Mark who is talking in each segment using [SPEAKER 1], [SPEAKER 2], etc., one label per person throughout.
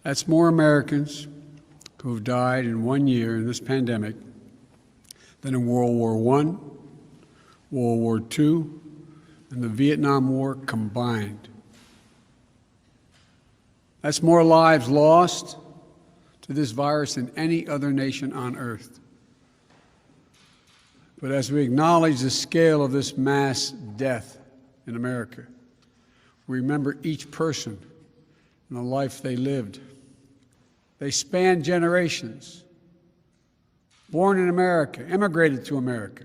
[SPEAKER 1] That's more Americans who have died in 1 year in this pandemic than in World War I, World War II, and the Vietnam War combined. That's more lives lost to this virus than any other nation on earth. But as we acknowledge the scale of this mass death in America, we remember each person and the life they lived. They spanned generations, born in America, immigrated to America.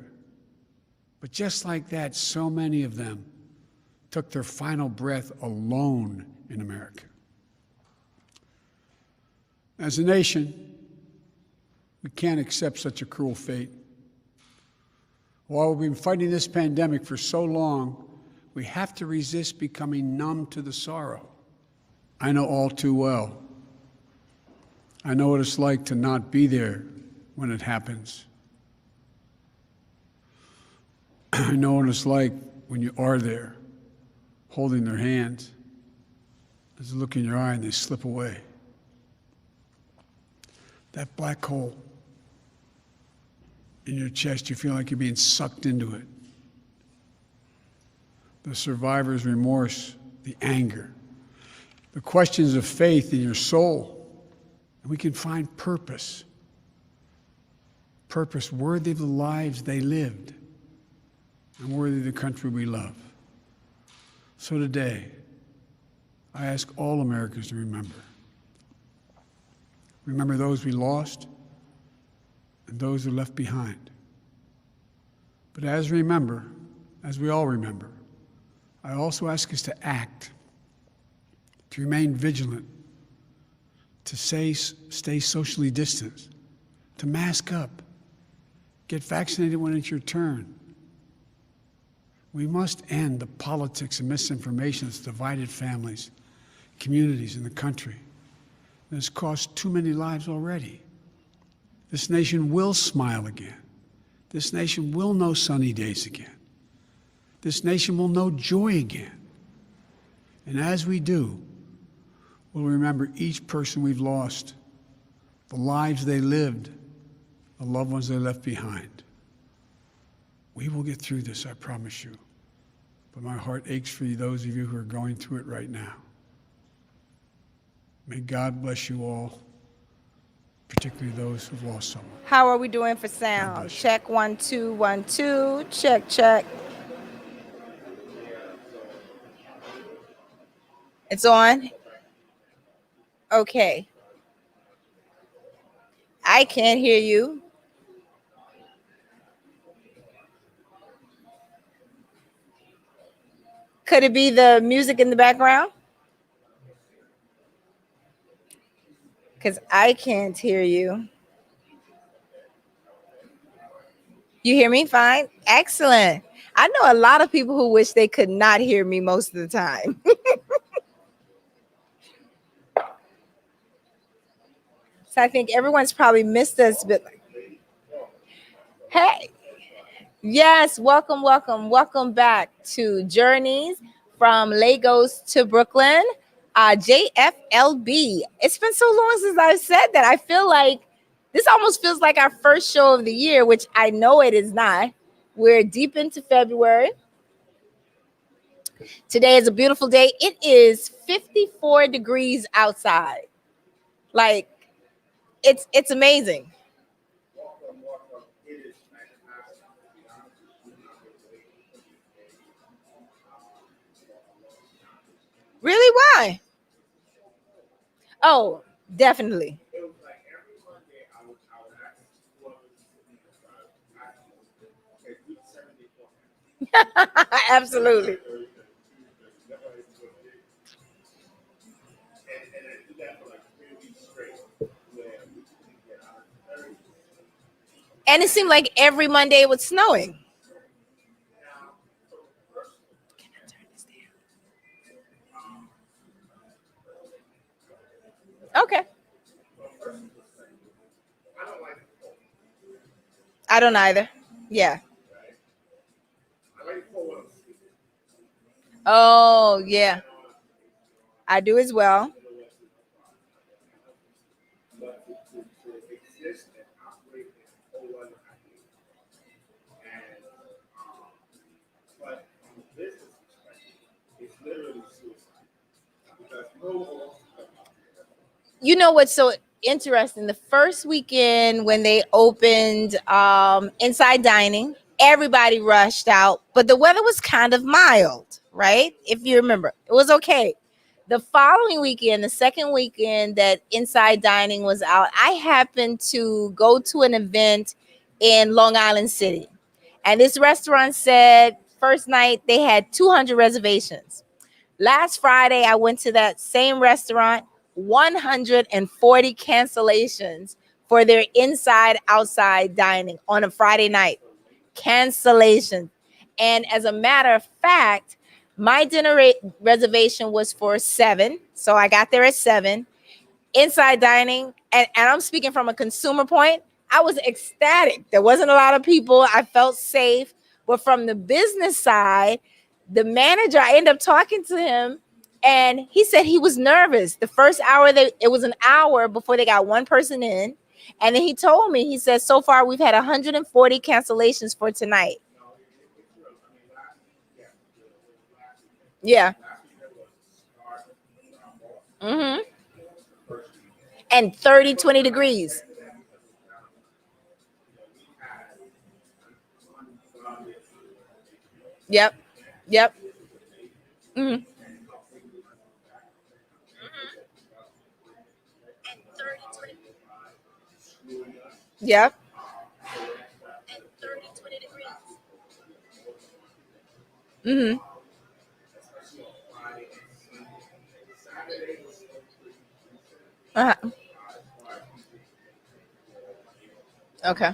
[SPEAKER 1] But just like that, so many of them took their final breath alone in America. As a nation, we can't accept such a cruel fate. While we've been fighting this pandemic for so long, we have to resist becoming numb to the sorrow. I know all too well. I know what it's like to not be there when it happens. I know what it's like when you are there, holding their hands. There's a look in your eye and they slip away. That black hole in your chest, you feel like you're being sucked into it. The survivor's remorse, the anger, the questions of faith in your soul. And we can find purpose worthy of the lives they lived and worthy of the country we love. So today, I ask all Americans to remember. Remember those we lost and those who left behind. But as we all remember, I also ask us to act, to remain vigilant, to stay socially distanced, to mask up, get vaccinated when it's your turn. We must end the politics and misinformation that's divided families, communities, and the country. It has cost too many lives already. This nation will smile again. This nation will know sunny days again. This nation will know joy again. And as we do, we'll remember each person we've lost, the lives they lived, the loved ones they left behind. We will get through this, I promise you. But my heart aches for you, those of you who are going through it right now. May God bless you all, particularly those who've lost someone.
[SPEAKER 2] How are we doing for sound? Check 1 2 1 2. Check, check. It's on? Okay. I can't hear you. Could it be the music in the background? Because I can't hear you. You hear me fine? Excellent. I know a lot of people who wish they could not hear me most of the time. So I think everyone's probably missed us. But hey, yes, welcome back to Journeys from Lagos to Brooklyn. JFLB. It's been so long since I've said that. I feel like this almost feels like our first show of the year, which I know it is not. We're deep into February. Today is a beautiful day. It is 54 degrees outside. Like, it's amazing. Really? Why? Oh, definitely. Absolutely. And it seemed like every Monday it was snowing. Okay. I don't either. Yeah. Oh, yeah. I do as well. You know what's so interesting? The first weekend when they opened inside dining, everybody rushed out, but the weather was kind of mild, right? If you remember, it was okay. The following weekend, the second weekend that inside dining was out, I happened to go to an event in Long Island City. And this restaurant said first night they had 200 reservations. Last Friday, I went to that same restaurant, 140 cancellations for their inside outside dining on a Friday night. Cancellation. And as a matter of fact, my dinner reservation was for 7. So I got there at 7. Inside dining, and I'm speaking from a consumer point, I was ecstatic. There wasn't a lot of people. I felt safe. But from the business side, the manager, I ended up talking to him, and he said he was nervous. The first hour, it was an hour before they got one person in. And then he told me, he said, so far we've had 140 cancellations for tonight. Yeah. Mm-hmm. And 30, 20 degrees. Yep. Yep. Mm-hmm. Yep. Mm-hmm. Uh-huh. Okay.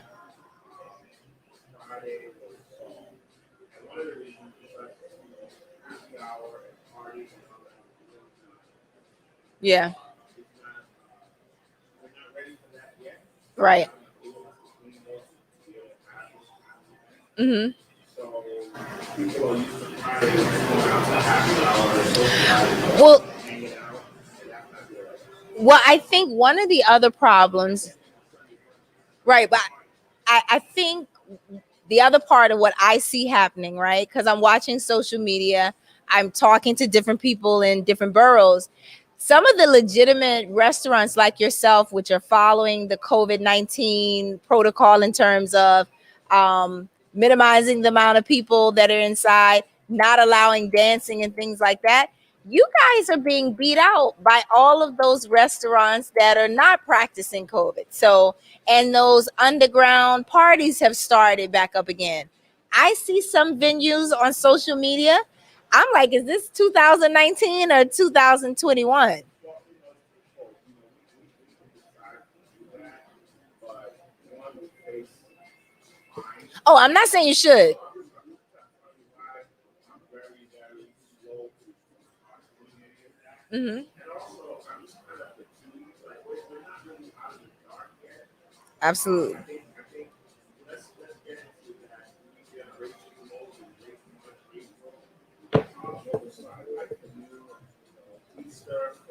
[SPEAKER 2] Yeah. Right. Mm-hmm. Well, I think one of the other problems, right? But I think the other part of what I see happening, right? Because I'm watching social media, I'm talking to different people in different boroughs. Some of the legitimate restaurants like yourself, which are following the COVID-19 protocol in terms of minimizing the amount of people that are inside, not allowing dancing and things like that, you guys are being beat out by all of those restaurants that are not practicing COVID. So, and those underground parties have started back up again. I see some venues on social media. I'm like, is this 2019 or 2021? Oh, I'm not saying you should. Hmm. Absolutely.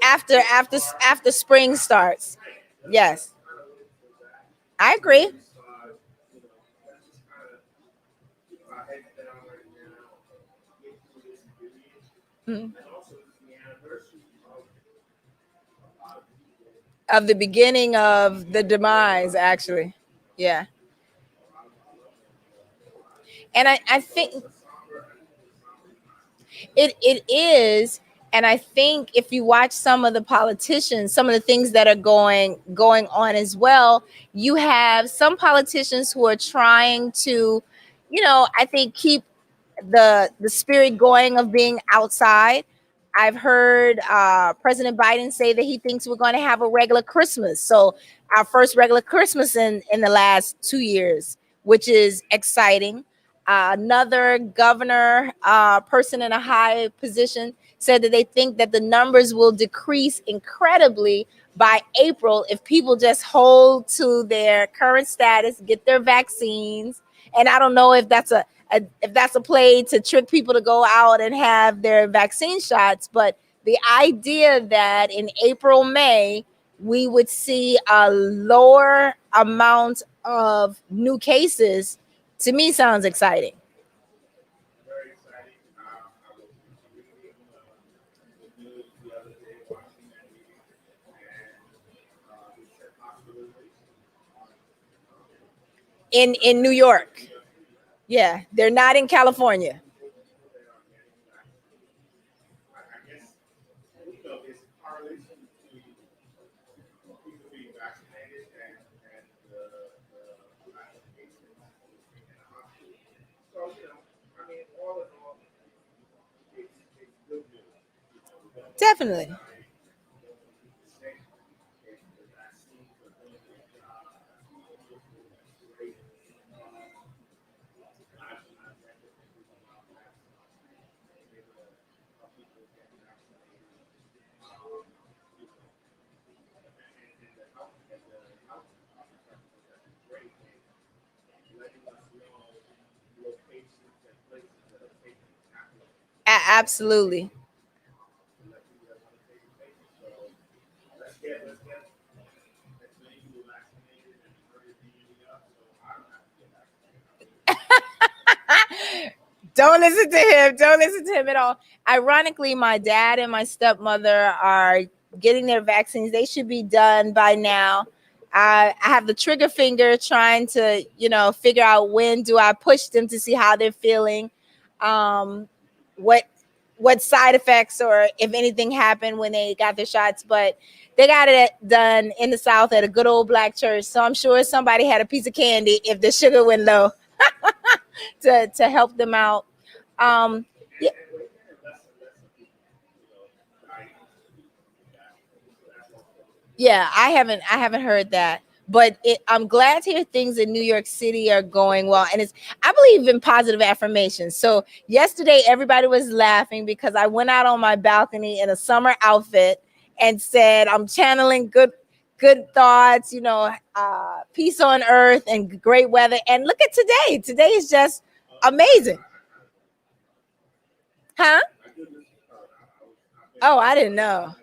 [SPEAKER 2] After spring starts. Yes, I agree. Mhm. Of the beginning of the demise, actually. Yeah. And I think it is. And I think if you watch some of the politicians, some of the things that are going on as well, you have some politicians who are trying to, I think keep the spirit going of being outside. I've heard President Biden say that he thinks we're going to have a regular Christmas. So our first regular Christmas in the last 2 years, which is exciting. Another governor, person in a high position, said that they think that the numbers will decrease incredibly by April if people just hold to their current status, get their vaccines. And I don't know if that's a play to trick people to go out and have their vaccine shots, but the idea that in April, May, we would see a lower amount of new cases, to me sounds exciting. In New York. Yeah, they're not in California. Definitely. Absolutely. Don't listen to him. Don't listen to him at all. Ironically, my dad and my stepmother are getting their vaccines. They should be done by now. I have the trigger finger trying to, figure out when do I push them to see how they're feeling, um, what what side effects or if anything happened when they got their shots. But they got it done in the South at a good old black church. So I'm sure somebody had a piece of candy if the sugar went low to help them out. Um, yeah, yeah, I haven't heard that, but I'm glad to hear things in New York City are going well, and I believe in positive affirmations. So yesterday, everybody was laughing because I went out on my balcony in a summer outfit and said, "I'm channeling good thoughts, peace on earth and great weather." And look at today. Today is just amazing, huh? Oh, I didn't know.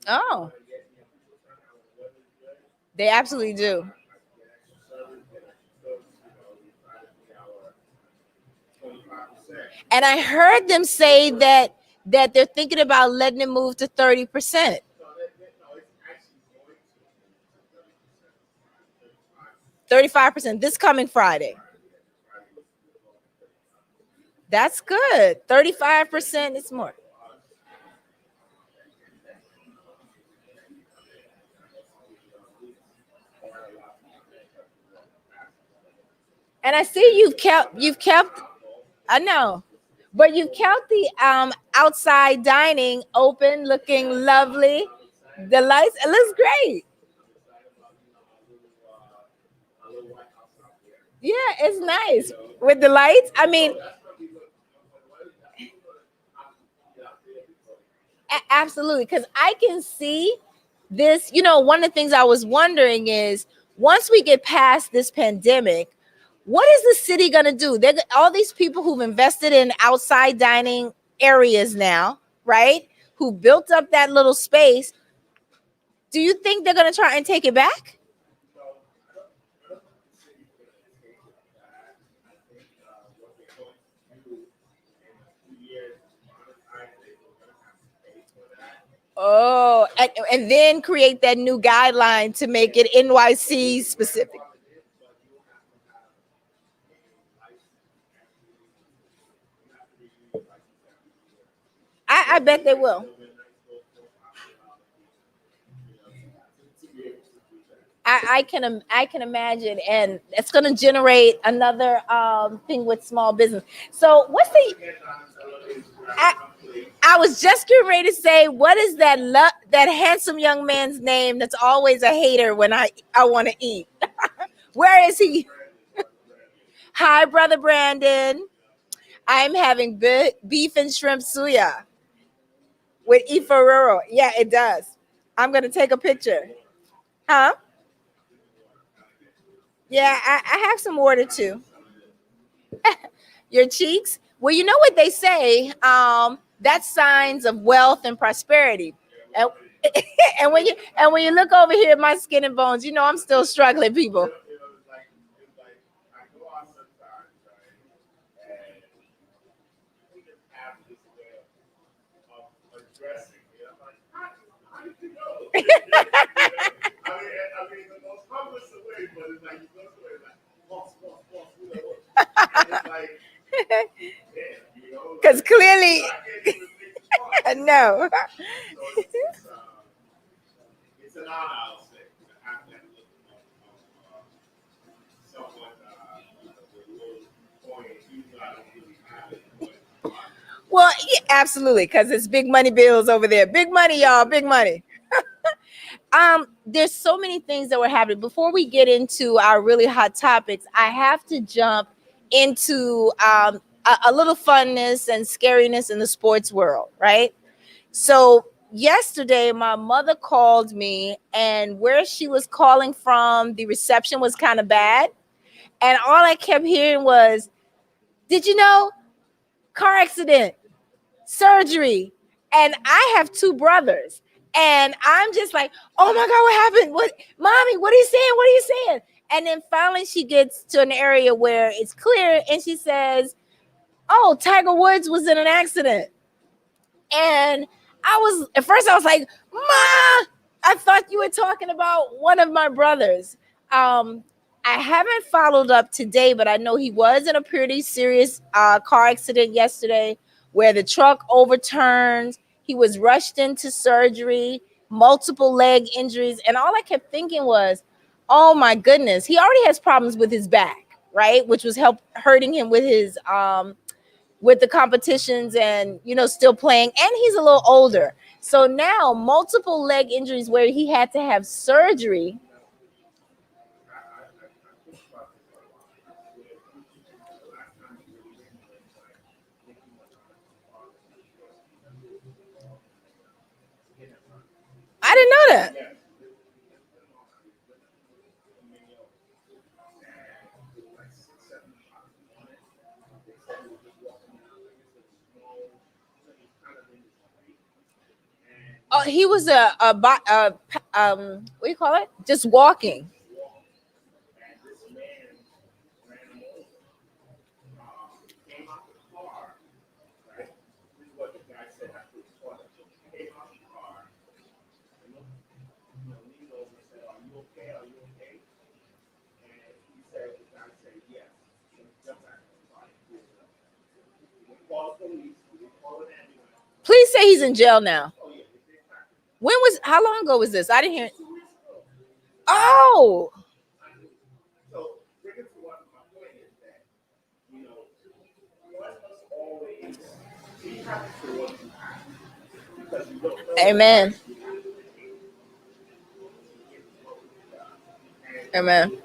[SPEAKER 2] Oh, they absolutely do. And I heard them say that they're thinking about letting it move to 30%. 35% this coming Friday. That's good. 35% is more. And I see you've kept I know. But you've kept the outside dining open, looking lovely. The lights, it looks great. Yeah, it's nice with the lights. I mean, absolutely, because I can see this. One of the things I was wondering is once we get past this pandemic, what is the city going to do? They're all these people who've invested in outside dining areas now, right? Who built up that little space. Do you think they're going to try and take it back? Oh, and then create that new guideline to make it NYC specific. I bet they will. I can imagine, and it's going to generate another thing with small business. So what's the? I, I was just getting ready to say, what is that handsome young man's name that's always a hater when I want to eat? Where is he? Hi, brother Brandon. I'm having beef and shrimp suya with Ifaruro. Yeah, it does. I'm gonna take a picture. Huh? Yeah, I have some order too. your cheeks. Well, you know what they say. That's signs of wealth and prosperity. And, and when you look over here at my skin and bones, you know I'm still struggling, people. Because clearly, no. Well, yeah, absolutely, because it's big money bills over there. Big money, y'all. Big money. There's so many things that were happening. Before we get into our really hot topics, I have to jump into a little funness and scariness in the sports world, right? So yesterday, my mother called me, and where she was calling from, the reception was kind of bad. And all I kept hearing was, "Did you know? Car accident, surgery." And I have two brothers. And I'm just like, "Oh my God, what happened? What, mommy, what are you saying? What are you saying?" And then finally she gets to an area where it's clear and she says, "Oh, Tiger Woods was in an accident." And at first I was like, "Ma, I thought you were talking about one of my brothers." Um, I haven't followed up today, but I know he was in a pretty serious car accident yesterday where the truck overturned. He was rushed into surgery, multiple leg injuries. And all I kept thinking was, oh my goodness, he already has problems with his back, right? Which was hurting him with the competitions and still playing, and he's a little older, so now multiple leg injuries where he had to have surgery. I didn't know that. Oh, he was what do you call it, just walking. Please say he's in jail now. How long ago was this? I didn't hear. Oh, amen. Amen.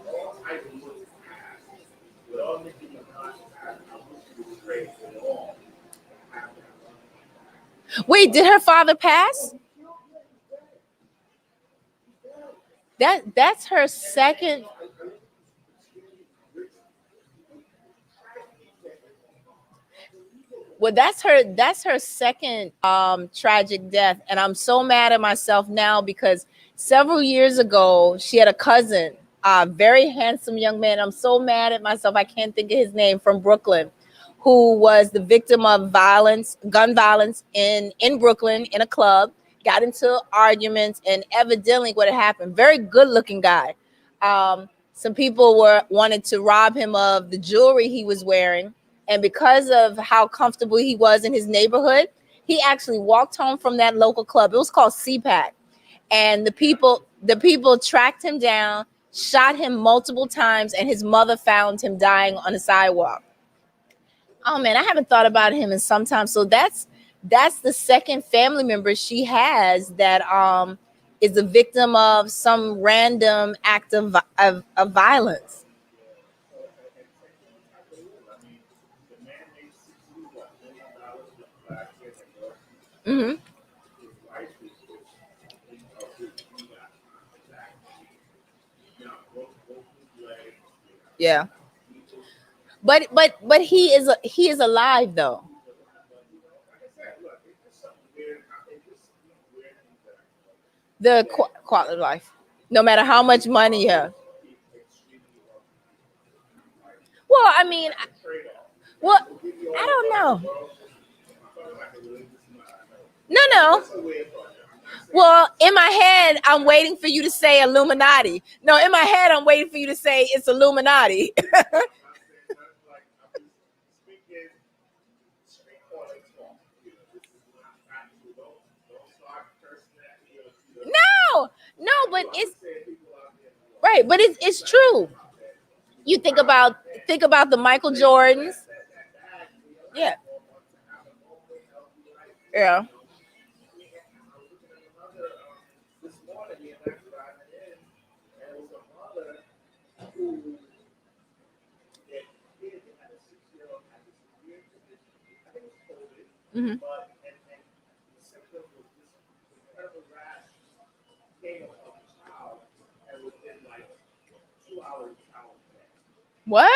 [SPEAKER 2] Wait, did her father pass? That's her second. Well, that's her second tragic death, and I'm so mad at myself now because several years ago she had a cousin, a very handsome young man. I'm so mad at myself. I can't think of his name, from Brooklyn, who was the victim of violence, gun violence in Brooklyn in a club, got into arguments, and evidently what had happened. Very good looking guy. Some people wanted to rob him of the jewelry he was wearing, and because of how comfortable he was in his neighborhood, he actually walked home from that local club. It was called CPAC. And the people tracked him down, shot him multiple times, and his mother found him dying on the sidewalk. Oh man, I haven't thought about him in some time. So that's the second family member she has that is a victim of some random act of violence. Hmm. Yeah. But he is alive though. The quality of life, no matter how much money you have. Well, I mean, well, I don't know. No, no. Well, in my head, I'm waiting for you to say Illuminati. No, in my head, I'm waiting for you to say it's Illuminati. No, no, but it's right, but it's true. You think about the Michael Jordans. Yeah. Yeah. Hmm. What?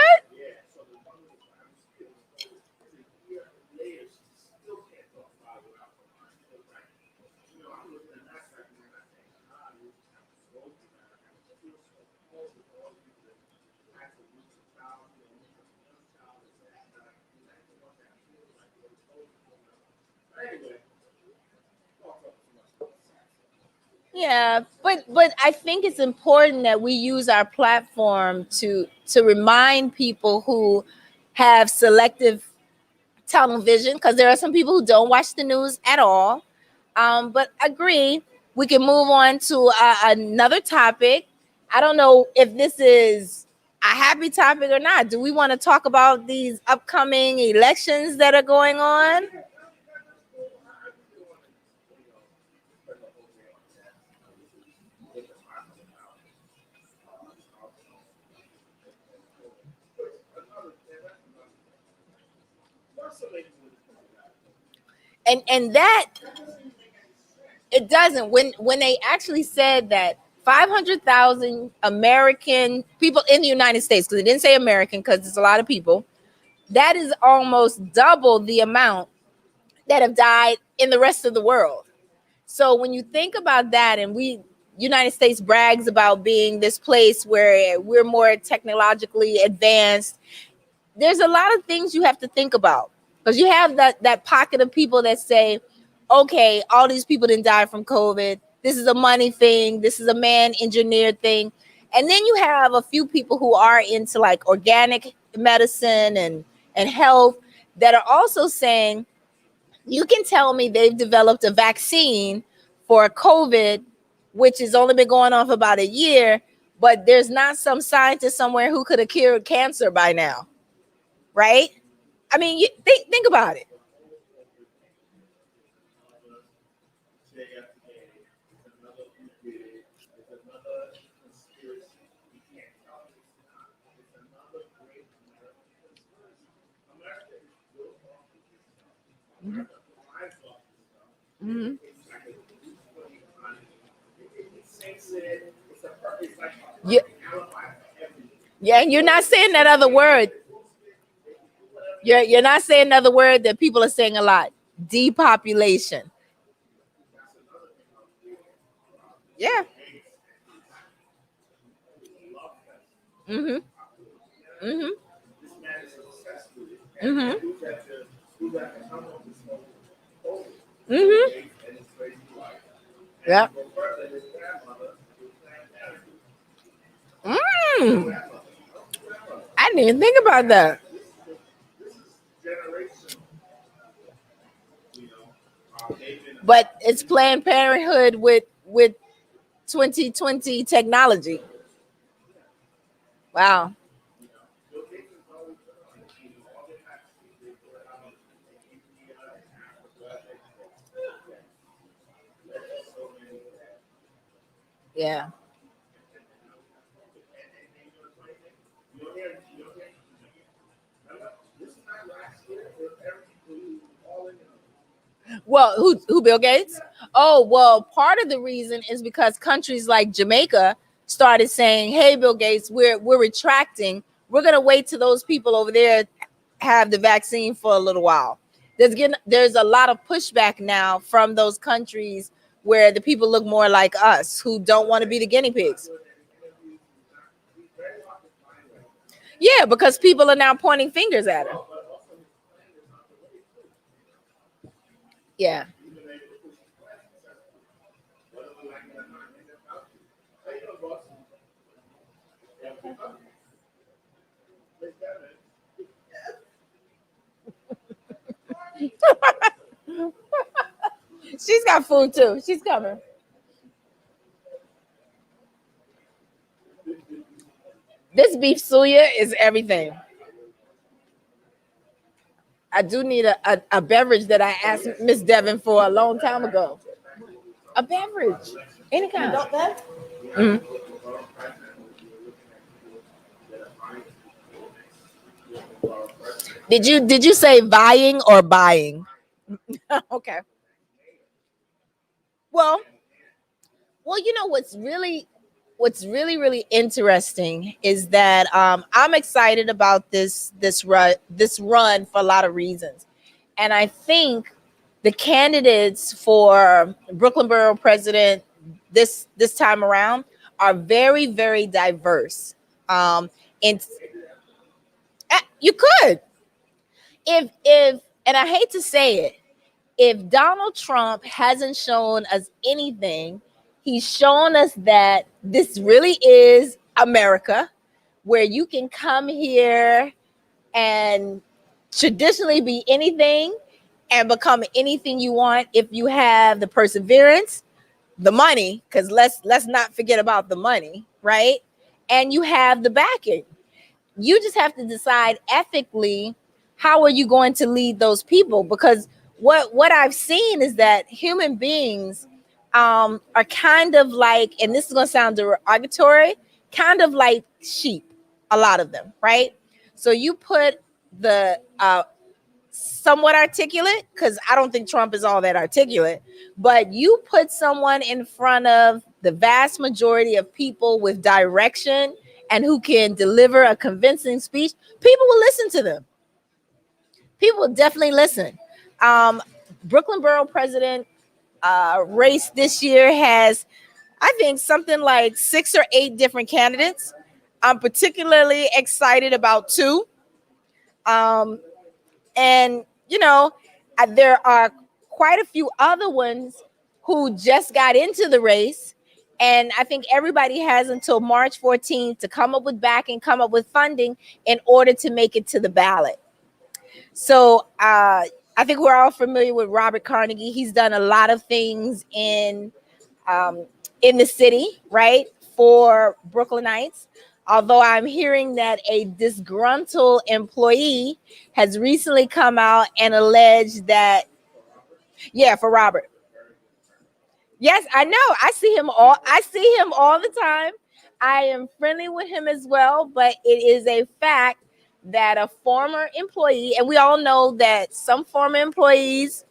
[SPEAKER 2] Yeah, but I think it's important that we use our platform to remind people who have selective tunnel vision, because there are some people who don't watch the news at all. But agree, we can move on to another topic. I don't know if this is a happy topic or not. Do we want to talk about these upcoming elections that are going on? And that it doesn't. When they actually said that 500,000 American people in the United States, because it didn't say American because it's a lot of people, that is almost double the amount that have died in the rest of the world. So when you think about that, and we United States brags about being this place where we're more technologically advanced, there's a lot of things you have to think about, because you have that pocket of people that say, okay, all these people didn't die from COVID. This is a money thing. This is a man engineered thing. And then you have a few people who are into like organic medicine and health that are also saying, you can tell me they've developed a vaccine for COVID, which has only been going on for about a year, but there's not some scientist somewhere who could have cured cancer by now, right? I mean, you think about it. Mhm. Yeah, yeah, you're not saying that other word. You're not saying another word that people are saying a lot. Depopulation. Yeah. Mhm. Mhm. Mhm. Mhm. Yeah. Mm. I didn't even think about that. But it's Planned Parenthood with 2020 technology. Wow. Yeah. Well, who Bill Gates? Oh, well, part of the reason is because countries like Jamaica started saying, "Hey, Bill Gates, we're retracting. we're gonna wait till those people over there have the vaccine for a little while. There's a lot of pushback now from those countries where the people look more like us, who don't want to be the guinea pigs. Yeah, because people are now pointing fingers at her. Yeah. She's got food too. She's coming. This beef suya is everything. I do need a beverage that I asked Miss Devon for a long time ago. A beverage, any kind. Mhm. Did you say vying or buying? Okay. Well, you know what's really interesting is that I'm excited about this run for a lot of reasons, and I think the candidates for Brooklyn Borough President this time around are very, very diverse. And you could, if and I hate to say it, if Donald Trump hasn't shown us anything, he's shown us that this really is America, where you can come here and traditionally be anything and become anything you want if you have the perseverance, the money, because let's not forget about the money, right? And you have the backing. You just have to decide ethically, how are you going to lead those people? Because what I've seen is that human beings are kind of like, and this is going to sound derogatory, kind of like sheep, a lot of them, right? So you put the somewhat articulate, because I don't think Trump is all that articulate, but you put someone in front of the vast majority of people with direction and who can deliver a convincing speech, people will listen to them. People will definitely listen. Um, Brooklyn Borough President race this year has, I think, something like 6 or 8 different candidates. I'm particularly excited about two. Um, and there are quite a few other ones who just got into the race, and I think everybody has until March 14th to come up with backing, come up with funding in order to make it to the ballot. So I think we're all familiar with Robert Carnegie. He's done a lot of things um, in the city, right, for Brooklynites. Although I'm hearing that a disgruntled employee has recently come out and alleged that, yeah, for Robert. Yes, I know. I see him all the time. I am friendly with him as well, but it is a fact that a former employee, and we all know that some former employees,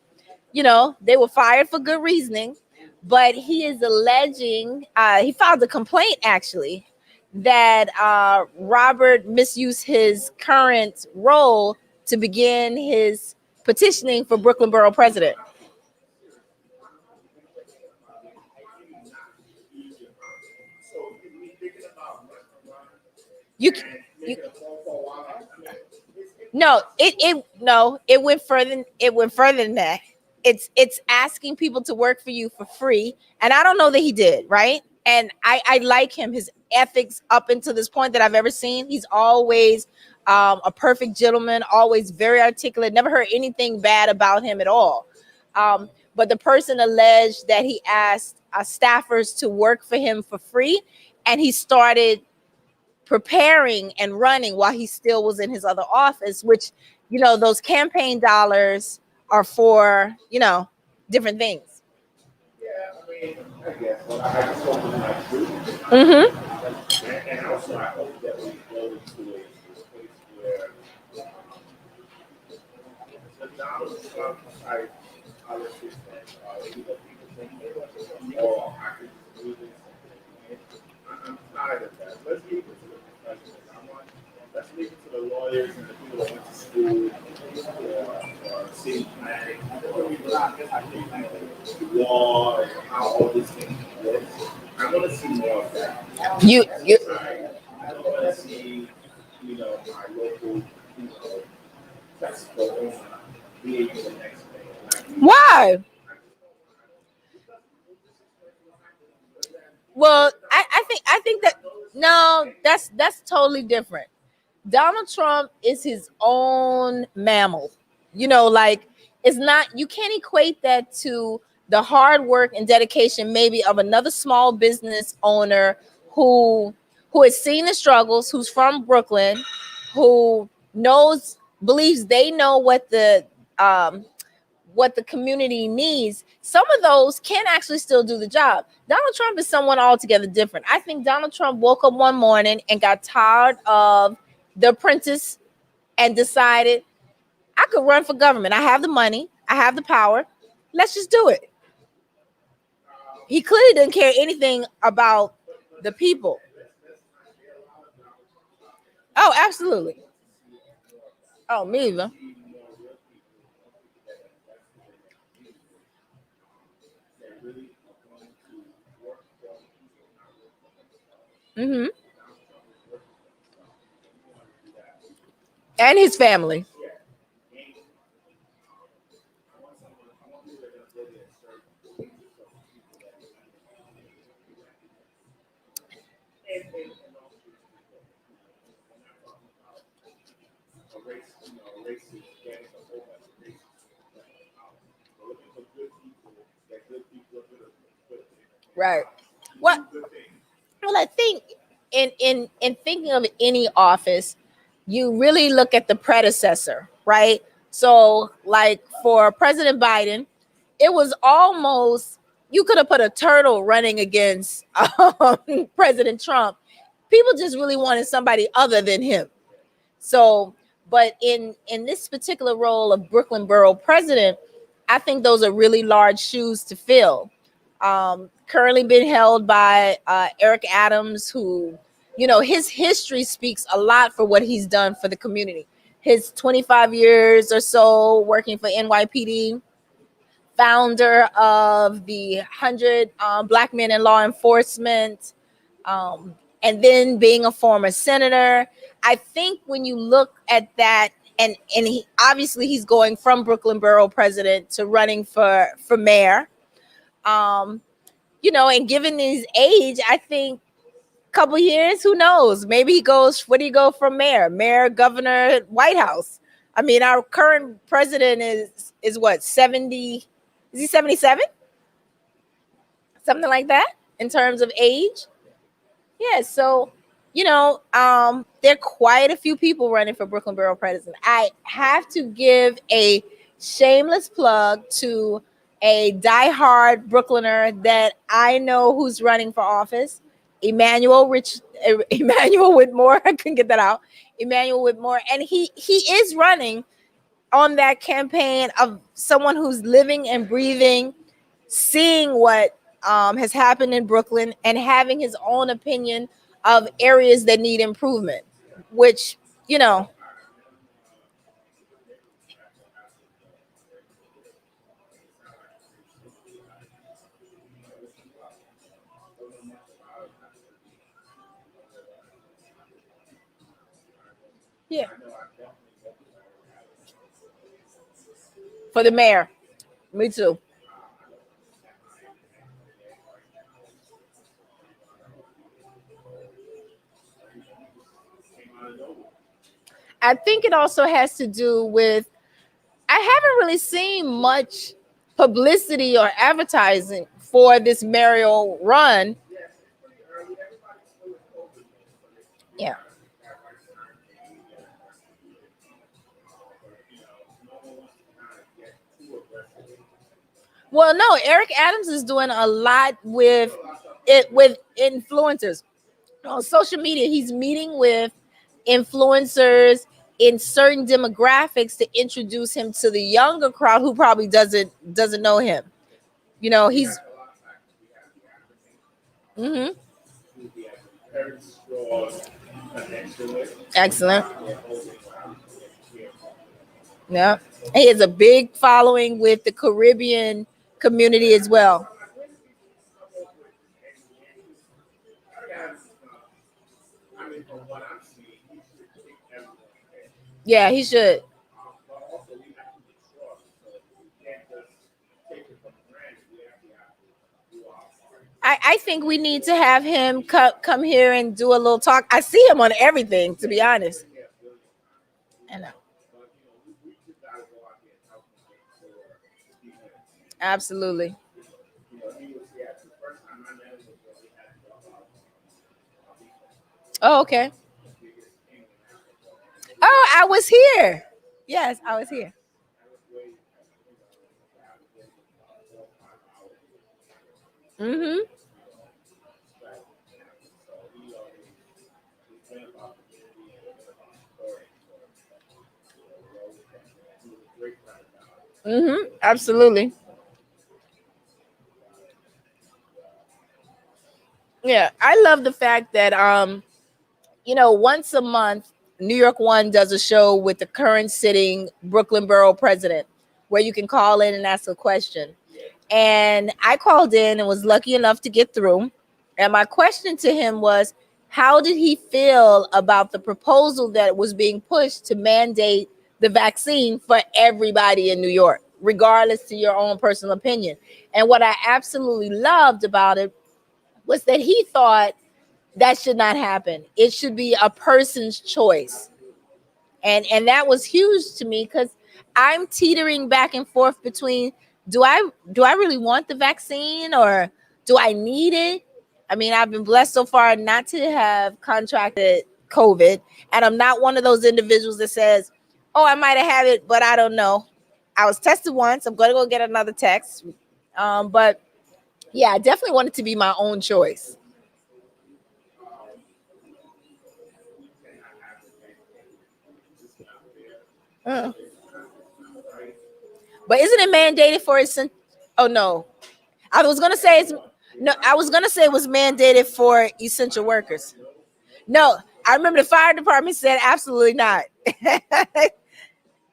[SPEAKER 2] they were fired for good reasoning, but he is alleging, he filed a complaint actually, that Robert misused his current role to begin his petitioning for Brooklyn Borough President. You, you No, it went further. It went further than that. It's asking people to work for you for free, and I don't know that he did, right. And I like him, his ethics up until this point that I've ever seen. He's always a perfect gentleman, always very articulate. Never heard anything bad about him at all. But the person alleged that he asked staffers to work for him for free, and he started preparing and running while he still was in his other office, which, those campaign dollars are for, different things. Mm-hmm.
[SPEAKER 3] to the lawyers and the people that went to school for city planning, or people that law and how all these things work. I want to see more of that.
[SPEAKER 2] You
[SPEAKER 3] I don't want to see, my local, festival owner being the next thing.
[SPEAKER 2] why? Well, I think that no, that's totally different. Donald Trump is his own mammal. Like it's not, you can't equate that to the hard work and dedication maybe of another small business owner who who has seen the struggles, who's from Brooklyn, who believes they know um what the community needs. Some of those can actually still do the job. Donald Trump is someone altogether different. I think Donald Trump woke up one morning and got tired of The Apprentice and decided, I could run for government. I have the money, I have the power. Let's just do it. He clearly didn't care anything about the people. Oh, absolutely. Oh, me either. Hmm. And his family. Right. What? Well, I think in thinking of any office, you really look at the predecessor, right? So, like for President Biden, it was almost, you could have put a turtle running against President Trump. People just really wanted somebody other than him. So, but in this particular role of Brooklyn Borough President, I think those are really large shoes to fill. Currently being held by Eric Adams, who, his history speaks a lot for what he's done for the community. His 25 years or so working for NYPD, founder of the 100 Black Men in Law Enforcement, and then being a former senator. I think when you look at that, and he obviously he's going from Brooklyn Borough President to running for mayor. Um, and given his age, I think a couple years, who knows? Maybe he goes, where do you go from mayor, governor, White House? I mean, our current president is what, 70? Is he 77? Something like that in terms of age. Yeah, so there are quite a few people running for Brooklyn Borough President. I have to give a shameless plug to a diehard Brooklyner that I know who's running for office, Emmanuel Whitmore. I couldn't get that out. Emmanuel Whitmore, and he is running on that campaign of someone who's living and breathing, seeing what has happened in Brooklyn, and having his own opinion of areas that need improvement, which, you know, yeah, for the mayor. Me too. I think it also has to do with, I haven't really seen much publicity or advertising for this mayoral run. Yeah. Well, no, Eric Adams is doing a lot with influencers on social media. He's meeting with influencers in certain demographics to introduce him to the younger crowd who probably doesn't know him. He's hmm Excellent. Yeah. He has a big following with the Caribbean community as well. Yeah, he should. I think we need to have him come here and do a little talk. I see him on everything, to be honest. I know. Absolutely. Oh, okay. Oh, I was here. Yes, I was here. Mm-hmm. Mm-hmm. Absolutely. Yeah. I love the fact that once a month, New York One does a show with the current sitting Brooklyn Borough president where you can call in and ask a question. And I called in and was lucky enough to get through. And my question to him was, how did he feel about the proposal that was being pushed to mandate the vaccine for everybody in New York, regardless to your own personal opinion? And what I absolutely loved about it was that he thought that should not happen. It should be a person's choice. And that was huge to me because I'm teetering back and forth between do I really want the vaccine or do I need it? I mean, I've been blessed so far not to have contracted COVID, and I'm not one of those individuals that says, "Oh, I might have had it, but I don't know." I was tested once. I'm going to go get another test. But yeah, I definitely want it to be my own choice. Uh, but isn't it mandated for its? Oh no, I was gonna say it's no. I was gonna say it was mandated for essential workers. No, I remember the fire department said absolutely not.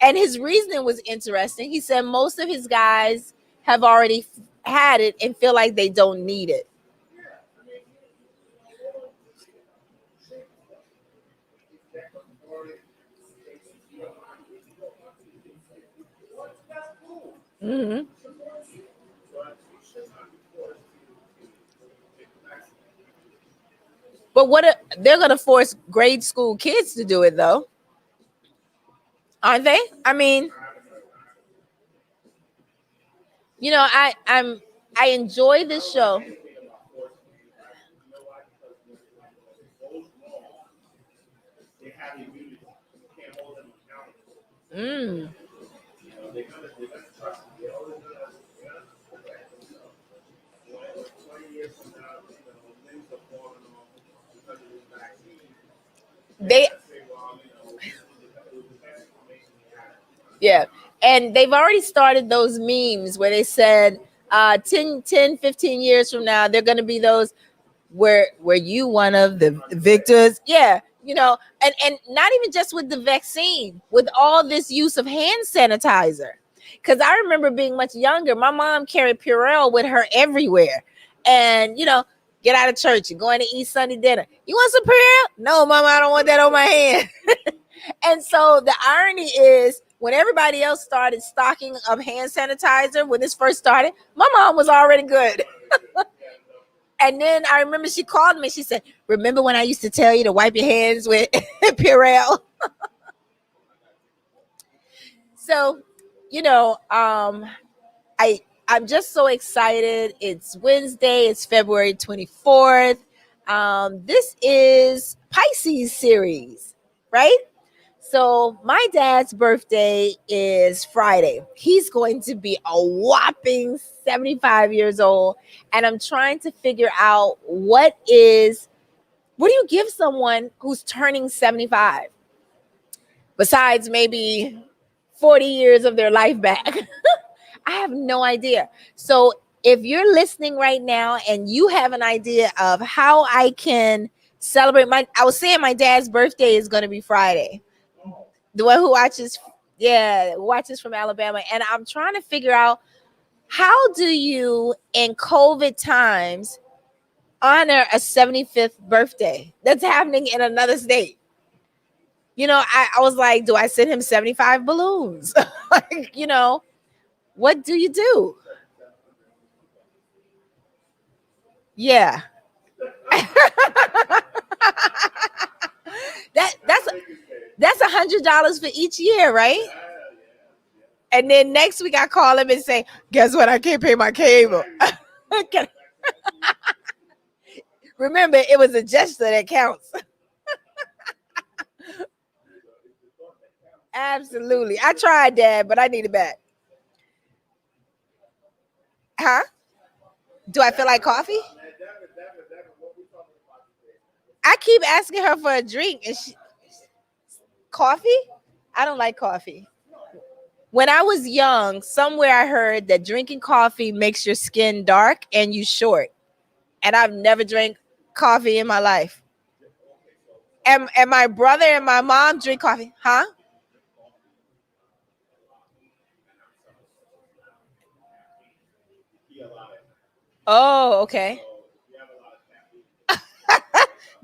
[SPEAKER 2] And his reasoning was interesting. He said most of his guys have already had it and feel like they don't need it. Hmm. But they're gonna force grade school kids to do it though, aren't they? I mean, I enjoy this show. Mm. They Yeah. And they've already started those memes where they said 10, 15 years from now, they're going to be those were you one of the victors? Yeah. And not even just with the vaccine, with all this use of hand sanitizer. Because I remember being much younger, my mom carried Purell with her everywhere. And, get out of church, you're going to eat Sunday dinner. You want some Purell? No, mama, I don't want that on my hand. And so the irony is when everybody else started stocking up hand sanitizer when this first started, my mom was already good. And then I remember she called me. She said, "Remember when I used to tell you to wipe your hands with Purell?" So, you know, um, I I'm just so excited. It's Wednesday. It's February 24th. This is Pisces series, right? So my dad's birthday is Friday. He's going to be a whopping 75 years old. And I'm trying to figure out what do you give someone who's turning 75? Besides maybe 40 years of their life back. I have no idea. So if you're listening right now and you have an idea of how I can celebrate I was saying my dad's birthday is going to be Friday. The one who watches, yeah, watches from Alabama. And I'm trying to figure out, how do you in COVID times honor a 75th birthday that's happening in another state? You know, I was like, do I send him 75 balloons? Like, you know, what do you do? Yeah. That's $100 for each year, right? And then next week I call him and say, guess what? I can't pay my cable. Remember, it was a gesture that counts. Absolutely. I tried, Dad, but I need it back. Huh? Do I feel like coffee? I keep asking her for a drink, and coffee? I don't like coffee. When I was young, somewhere I heard that drinking coffee makes your skin dark and you short. And I've never drank coffee in my life. And my brother and my mom drink coffee. Huh? Oh, okay.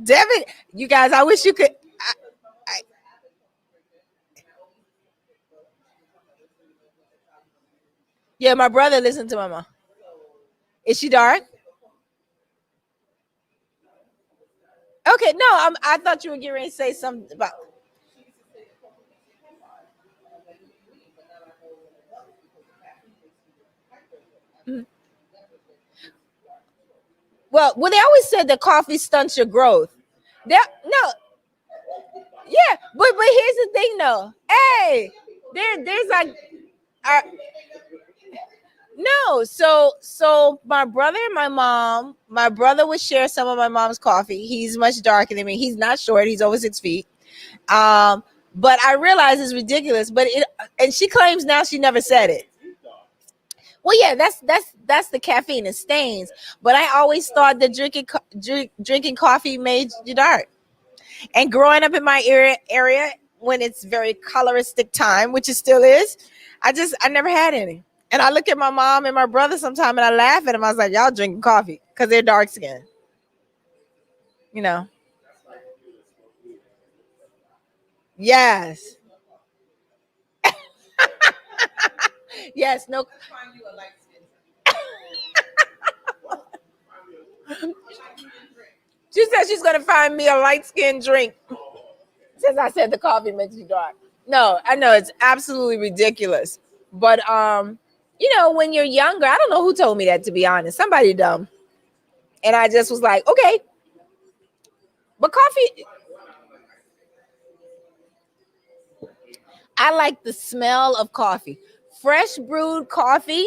[SPEAKER 2] Devin, you guys, I wish you could. I, yeah, my brother listened to my mom. Is she dark? Okay, no, I thought you were getting ready to say something about. Mhm. Well, they always said that coffee stunts your growth. No, yeah, but here's the thing, though. Hey, there's like, uh, no, so my brother and my brother would share some of my mom's coffee. He's much darker than me. He's not short. He's over 6 feet. Um, but I realize it's ridiculous. And she claims now she never said it. Well, yeah, that's the caffeine. It stains. But I always thought that drinking coffee made you dark. And growing up in my area when it's very coloristic time, which it still is, I never had any. And I look at my mom and my brother sometime and I laugh at them. I was like, y'all drinking coffee because they're dark skinned. You know. Yes. Yes. No. She said she's gonna find me a light skinned drink. Since I said the coffee makes you dark. No, I know it's absolutely ridiculous. But you know, when you're younger, I don't know who told me that, to be honest. Somebody dumb. And I just was like, okay. But coffee, I like the smell of coffee. Fresh brewed coffee,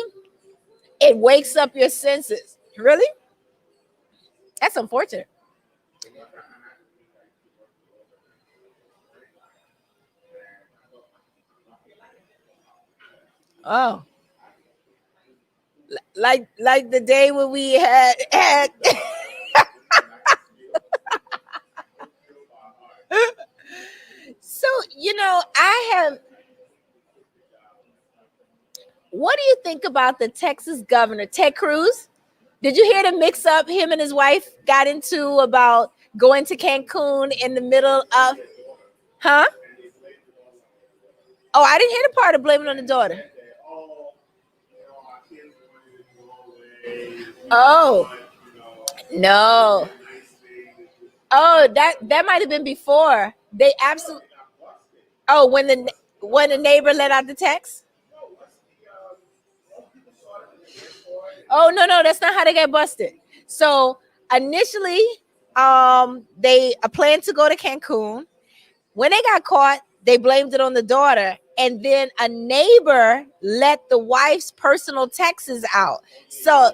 [SPEAKER 2] it wakes up your senses. Really? That's unfortunate. Oh, like the day when we had so you know, I have what do you think about the Texas governor, Ted Cruz? Did you hear the mix up him and his wife got into about going to Cancun in the middle of, huh? Oh, I didn't hear the part of blaming on the daughter. Oh, no. Oh, that might have been before. They absolutely. Oh, when the neighbor let out the text. Oh, no, that's not how they got busted. So initially, they planned to go to Cancun. When they got caught, they blamed it on the daughter, and then a neighbor let the wife's personal texts out. So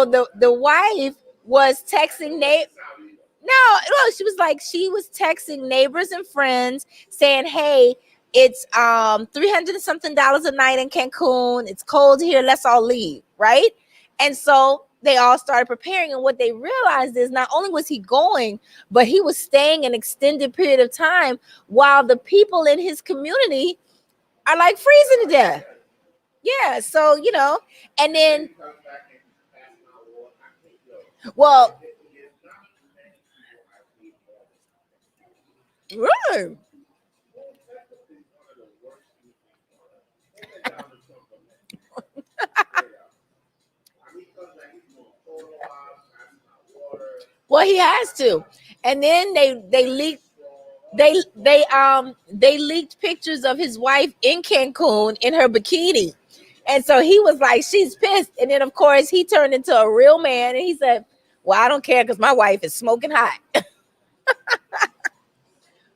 [SPEAKER 2] the wife was texting no, she was like, she was texting neighbors and friends saying, "Hey, it's 300 and something dollars a night in Cancun. It's cold here. Let's all leave." Right? And so they all started preparing. And what they realized is not only was he going, but he was staying an extended period of time while the people in his community are like freezing to death. Yeah. So, and then, well, really? Well, he has to. And then they leaked they leaked pictures of his wife in Cancun in her bikini. And so he was like, she's pissed. And then of course he turned into a real man and he said, well, I don't care because my wife is smoking hot.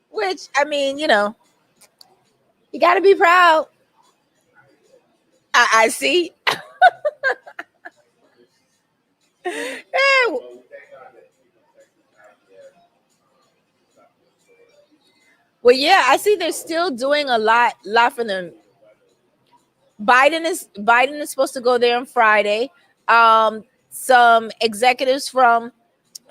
[SPEAKER 2] Which, I mean, you got to be proud. I see. Yeah. Well, yeah, I see they're still doing a lot for them. Biden is supposed to go there on Friday. Some executives from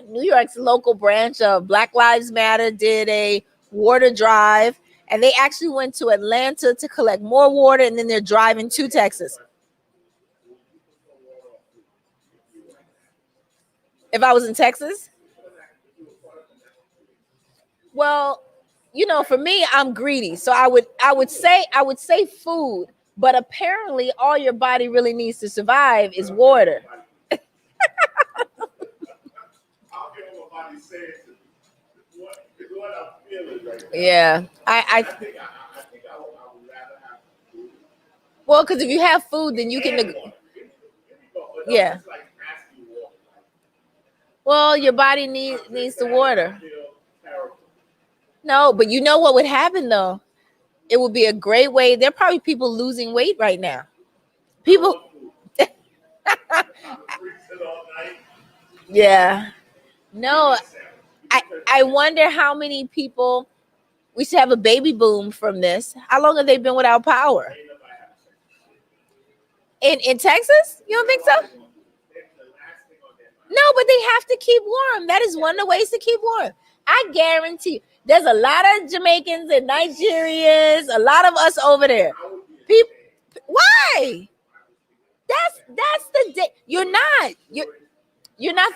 [SPEAKER 2] New York's local branch of Black Lives Matter did a water drive, and they actually went to Atlanta to collect more water, and then they're driving to Texas. If I was in Texas, well, for me, I'm greedy, so I would say food, but apparently, all your body really needs to survive is water. Yeah, well, because if you have food, then you can. Yeah. Well, your body needs the water. No, but you know what would happen though? It would be a great way. There are probably people losing weight right now. People, yeah. No, I wonder how many people we should have a baby boom from this. How long have they been without power? In Texas? You don't think so? No, but they have to keep warm. That is one of the ways to keep warm. I guarantee you, there's a lot of Jamaicans and Nigerians, a lot of us over there. People, why? That's the day. You're not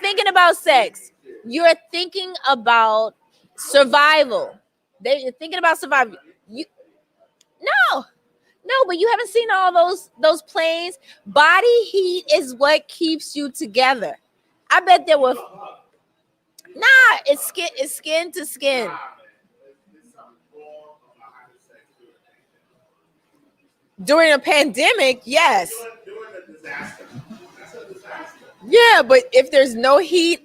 [SPEAKER 2] thinking about sex. You're thinking about survival. You're thinking about survival. You no, no, but you haven't seen all those planes. Body heat is what keeps you together. I bet there were it's skin to skin. During a pandemic, yes. Yeah, but if there's no heat,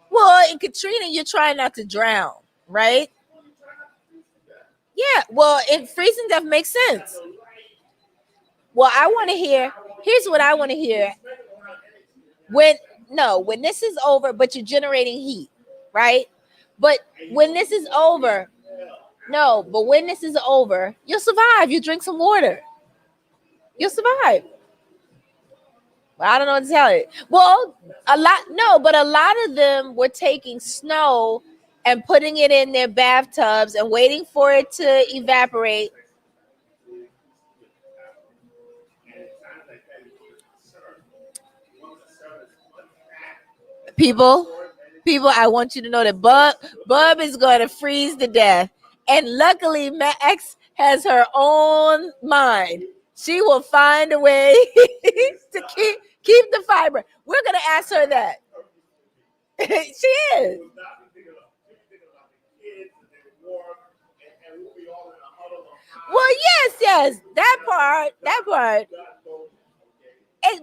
[SPEAKER 2] well, in Katrina, you're trying not to drown, right? Yeah, well, in freezing death makes sense. Well, I want to hear. Here's what I want to hear. When no, when this is over, but you're generating heat, right? But when this is over, no, but when this is over, you'll survive. You drink some water, you'll survive. Well, I don't know what to tell you. Well, but a lot of them were taking snow and putting it in their bathtubs and waiting for it to evaporate. People, I want you to know that Bub is going to freeze to death. And luckily, Max has her own mind. She will find a way to keep the fiber. We're going to ask her that. She is. Well, yes, that part.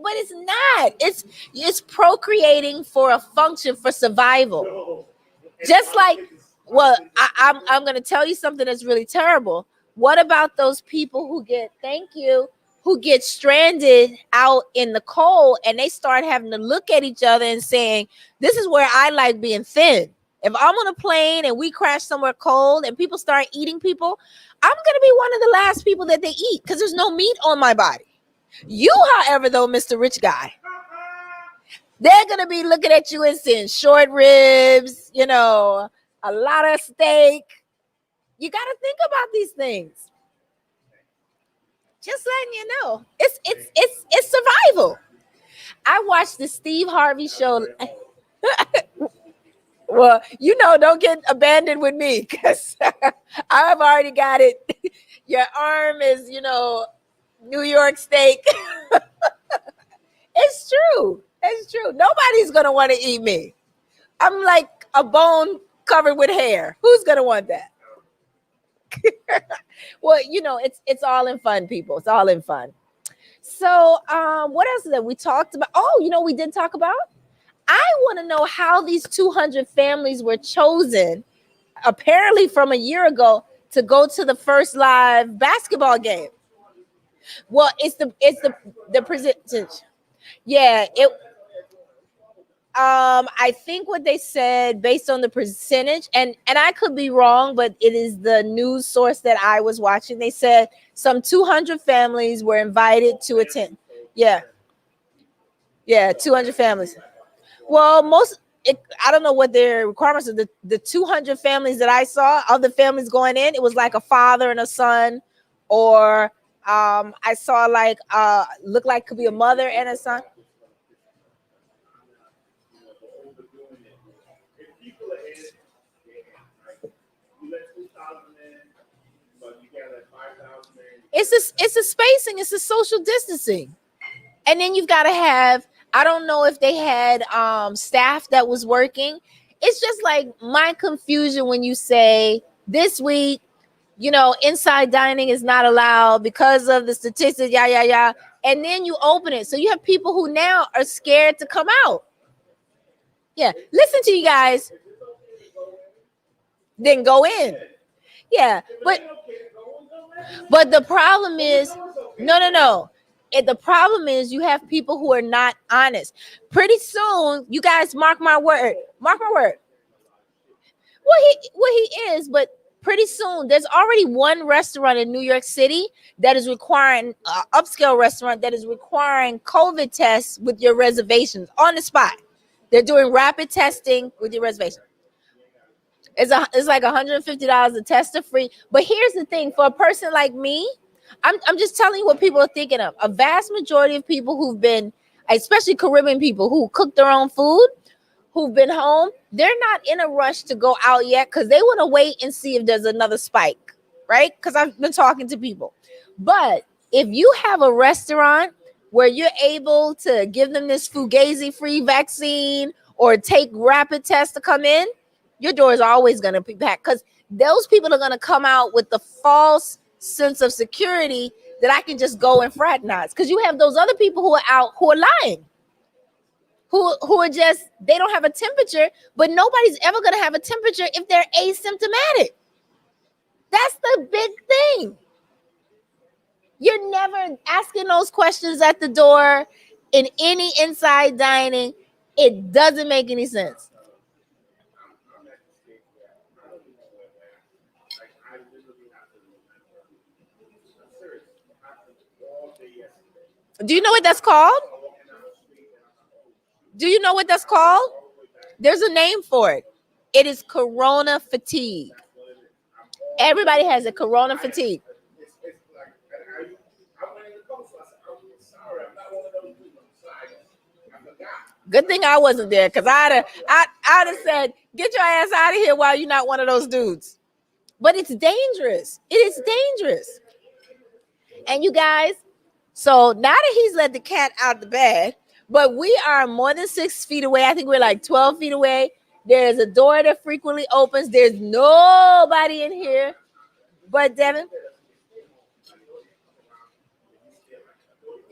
[SPEAKER 2] But it's not. It's procreating for a function for survival. Just like, well, I'm going to tell you something that's really terrible. What about those people who get stranded out in the cold and they start having to look at each other and saying, this is where I like being thin. If I'm on a plane and we crash somewhere cold and people start eating people, I'm going to be one of the last people that they eat because there's no meat on my body. You, however, though, Mr. Rich Guy, they're gonna be looking at you and saying short ribs, a lot of steak. You got to think about these things. Just letting you know, it's survival. I watched the Steve Harvey show. Well, don't get abandoned with me because I've already got it. Your arm is, New York steak. It's true. It's true. Nobody's gonna want to eat me. I'm like a bone covered with hair. Who's gonna want that? Well, it's all in fun, people. It's all in fun. So, what else that we talked about? Oh, we did talk about. I want to know how these 200 families were chosen, apparently from a year ago, to go to the first live basketball game. Well, it's the percentage. Yeah, I think what they said based on the percentage, and I could be wrong, but it is the news source that I was watching. They said some 200 families were invited to attend. Yeah, 200 families. Well, I don't know what their requirements are. The 200 families that I saw, of the families going in, it was like a father and a son, or I saw like looked like could be a mother and a son. It's a spacing, it's a social distancing. And then you've got to have, I don't know if they had staff that was working. It's just like my confusion when you say this week, inside dining is not allowed because of the statistics, yeah. And then you open it. So you have people who now are scared to come out. Yeah. Listen to you guys. Then go in. Yeah. But the problem is, no. The problem is you have people who are not honest. Pretty soon, you guys mark my word. Mark my word. Well, he is, but pretty soon there's already one restaurant in New York City that is requiring upscale restaurant that is requiring COVID tests with your reservations on the spot. They're doing rapid testing with your reservation. It's like $150 a test free. But here's the thing: for a person like me, I'm just telling you what people are thinking of. A vast majority of people who've been, especially Caribbean people who cook their own food, who've been home, they're not in a rush to go out yet because they want to wait and see if there's another spike, right? Because I've been talking to people. But if you have a restaurant where you're able to give them this Fugazi-free vaccine or take rapid tests to come in, your door is always going to be packed because those people are going to come out with the false sense of security that I can just go and fraternize. Because you have those other people who are out who are lying, who are just, they don't have a temperature, but nobody's ever going to have a temperature if they're asymptomatic. That's the big thing. You're never asking those questions at the door in any inside dining. It doesn't make any sense. Do you know what that's called? Do you know what that's called? There's a name for it. It is corona fatigue. Everybody has a corona fatigue. Good thing I wasn't there because I'd have said, get your ass out of here while you're not one of those dudes. But it's dangerous. It is dangerous. And you guys, so now that he's let the cat out the bag, but we are more than 6 feet away. I think we're like 12 feet away. There's a door that frequently opens. There's nobody in here but Devin.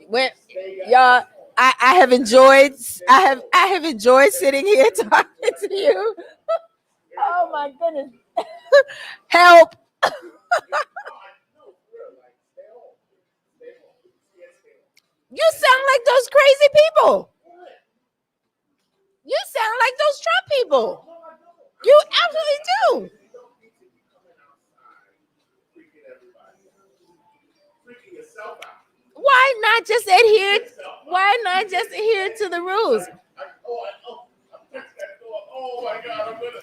[SPEAKER 2] When y'all, I have enjoyed sitting here talking to you. Oh my goodness. Help. You sound like those crazy people. You sound like those Trump people. You absolutely do. Why Why not just adhere? Why not just adhere to the rules?
[SPEAKER 3] Oh my God, I'm gonna.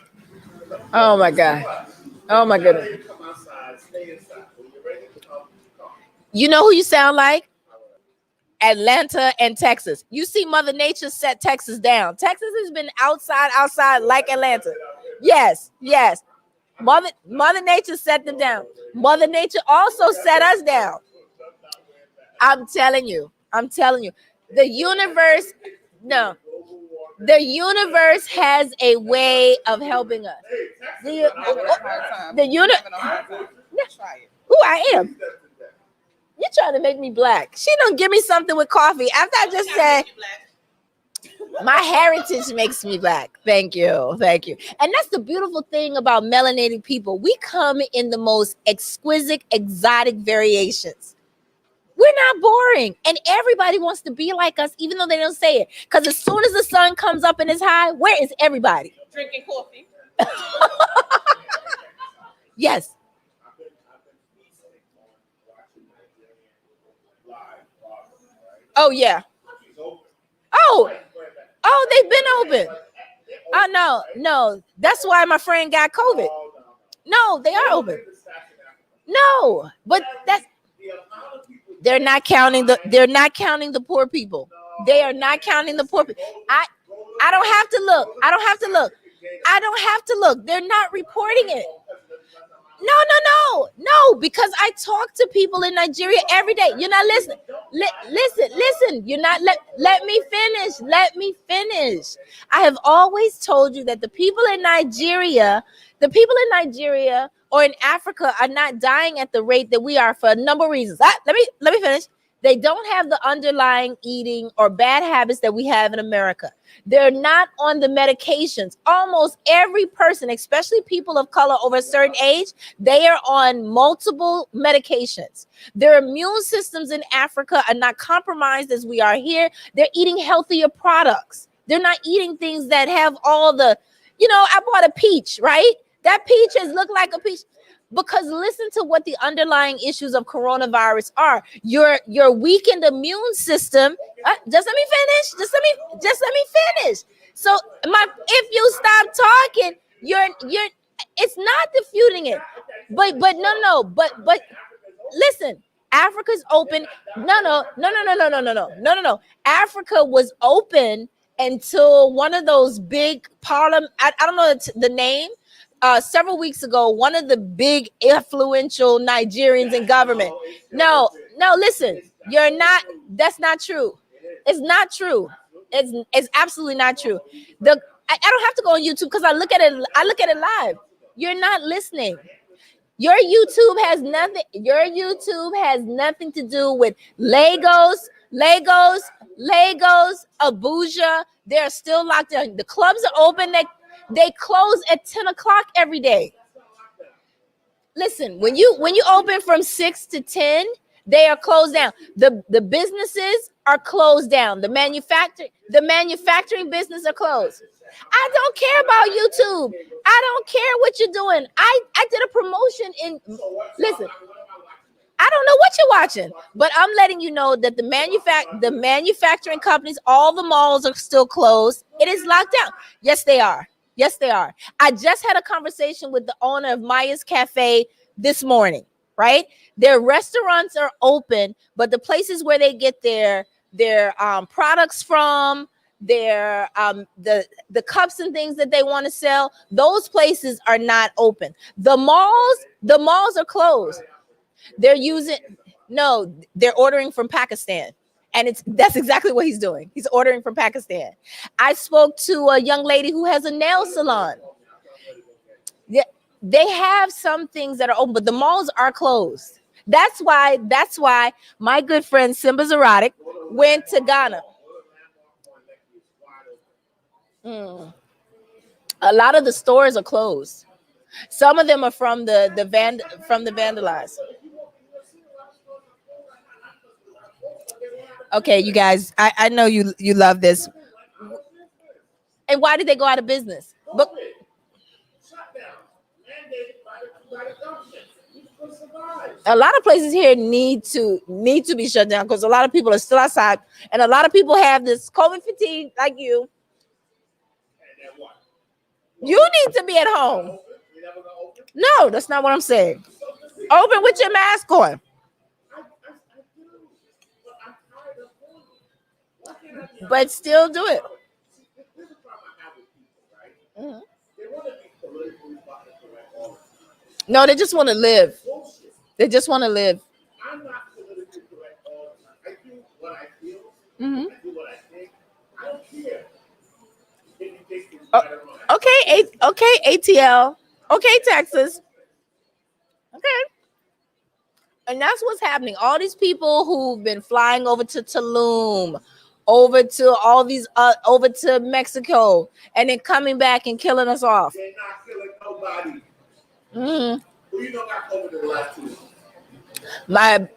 [SPEAKER 2] Oh my God. Oh my goodness.
[SPEAKER 3] Come outside, stay inside. When you're ready to come.
[SPEAKER 2] You know who you sound like? Atlanta and Texas. You see Mother Nature set Texas down. Texas has been outside like Atlanta. Yes. Mother Nature set them down. Mother Nature also set us down. I'm telling you. The universe, no. The universe has a way of helping us. The universe. Who I am. You're trying to make me black. She don't give me something with coffee after I just said my heritage makes me black. Thank you. And that's the beautiful thing about melanated people. We come in the most exquisite, exotic variations. We're not boring, and everybody wants to be like us, even though they don't say it. Because as soon as the sun comes up and it's high, where is everybody?
[SPEAKER 4] Drinking coffee.
[SPEAKER 2] Yes. Oh yeah. Oh, they've been open. Oh no. That's why my friend got COVID. No, they are open. No, but that's they're not counting the poor people. They are not counting the poor people. I don't have to look. They're not reporting it. No, because I talk to people in Nigeria every day. You're not listening. Listen. You're not let me finish. I have always told you that the people in Nigeria or in Africa are not dying at the rate that we are for a number of reasons. Let me finish. They don't have the underlying eating or bad habits that we have in America. They're not on the medications. Almost every person, especially people of color over a certain age, they are on multiple medications. Their immune systems in Africa are not compromised as we are here. They're eating healthier products. They're not eating things that have all the, I bought a peach, right? That peach has looked like a peach. Because listen to what the underlying issues of coronavirus are. Your weakened immune system. Just let me finish. Just let me finish. So if you stop talking, you're it's not diffusing it. But listen, Africa's open. No. Africa was open until one of those big parliament. I don't know the name. Several weeks ago, one of the big influential Nigerians in government. No, listen, you're not. That's not true. It's not true. It's absolutely not true. I don't have to go on YouTube because I look at it live. You're not listening. Your YouTube has nothing to do with Legos, Abuja. They're still locked down. The clubs are open. They close at 10 o'clock every day. Listen, when you open from 6 to 10, they are closed down. The businesses are closed down. The manufacturing business are closed. I don't care about YouTube. I don't care what you're doing. I did a promotion listen. I don't know what you're watching, but I'm letting you know that the manufacturing companies, all the malls are still closed. It is locked down. Yes, they are. I just had a conversation with the owner of Maya's Cafe this morning, right? Their restaurants are open, but the places where they get their products from, their the cups and things that they want to sell, those places are not open. The malls are closed. They're ordering from Pakistan. And that's exactly what he's doing. He's ordering from Pakistan. I spoke to a young lady who has a nail salon. They have some things that are open, but the malls are closed. That's why my good friend Simba Zarotic went to Ghana. A lot of the stores are closed. Some of them are from the vandalized. Okay, you guys, I know you love this. And why did they go out of business? But
[SPEAKER 3] survive.
[SPEAKER 2] A lot of places here need to be shut down because a lot of people are still outside, and a lot of people have this COVID fatigue, like you.
[SPEAKER 3] And then what?
[SPEAKER 2] You need to be at home.
[SPEAKER 3] Open? We never gonna open?
[SPEAKER 2] No, that's not what I'm saying.
[SPEAKER 3] So this is-
[SPEAKER 2] Open with your mask on.
[SPEAKER 3] I do. But I'm tired of doing it. Why can't I be
[SPEAKER 2] But still do it.
[SPEAKER 3] See, this is the problem I have with people, right?
[SPEAKER 2] Mhm.
[SPEAKER 3] They want to be politically fucking correct all the time.
[SPEAKER 2] No, they just want to live.
[SPEAKER 3] Bullshit.
[SPEAKER 2] They just want to live.
[SPEAKER 3] I'm not politically correct all the time. I do what I feel.
[SPEAKER 2] Mhm.
[SPEAKER 3] I do what I think. I don't care. If you think it's
[SPEAKER 2] Oh,
[SPEAKER 3] right or wrong.
[SPEAKER 2] Okay, ATL. Okay, Texas. Okay. And that's what's happening. All these people who've been flying over to Tulum, over to all these, over to Mexico, and then coming back and killing us off.
[SPEAKER 3] They're not killing nobody.
[SPEAKER 2] Mhm.
[SPEAKER 3] Who you know got COVID in the last 2 weeks?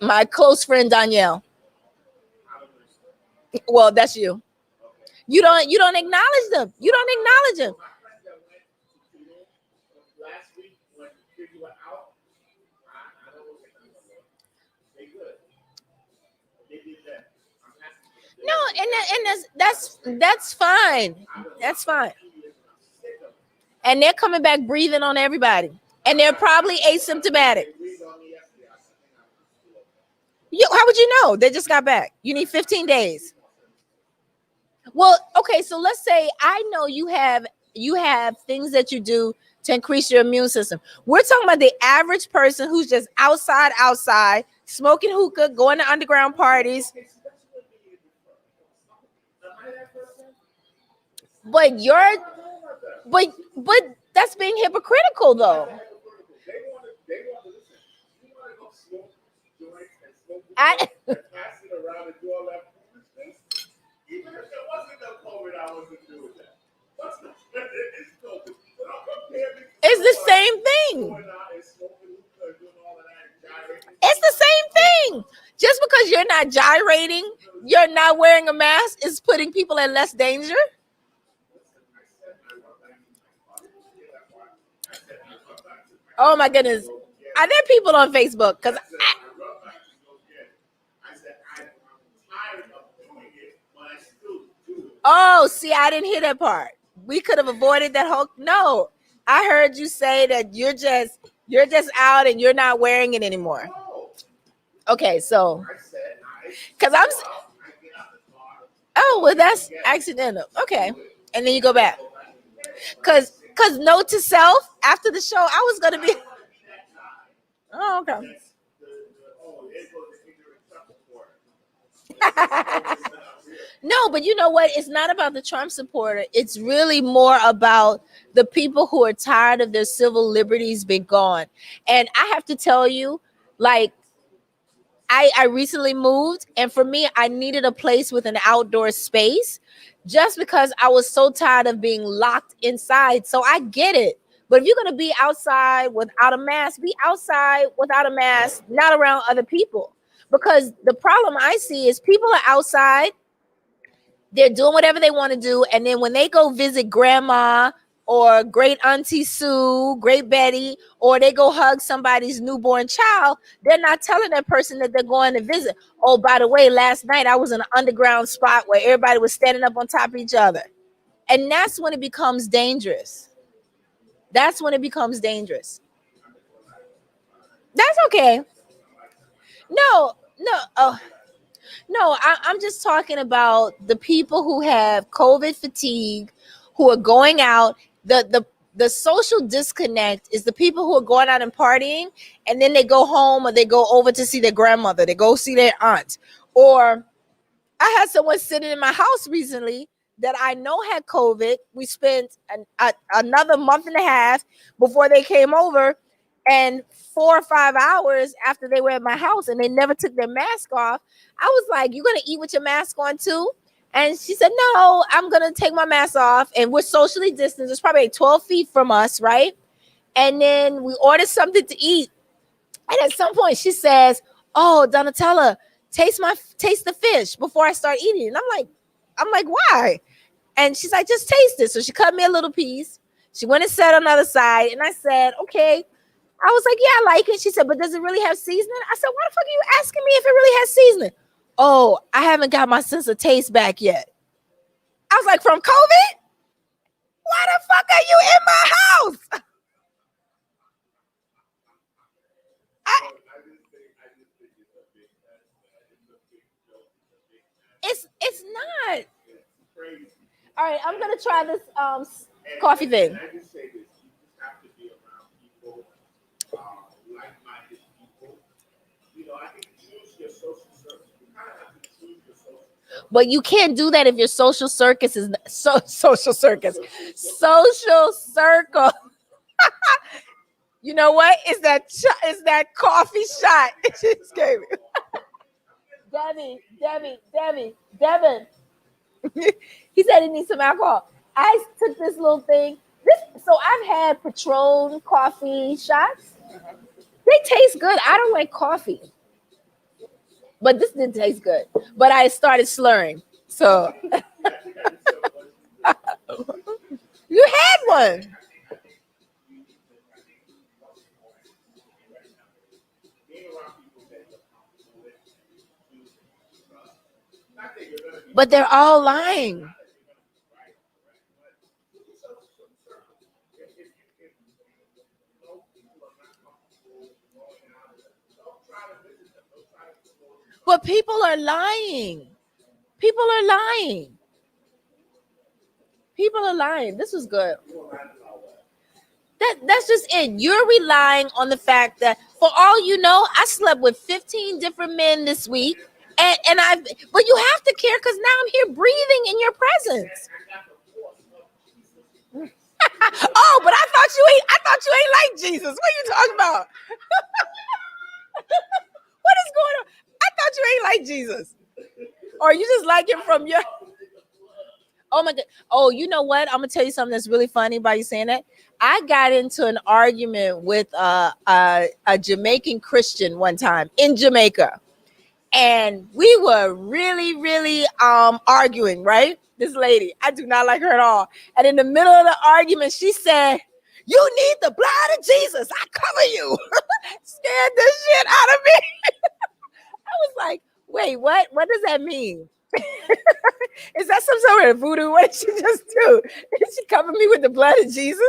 [SPEAKER 2] My close friend Danielle.
[SPEAKER 3] I don't understand.
[SPEAKER 2] Well, that's you.
[SPEAKER 3] Okay.
[SPEAKER 2] You don't acknowledge them. You don't acknowledge them.
[SPEAKER 3] My friends that went to Tulum last week when kids were out, I don't know what they good. They did that. I'm asking them.
[SPEAKER 2] No, and that's fine. That's fine.
[SPEAKER 3] Sick of it.
[SPEAKER 2] And they're coming back breathing on everybody, and they're probably asymptomatic.
[SPEAKER 3] They breathed on me yesterday. I think I'm still okay.
[SPEAKER 2] How would you know? They just got back. You need 15 days. Well, okay, so let's say I know you have things that you do to increase your immune system. We're talking about the average person who's just outside, smoking hookah, going to underground parties.
[SPEAKER 3] Okay, so that's what they need to do. Am I that person?
[SPEAKER 2] But you're
[SPEAKER 3] I don't know about that.
[SPEAKER 2] but that's being hypocritical though.
[SPEAKER 3] They want to listen. You want to go smoke joints and smoke
[SPEAKER 2] I-
[SPEAKER 3] and pass it around and do all that foolishness? Even if there wasn't no COVID, I wasn't doing that. What's the it's COVID? So don't compare me to
[SPEAKER 2] It's the
[SPEAKER 3] someone
[SPEAKER 2] same thing.
[SPEAKER 3] going out and smoking hookah and doing all of that and gyrating.
[SPEAKER 2] It's the same thing. Just because you're not gyrating, you're not wearing a mask is putting people in less danger.
[SPEAKER 3] Listen, I said I rub back to my body. You hear that part? I said I rub back to my
[SPEAKER 2] Oh my goodness. Are there people on Facebook? Because
[SPEAKER 3] I said I rub back to go get it. I said I'm tired of doing it, but I still do it.
[SPEAKER 2] oh, see, I didn't hear that part. We could have avoided that whole. No, I heard you say that you're just out and you're not wearing it anymore.
[SPEAKER 3] No,
[SPEAKER 2] Okay, so
[SPEAKER 3] I said
[SPEAKER 2] because
[SPEAKER 3] I get out the car.
[SPEAKER 2] oh well, that's accidental. Okay, and then you go back. Cause note to self, after the show, I was gonna be.
[SPEAKER 3] I want to be that guy.
[SPEAKER 2] Oh, okay.
[SPEAKER 3] That's there goes the ignorant Trump supporter.
[SPEAKER 2] No, but you know what? It's not about the Trump supporter. It's really more about the people who are tired of their civil liberties being gone. And I have to tell you, like, I recently moved, and for me, I needed a place with an outdoor space just because I was so tired of being locked inside. So I get it. But if you're going to be outside without a mask, be outside without a mask, not around other people. Because the problem I see is people are outside, they're doing whatever they want to do. And then when they go visit grandma or great auntie Sue, great Betty, or they go hug somebody's newborn child, they're not telling that person that they're going to visit. Oh, by the way, last night I was in an underground spot where everybody was standing up on top of each other. And that's when it becomes dangerous. That's when it becomes dangerous. That's okay. No. No, I'm just talking about the people who have COVID fatigue, who are going out. The social disconnect is the people who are going out and partying, and then they go home or they go over to see their grandmother, they go see their aunt. Or I had someone sitting in my house recently that I know had COVID. We spent another month and a half before they came over, and 4 or 5 hours after they were at my house and they never took their mask off. I was like, "You gonna eat with your mask on too?" And she said, "No, I'm gonna take my mask off." And we're socially distanced. It's probably like 12 feet from us, right? And then we ordered something to eat. And at some point she says, "Oh, Donatella, taste the fish before I start eating." And I'm like, why? And she's like, "Just taste it." So she cut me a little piece. She went and sat on the other side. And I said, "Okay, I was like, yeah, I like it. She said, but does it really have seasoning? I said, why the fuck are you asking me if it really has seasoning? Oh, I haven't got my sense of taste back yet. I was like, from COVID? Why the fuck are you in my house? I, it's not. All right, I'm gonna try this coffee thing.
[SPEAKER 3] And I just say this: you just have to be around people, like-minded people. You know, I think choose your social circle. You kind of have to choose your social circle.
[SPEAKER 2] But you can't do that if your social circus is social circus, social circle. You know what? Is that coffee shot? She just gave me. Devin. He said he needs some alcohol. I took this little thing. So I've had Patron coffee shots. They taste good. I don't like coffee, but this didn't taste good. But I started slurring. So you had one. But they're all lying. But people are lying. People are lying. People are lying. This was good. That's just it. You're relying on the fact that, for all you know, I slept with 15 different men this week, and but you have to care because now I'm here breathing in your presence. Oh, but I thought you ain't like Jesus. What are you talking about? What is going on? I thought you ain't like Jesus, or you just like him from your. Oh my God. Oh, you know what? I'm gonna tell you something that's really funny by you saying that. I got into an argument with a Jamaican Christian one time in Jamaica, and we were really, really arguing. Right? This lady, I do not like her at all. And in the middle of the argument, she said, "You need the blood of Jesus. I cover you." Scared the shit out of me. I was like, "Wait, what? What does that mean?" Is that some sort of voodoo? What did she just do? Did she cover me with the blood of Jesus?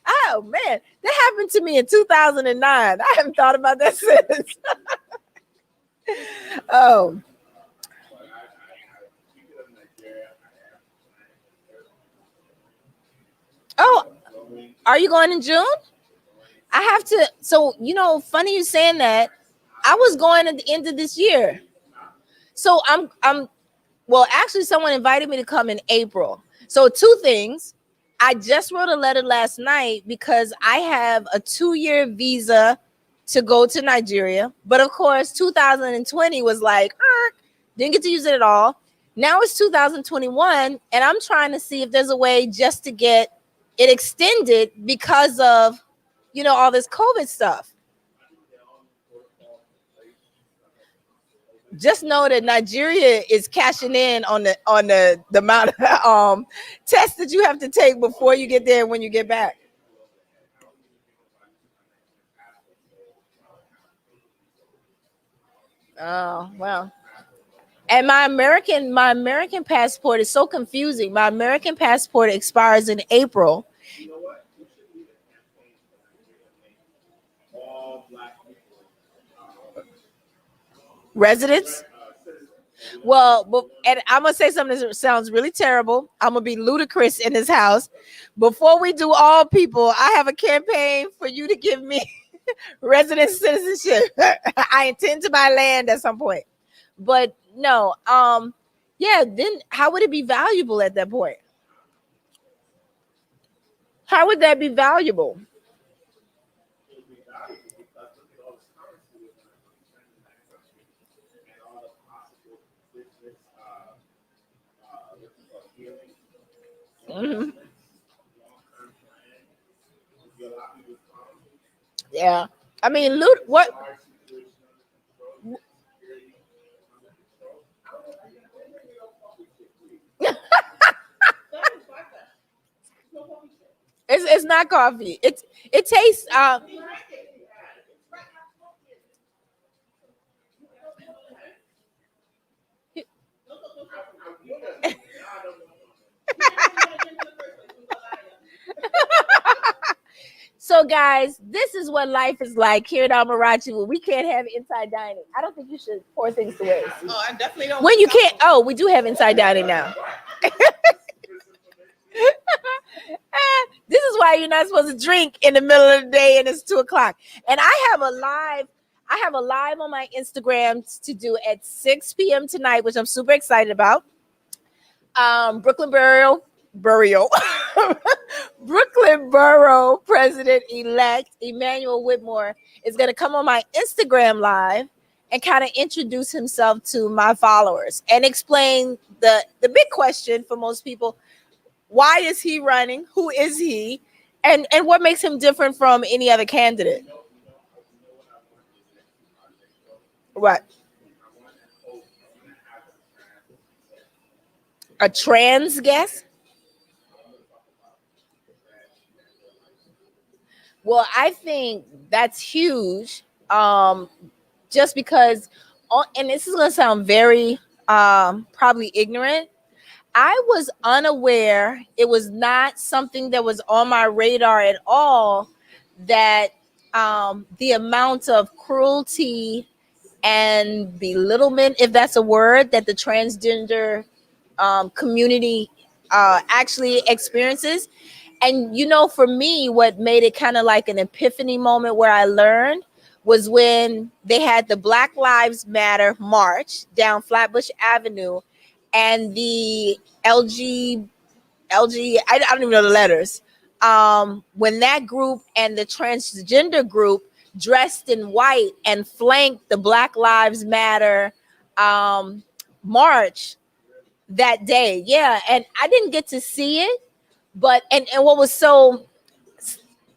[SPEAKER 2] Oh man, that happened to me in 2009. I haven't thought about that since. Oh, oh, are you going in June? I have to. So funny you saying that. I was going at the end of this year. So I'm well, actually, someone invited me to come in April. So two things. I just wrote a letter last night because I have a 2-year visa to go to Nigeria. But of course, 2020 was like, didn't get to use it at all. Now it's 2021, and I'm trying to see if there's a way just to get it extended because of, all this COVID stuff. Just know that Nigeria is cashing in on the amount of tests that you have to take before you get there and when you get back. Oh, well. And my American passport is so confusing. My American passport expires in April.
[SPEAKER 3] You know what? We should lead a campaign for Nigeria, all black people,
[SPEAKER 2] Residents?
[SPEAKER 3] citizens.
[SPEAKER 2] Well, and I'm gonna say something that sounds really terrible. I'm gonna be ludicrous in this house. Before we do all people, I have a campaign for you to give me resident citizenship. I intend to buy land at some point, but no. Yeah. Then how would it be valuable at that point? How would that be valuable?
[SPEAKER 3] It would be valuable because look at all this currency we're going to be spending in that country and all the possible business, what's it called, healing,
[SPEAKER 2] Mhm.
[SPEAKER 3] long-term plan. Would be a lot of people's problems.
[SPEAKER 2] Yeah. I mean, what?
[SPEAKER 3] Our situation under control, security under control. I don't know if you're going to go public shit, please. That is like that. No public shit.
[SPEAKER 2] It's not coffee. It tastes. So, guys, this is what life is like here at Amarachi when we can't have inside dining. I don't think you should pour things to waste.
[SPEAKER 4] Oh, I definitely don't.
[SPEAKER 2] When you can't, oh, we do have inside dining now. This is why you're not supposed to drink in the middle of the day and it's 2:00. And I have a live on my Instagram to do at 6 p.m. tonight, which I'm super excited about. Brooklyn Borough Brooklyn Borough President-elect Emmanuel Whitmore is going to come on my Instagram live and kind of introduce himself to my followers and explain the big question for most people. Why is he running? Who is he? And what makes him different from any other candidate? What? A trans guest? Well, I think that's huge. Just because, and this is going to sound very probably ignorant. I was unaware, it was not something that was on my radar at all, that the amount of cruelty and belittlement, if that's a word, that the transgender community actually experiences. And, you know, for me, what made it kind of like an epiphany moment where I learned was when they had the Black Lives Matter march down Flatbush Avenue, and the LG, I don't even know the letters. When that group and the transgender group dressed in white and flanked the Black Lives Matter march that day. Yeah, and I didn't get to see it, but and what was so,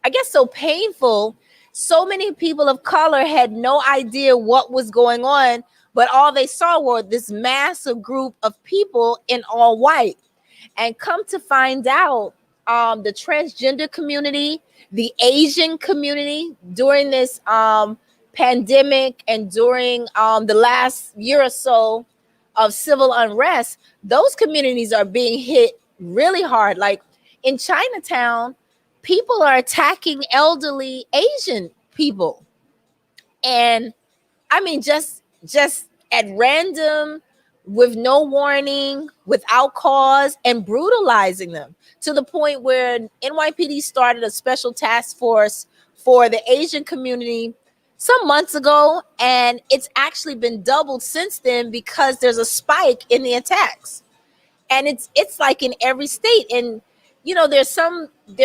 [SPEAKER 2] I guess, so painful, so many people of color had no idea what was going on, but all they saw were this massive group of people in all white. And come to find out, the transgender community, the Asian community during this pandemic and during the last year or so of civil unrest, those communities are being hit really hard. Like in Chinatown, people are attacking elderly Asian people. And I mean, just at random, with no warning, without cause, and brutalizing them to the point where NYPD started a special task force for the Asian community some months ago, and it's actually been doubled since then because there's a spike in the attacks. And it's like in every state. And you know, there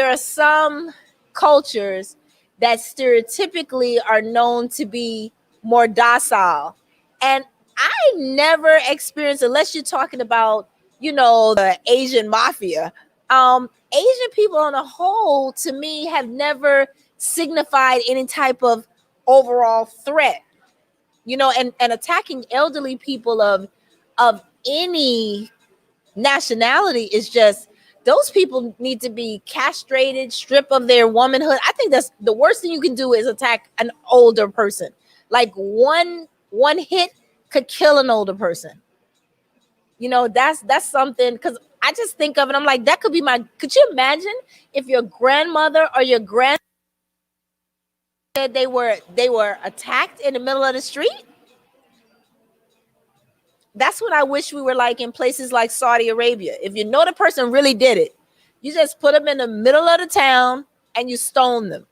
[SPEAKER 2] are some cultures that stereotypically are known to be more docile. And I never experienced, unless you're talking about, you know, the Asian mafia. Asian people on a whole, to me, have never signified any type of overall threat. You know, and attacking elderly people of any nationality is just, those people need to be castrated, stripped of their womanhood. I think that's the worst thing you can do, is attack an older person. Like one hit could kill an older person. You know, that's something, because I just think of it, I'm like, that could be could you imagine if your grandmother or your grand said they were attacked in the middle of the street? That's what I wish we were like in places like Saudi Arabia. If you know the person really did it, you just put them in the middle of the town and you stone them.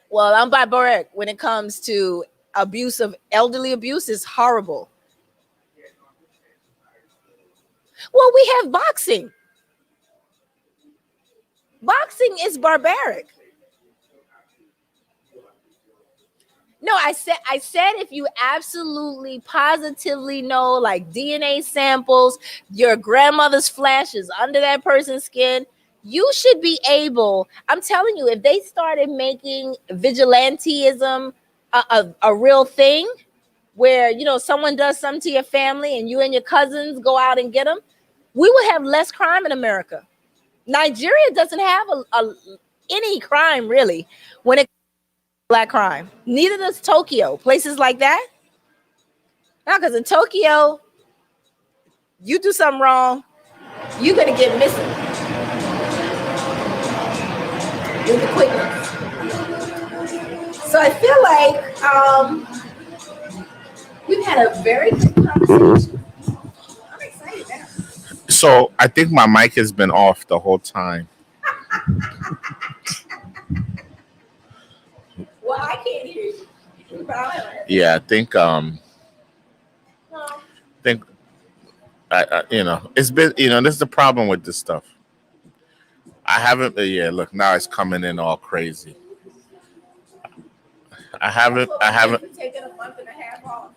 [SPEAKER 2] Well, I'm by Borek when it comes to abuse, of elderly abuse is horrible. Well, we have boxing. Boxing is barbaric. No, I said if you absolutely positively know, like DNA samples, your grandmother's flesh is under that person's skin, you should be able, I'm telling you, if they started making vigilantism a real thing, where, you know, someone does something to your family and you and your cousins go out and get them, we would have less crime in America. Nigeria doesn't have any crime really when it Black crime. Neither does Tokyo. Places like that. Now, because in Tokyo, you do something wrong, you're gonna get missing. with the quickness. So I feel like we've had a very good conversation. I'm excited now.
[SPEAKER 3] So I think my mic has been off the whole time.
[SPEAKER 2] Well, I can't hear you. But I'll have it.
[SPEAKER 3] Yeah, I think
[SPEAKER 2] No.
[SPEAKER 3] think it's been this is the problem with this stuff. I haven't yeah, look, now it's coming in all crazy. I haven't
[SPEAKER 2] That's
[SPEAKER 3] I
[SPEAKER 2] what we
[SPEAKER 3] haven't
[SPEAKER 2] get for taking a month and a half off.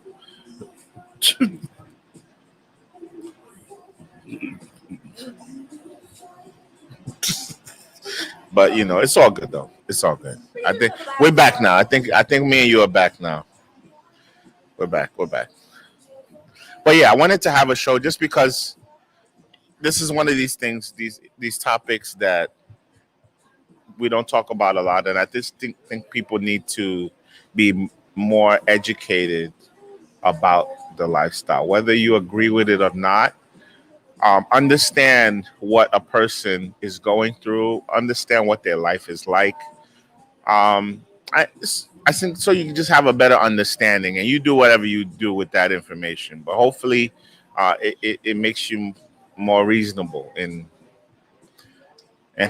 [SPEAKER 3] but it's all good though. It's all good.
[SPEAKER 2] We
[SPEAKER 3] I
[SPEAKER 2] can
[SPEAKER 3] think
[SPEAKER 2] talk about
[SPEAKER 3] we're
[SPEAKER 2] it
[SPEAKER 3] back now.
[SPEAKER 2] tomorrow.
[SPEAKER 3] I think me and you are back now. We're back. We're back. But yeah, I wanted to have a show just because this is one of these things, these topics that we don't talk about a lot, and I just think people need to be more educated about the lifestyle, whether you agree with it or not. Understand what a person is going through, understand what their life is like. Um, I think so you can just have a better understanding, and you do whatever you do with that information. But hopefully, it makes you more reasonable in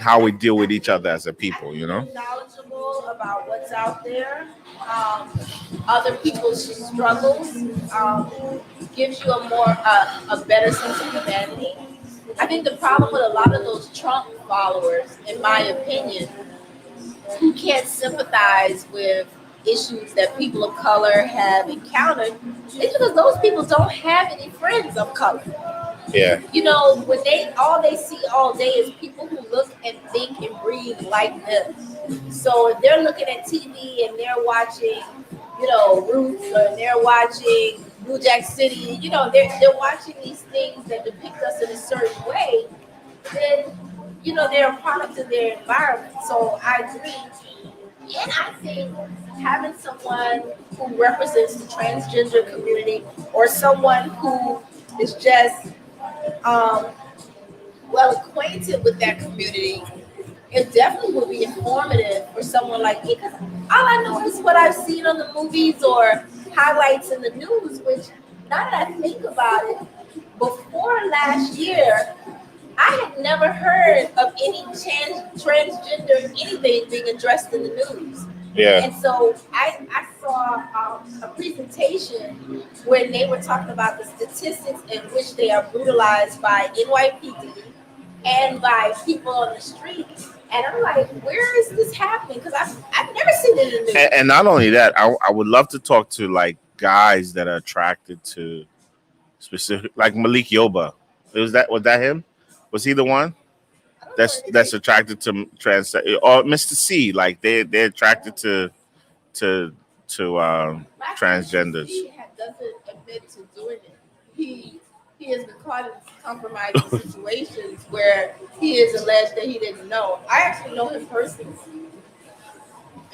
[SPEAKER 3] how we deal with each other as a people.
[SPEAKER 2] Knowledgeable about what's out there, other people's struggles, gives you a better sense of humanity. I think the problem with a lot of those Trump followers, in my opinion, who can't sympathize with issues that people of color have encountered, is because those people don't have any friends of color.
[SPEAKER 3] Yeah.
[SPEAKER 2] When they see all day is people who look and think and breathe like them. So if they're looking at TV and they're watching, Roots, or they're watching New Jack City, they're watching these things that depict us in a certain way, then they're a product of their environment. So I agree. And I think having someone who represents the transgender community, or someone who is just um, well acquainted with that community, it definitely would be informative for someone like me. Because all I know is what I've seen on the movies or highlights in the news, which, now that I think about it, before last year, I had never heard of any transgender anything being addressed in the news.
[SPEAKER 3] Yeah.
[SPEAKER 2] And so I saw a presentation when they were talking about the statistics in which they are brutalized by NYPD and by people on the street. And I'm like, where is this happening? Because I've never seen it in the news.
[SPEAKER 3] And not only that, I would love to talk to like guys that are attracted to specific, like Malik Yoba. Was that him? Was he the one that's attracted to trans, or Mr. C? Like they're attracted to transgenders.
[SPEAKER 2] He doesn't admit to doing it. He has been caught in compromising situations where he is alleged that he didn't know. I actually know him personally,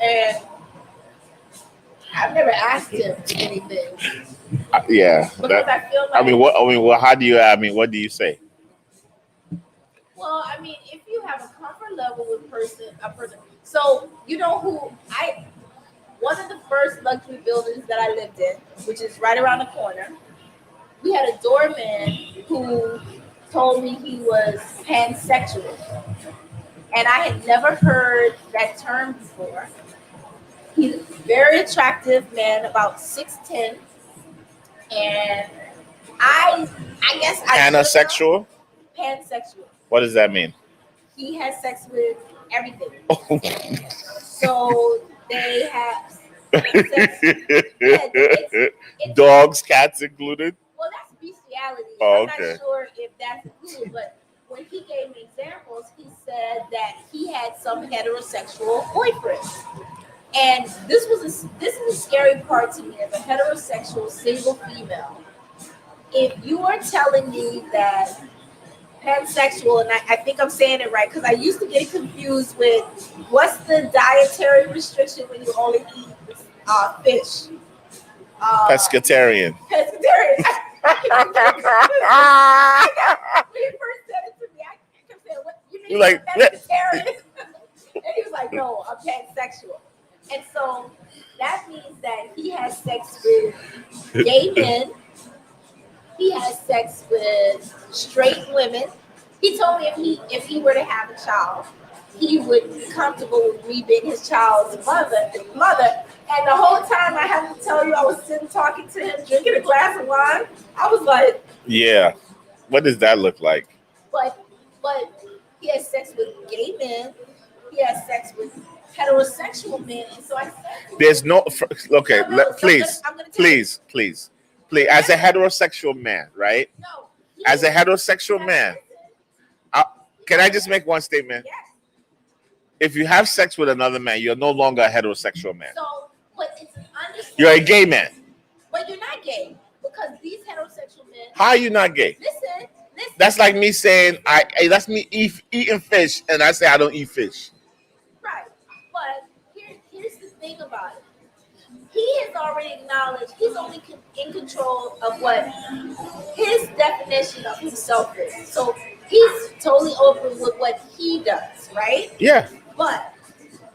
[SPEAKER 2] and I've never asked him anything.
[SPEAKER 3] Yeah.
[SPEAKER 2] Because I feel like.
[SPEAKER 3] What? How do you? What do you say?
[SPEAKER 2] Well, if you have a comfort level with a person. So one of the first luxury buildings that I lived in, which is right around the corner, we had a doorman who told me he was pansexual. And I had never heard that term before. He's a very attractive man, about 6'10". And I guess
[SPEAKER 3] Pansexual?
[SPEAKER 2] Pansexual.
[SPEAKER 3] What does that mean?
[SPEAKER 2] He has sex with everything. So they have sex.
[SPEAKER 3] Dogs, cats included?
[SPEAKER 2] Well, that's bestiality.
[SPEAKER 3] Oh,
[SPEAKER 2] I'm
[SPEAKER 3] okay.
[SPEAKER 2] not sure if that's included, but when he gave me examples, he said that he had some heterosexual boyfriends. And this is a scary part to me as a heterosexual single female. If you are telling me that pansexual, and I think I'm saying it right, because I used to get confused with what's the dietary restriction when you only eat fish?
[SPEAKER 3] Pescatarian.
[SPEAKER 2] Pescatarian. When he first said it to me, I kept saying, "What you mean,
[SPEAKER 3] You're like,
[SPEAKER 2] pescatarian?" And he was like, no, I'm pansexual. And so that means that he has sex with gay men. He has sex with straight women. He told me if he were to have a child, he would be comfortable with me being his child's mother. And the whole time I have to tell you, I was sitting talking to him, drinking a glass of wine. I was like,
[SPEAKER 3] Yeah. What does that look like?
[SPEAKER 2] but he has sex with gay men. He has sex with heterosexual men. And so I said,
[SPEAKER 3] There's no. Okay,
[SPEAKER 2] No, no, so
[SPEAKER 3] please,
[SPEAKER 2] I'm gonna tell you.
[SPEAKER 3] please. As a heterosexual man, right?
[SPEAKER 2] no.
[SPEAKER 3] As a heterosexual man, can I just make one statement?
[SPEAKER 2] Yes.
[SPEAKER 3] If you have sex with another man, you're no longer a heterosexual man.
[SPEAKER 2] So, but it's an understanding.
[SPEAKER 3] You're a gay man.
[SPEAKER 2] But you're not gay because these heterosexual men.
[SPEAKER 3] How are you not gay?
[SPEAKER 2] Listen.
[SPEAKER 3] That's like me saying that's me eating fish, and I say I don't eat fish.
[SPEAKER 2] Right. But here's the thing about it. He has already acknowledged he's only in control of what his definition of himself is. So he's totally open with what he does, right?
[SPEAKER 3] Yeah.
[SPEAKER 2] But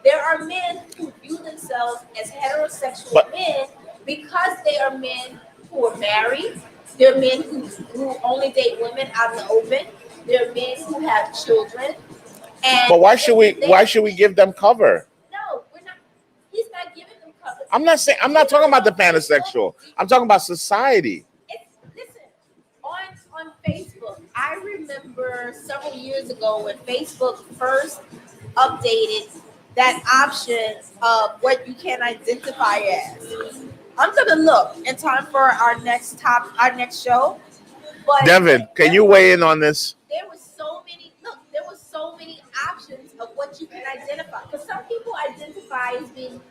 [SPEAKER 2] there are men who view themselves as heterosexual men because they are men who are married. There are men who only date women out in the open. There are men who have children. And
[SPEAKER 3] But why should we give them cover?
[SPEAKER 2] No, we're not. He's not giving them cover.
[SPEAKER 3] I'm not talking about the pansexual. I'm talking about society.
[SPEAKER 2] Listen, on Facebook, I remember several years ago when Facebook first updated that option of what you can identify as. I'm gonna look in time for our next show. But
[SPEAKER 3] Devin, can you weigh in on this?
[SPEAKER 2] There were so many options of what you can identify. Because some people identify as being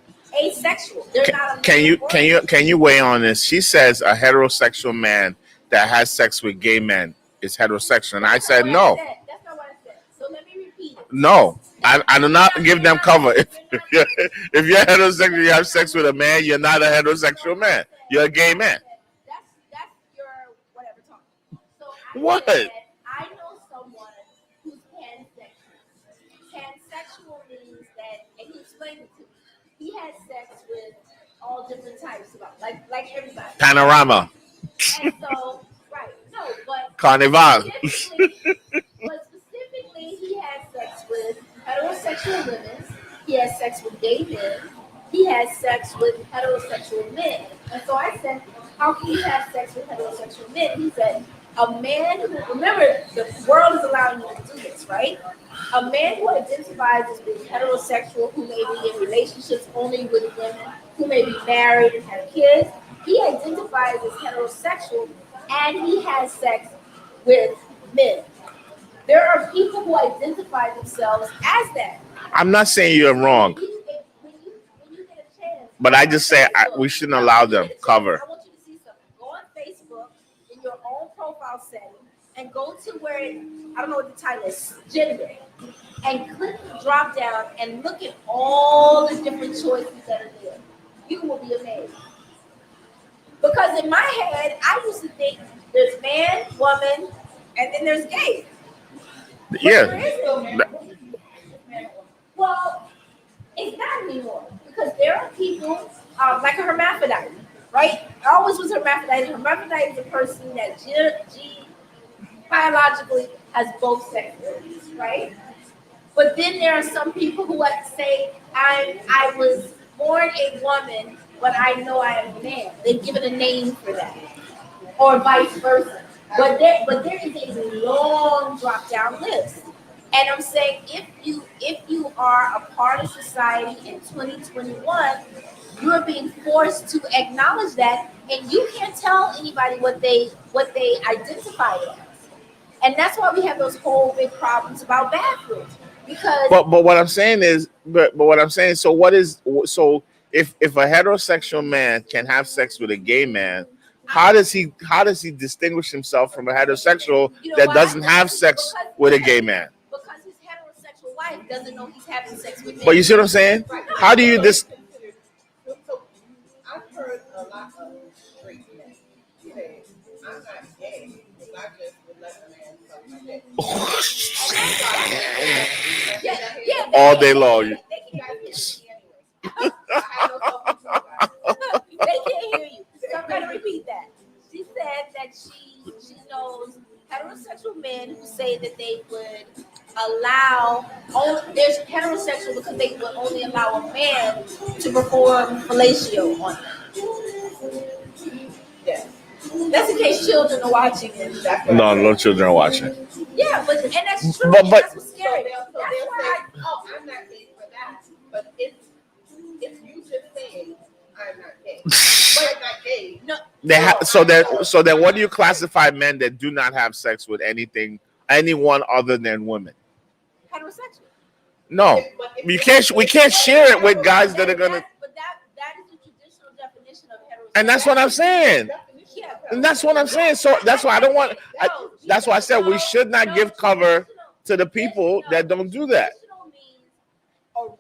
[SPEAKER 2] asexual. They're not.
[SPEAKER 3] Can you weigh on this? She says a heterosexual man that has sex with gay men is heterosexual, and I said no.
[SPEAKER 2] That's not what I said. So let me repeat it.
[SPEAKER 3] No, I do not give them cover. If you're heterosexual, you have sex with a man, you're not a heterosexual man. You're a gay man.
[SPEAKER 2] That's your whatever talk. So
[SPEAKER 3] What?
[SPEAKER 2] I know someone who's pansexual. Pansexual means that, and he explained it to me. He has sex with all different types of like everybody.
[SPEAKER 3] Panorama.
[SPEAKER 2] And so, right, no, but
[SPEAKER 3] Carnival.
[SPEAKER 2] Specifically, he has sex with heterosexual women. He has sex with gay men. He has sex with heterosexual men. And so I said, how can you have sex with heterosexual men? He said, a man who, remember, the world is allowing you to do this, right? A man who identifies as being heterosexual, who may be in relationships only with women, who may be married and have kids, he identifies as heterosexual and he has sex with men. There are people who identify themselves as that.
[SPEAKER 3] I'm not saying you're wrong,
[SPEAKER 2] When you get a chance,
[SPEAKER 3] but I just say we shouldn't allow them cover.
[SPEAKER 2] I want you to see something. Go on Facebook in your own profile setting and go to where I don't know what the title is, gender, and click the drop down and look at all the different choices that are there. You will be amazed. Because in my head, I used to think there's man, woman, and then there's gay. But
[SPEAKER 3] Yeah.
[SPEAKER 2] there is no man. Well, it's not anymore because there are people like a hermaphrodite, right? I always was hermaphrodite. Hermaphrodite is a person that biologically has both sex organs, right? But then there are some people who like to say, I was born a woman, but I know I am a man. They've given a name for that, or vice versa. But there is a long drop down list. And I'm saying if you are a part of society in 2021, you are being forced to acknowledge that, and you can't tell anybody what they identify as. And that's why we have those whole big problems about bathrooms. Because
[SPEAKER 3] But what I'm saying is, so if a heterosexual man can have sex with a gay man, how does he distinguish himself from a heterosexual that doesn't have sex with a gay man?
[SPEAKER 2] Because his heterosexual wife doesn't know he's having sex with men.
[SPEAKER 3] But you see what I'm saying? How do you
[SPEAKER 4] So I've heard a lot of straight men say, I'm not gay, because I just would let a man suck my dick.
[SPEAKER 2] Yeah,
[SPEAKER 5] all day long.
[SPEAKER 2] They can't hear you. They can't hear you. So I'm going to repeat that. She said that she knows heterosexual men who say that they would there's heterosexual because they would only allow a man to perform fellatio on them. Yeah. That's in case children are watching it.
[SPEAKER 5] No children are watching.
[SPEAKER 2] Yeah, and that's true.
[SPEAKER 5] But
[SPEAKER 2] that's what's scary.
[SPEAKER 4] So they'll say, "Oh, I'm not gay for that," but it's you just saying, "I'm not gay," but I'm not gay.
[SPEAKER 2] No.
[SPEAKER 5] So then, what do you classify men that do not have sex with anyone other than women?
[SPEAKER 2] Heterosexual.
[SPEAKER 5] No, you can't. We can't share it with guys that are gonna.
[SPEAKER 2] But that is the traditional definition of heterosexual.
[SPEAKER 5] And that's what I'm saying.
[SPEAKER 2] Yeah.
[SPEAKER 5] And that's what I'm saying. So that's why I don't want. That's why I said we should not give cover to the people that don't do that.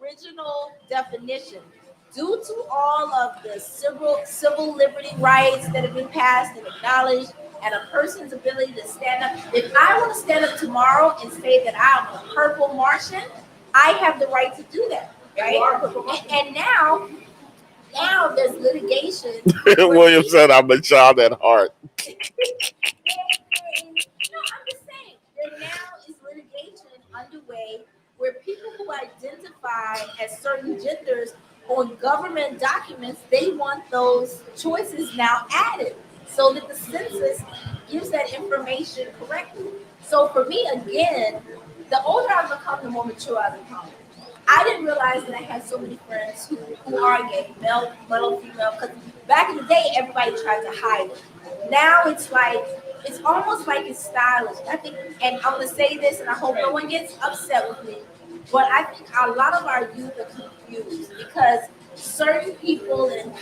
[SPEAKER 2] Original definition. Due to all of the civil liberty rights that have been passed and acknowledged, and a person's ability to stand up. If I want to stand up tomorrow and say that I'm a purple Martian, I have the right to do that, right? And now there's litigation.
[SPEAKER 5] William said, "I'm a child at heart."
[SPEAKER 2] No, I'm just saying. There now is litigation underway where people who identify as certain genders on government documents, they want those choices now added so that the census gives that information correctly. So for me, again, the older I've become, the more mature I've become. I didn't realize that I had so many friends who are gay, male, female, because back in the day, everybody tried to hide it. Now it's almost like it's stylish. I think, and I'm going to say this, and I hope no one gets upset with me, but I think a lot of our youth are confused because certain people in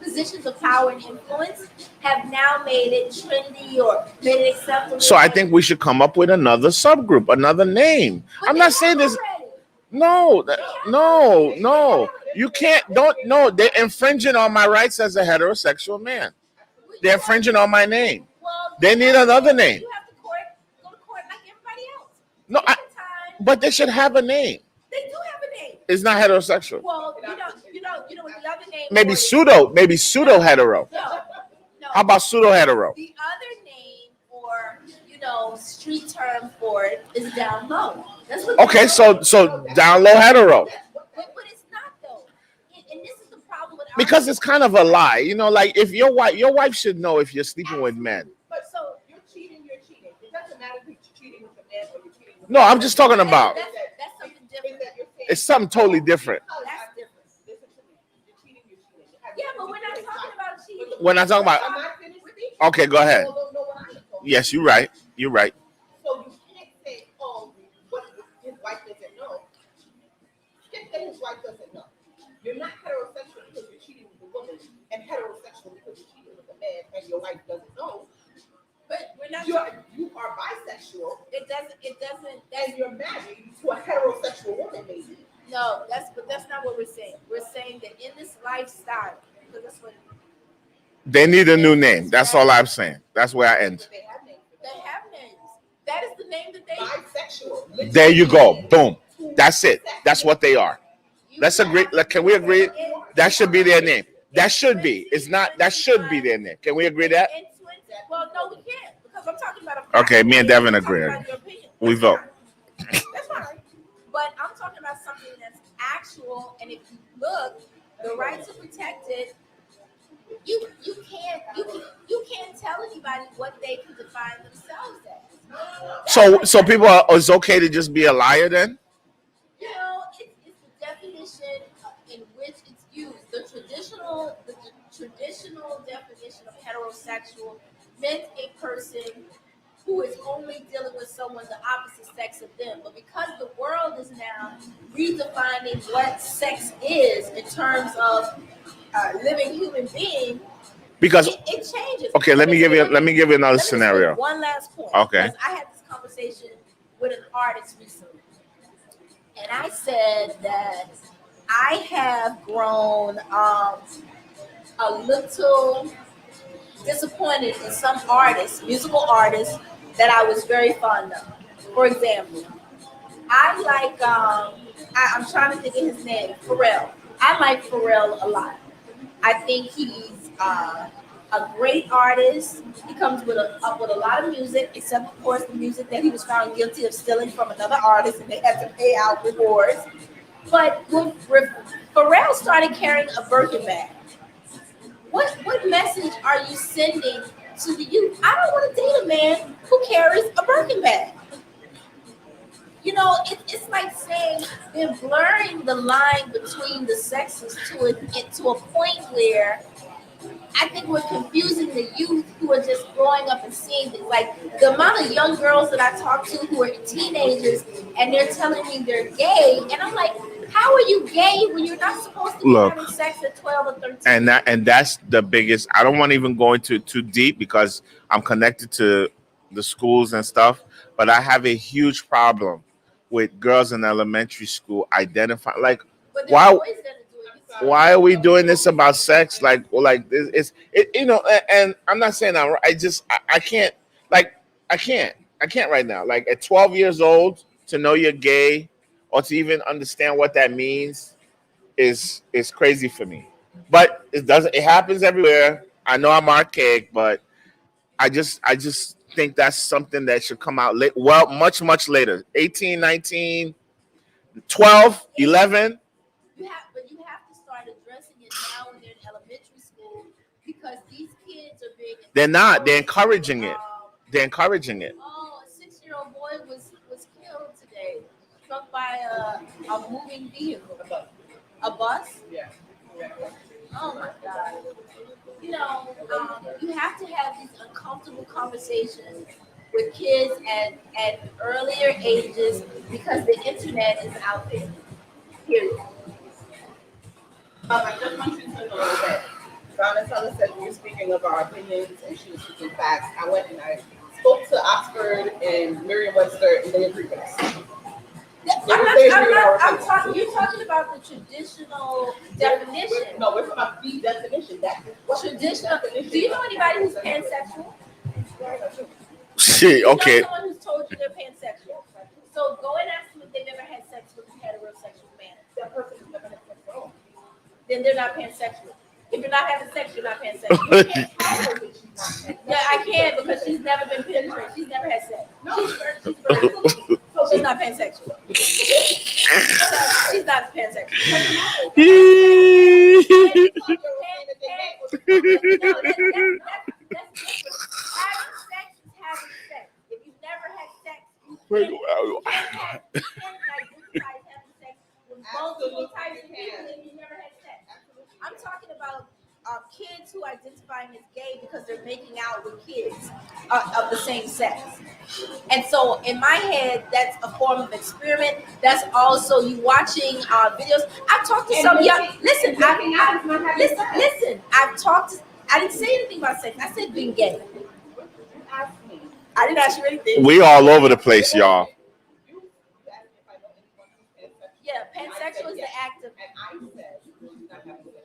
[SPEAKER 2] positions of power and influence have now made it trendy or made it acceptable.
[SPEAKER 5] So I think we should come up with another subgroup, another name.
[SPEAKER 2] But
[SPEAKER 5] I'm not saying this. No. You can't. No. They're infringing on my rights as a heterosexual man. They're infringing on my name. They need another name.
[SPEAKER 2] You have to go to court like everybody else.
[SPEAKER 5] No, but they should have a name.
[SPEAKER 2] They do have a name.
[SPEAKER 5] It's not heterosexual.
[SPEAKER 2] Well, you know what the other name.
[SPEAKER 5] Maybe pseudo hetero.
[SPEAKER 2] No.
[SPEAKER 5] How about pseudo hetero?
[SPEAKER 2] The other name, or street term for it, is down low. That's what.
[SPEAKER 5] Okay, so down low hetero.
[SPEAKER 2] But it's not though, and this is the problem with.
[SPEAKER 5] Because it's kind of a lie, like if your wife should know if you're sleeping with men.
[SPEAKER 4] But so you're cheating. It doesn't matter if you're cheating with a man or you're cheating with.
[SPEAKER 5] No, I'm just talking about.
[SPEAKER 2] That's something different.
[SPEAKER 5] It's something totally different.
[SPEAKER 2] That's different.
[SPEAKER 4] Listen to me. You're cheating.
[SPEAKER 2] Yeah, but we're not talking about cheating.
[SPEAKER 5] We're not talking about.
[SPEAKER 4] Am I finished speaking?
[SPEAKER 5] Okay, go ahead.
[SPEAKER 4] Yes.
[SPEAKER 5] Yes, you're right. You're right.
[SPEAKER 4] So you can't say, "Oh, what his wife doesn't know." You can't say his wife doesn't know. You're not heterosexual because you're cheating with a woman, and heterosexual because you're cheating with a man, and your wife doesn't know.
[SPEAKER 2] But we're not.
[SPEAKER 4] You are bisexual.
[SPEAKER 2] It doesn't.
[SPEAKER 4] And you're married to a heterosexual woman, maybe.
[SPEAKER 2] No, that's not what we're saying. We're saying that in this lifestyle, because that's what
[SPEAKER 5] They need a new name. That's all I'm saying. That's where I end.
[SPEAKER 4] They have names.
[SPEAKER 2] they have names. That is the name that they.
[SPEAKER 4] Bisexual.
[SPEAKER 5] There you go. Boom. That's it. That's what they are. Let's agree. Can we agree? That should be their name. That should be. It's not. That should be their name. Can we agree that?
[SPEAKER 2] Well, no, we can't because I'm talking about a.
[SPEAKER 5] Okay, me and Devin agree. We vote.
[SPEAKER 2] That's fine. But I'm talking about something that's actual, and if you look, the right to protect it. You can't tell anybody what they can define themselves as.
[SPEAKER 5] So people it's okay to just be a liar then?
[SPEAKER 2] It's the definition in which it's used. The traditional definition of heterosexual meant a person who is only dealing with someone the opposite sex of them. But because the world is now redefining what sex is in terms of living human being,
[SPEAKER 5] because
[SPEAKER 2] it changes.
[SPEAKER 5] Okay, let me give you another scenario.
[SPEAKER 2] One last point.
[SPEAKER 5] Okay.
[SPEAKER 2] I had this conversation with an artist recently, and I said that I have grown a little disappointed in some artists, musical artists, that I was very fond of. For example, I like I'm trying to think of his name, Pharrell. I like Pharrell a lot. I think he's a great artist. He comes with up with a lot of music, except of course the music that he was found guilty of stealing from another artist, and they had to pay out rewards. But when Pharrell started carrying a Birkin bag, what message are you sending to the youth? I don't want to date a man who carries a Birkin bag. You know, it's like saying they're blurring the line between the sexes to a point where I think we're confusing the youth who are just growing up and seeing things. Like the amount of young girls that I talk to who are teenagers and they're telling me they're gay, and I'm like, how are you gay when you're not supposed to be
[SPEAKER 5] Look,
[SPEAKER 2] having sex at 12 or 13?
[SPEAKER 5] and that's the biggest. I don't want to even go into too deep because I'm connected to the schools and stuff, but I have a huge problem with girls in elementary school identify like
[SPEAKER 2] But there's
[SPEAKER 5] why
[SPEAKER 2] boys that are doing it.
[SPEAKER 5] why are we doing this about sex? Like this it's it, you know, and I'm not saying I can't like I can't right now. Like at 12 years old to know you're gay or to even understand what that means is crazy for me. But it happens everywhere. I know I'm archaic, but I just think that's something that should come out late, well, much later. 18, 19, 12, 11.
[SPEAKER 2] But you have to start addressing it now when they're in elementary school because these kids are being.
[SPEAKER 5] They're not. They're encouraging it. They're encouraging it.
[SPEAKER 2] Oh, a 6-year-old boy was killed today, struck by a moving vehicle, a bus.
[SPEAKER 4] Yeah.
[SPEAKER 2] Oh my God! You know, you have to have these uncomfortable conversations with kids at earlier ages because the internet is out there. Period.
[SPEAKER 4] I just want you to know that Donna said we were speaking of our opinions and she was speaking facts. I went and I spoke to Oxford and Merriam-Webster and they agreed with us.
[SPEAKER 2] You're talking about the traditional definition.
[SPEAKER 4] No, we're talking about the definition. That is what
[SPEAKER 2] Traditional.
[SPEAKER 4] definition.
[SPEAKER 2] Do you know anybody who's pansexual?
[SPEAKER 5] Shit.
[SPEAKER 2] You know
[SPEAKER 5] Okay.
[SPEAKER 2] someone who's told you they're pansexual. So go and ask them if they've ever had sex with a heterosexual man.
[SPEAKER 4] That person has never had sex at all.
[SPEAKER 2] Then they're not pansexual. If you're not having sex, you're not pansexual. Yeah, I can because she's never been penetrated. She's never had sex. She's virgin. So she's not pansexual. She's not pansexual. No, that's different. Having sex is having sex. If you've never had sex, you can't identify having sex with multiple types of people if you've never had sex. I'm talking about kids who identify as gay because they're making out with kids of the same sex. And so in my head, that's a form of experiment. That's also you watching videos. I've talked to some young. Listen, listen. I've talked. I didn't say anything about sex. I said being gay. I didn't ask you anything.
[SPEAKER 5] We all over the place, y'all.
[SPEAKER 2] Yeah, pansexual is the act of.
[SPEAKER 4] And I said she's not having sex.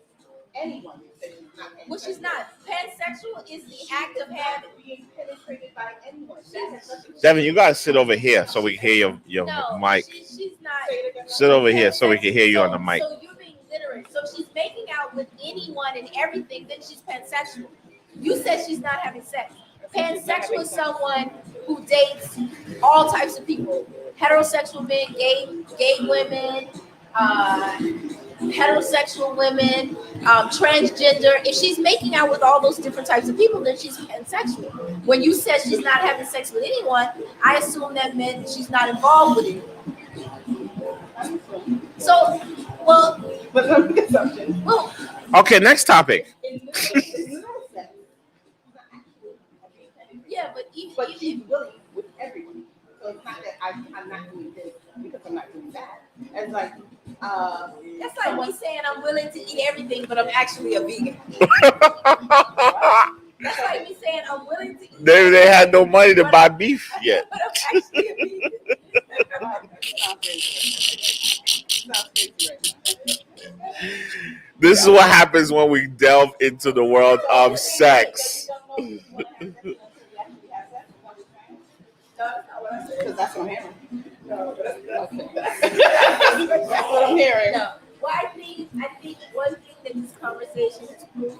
[SPEAKER 4] Anyone said she's not having
[SPEAKER 2] Well, she's not. Pansexual is the act of having.
[SPEAKER 4] being penetrated by anyone. That has nothing to
[SPEAKER 5] Devin, you gotta sit over here so we can hear your
[SPEAKER 2] No,
[SPEAKER 5] mic.
[SPEAKER 2] she's not.
[SPEAKER 5] Sit over here so we can hear you on the mic.
[SPEAKER 2] So you're being literate. So she's making out with anyone and everything, then she's pansexual. You said she's not having sex. Pansexual is someone who dates all types of people. Heterosexual men, gay women, heterosexual women, transgender. If she's making out with all those different types of people, then she's pansexual. When you said she's not having sex with anyone, I assume that meant she's not involved with anyone. So, well,
[SPEAKER 4] But no assumption.
[SPEAKER 2] well,
[SPEAKER 5] Okay, next topic.
[SPEAKER 2] yeah, but even
[SPEAKER 4] But she's willing with everyone. So it's not that I'm not doing this because I'm not doing that. It's like,
[SPEAKER 2] that's like me saying I'm willing to eat everything, but I'm actually a vegan. That's like me saying I'm willing to eat.
[SPEAKER 5] They had no money to buy beef yet.
[SPEAKER 2] But I'm actually a vegan.
[SPEAKER 5] This is what happens when we delve into the world of sex.
[SPEAKER 4] Because that's what I'm hearing. That's what I'm hearing.
[SPEAKER 2] No. Well, I think one thing that this conversation has proven,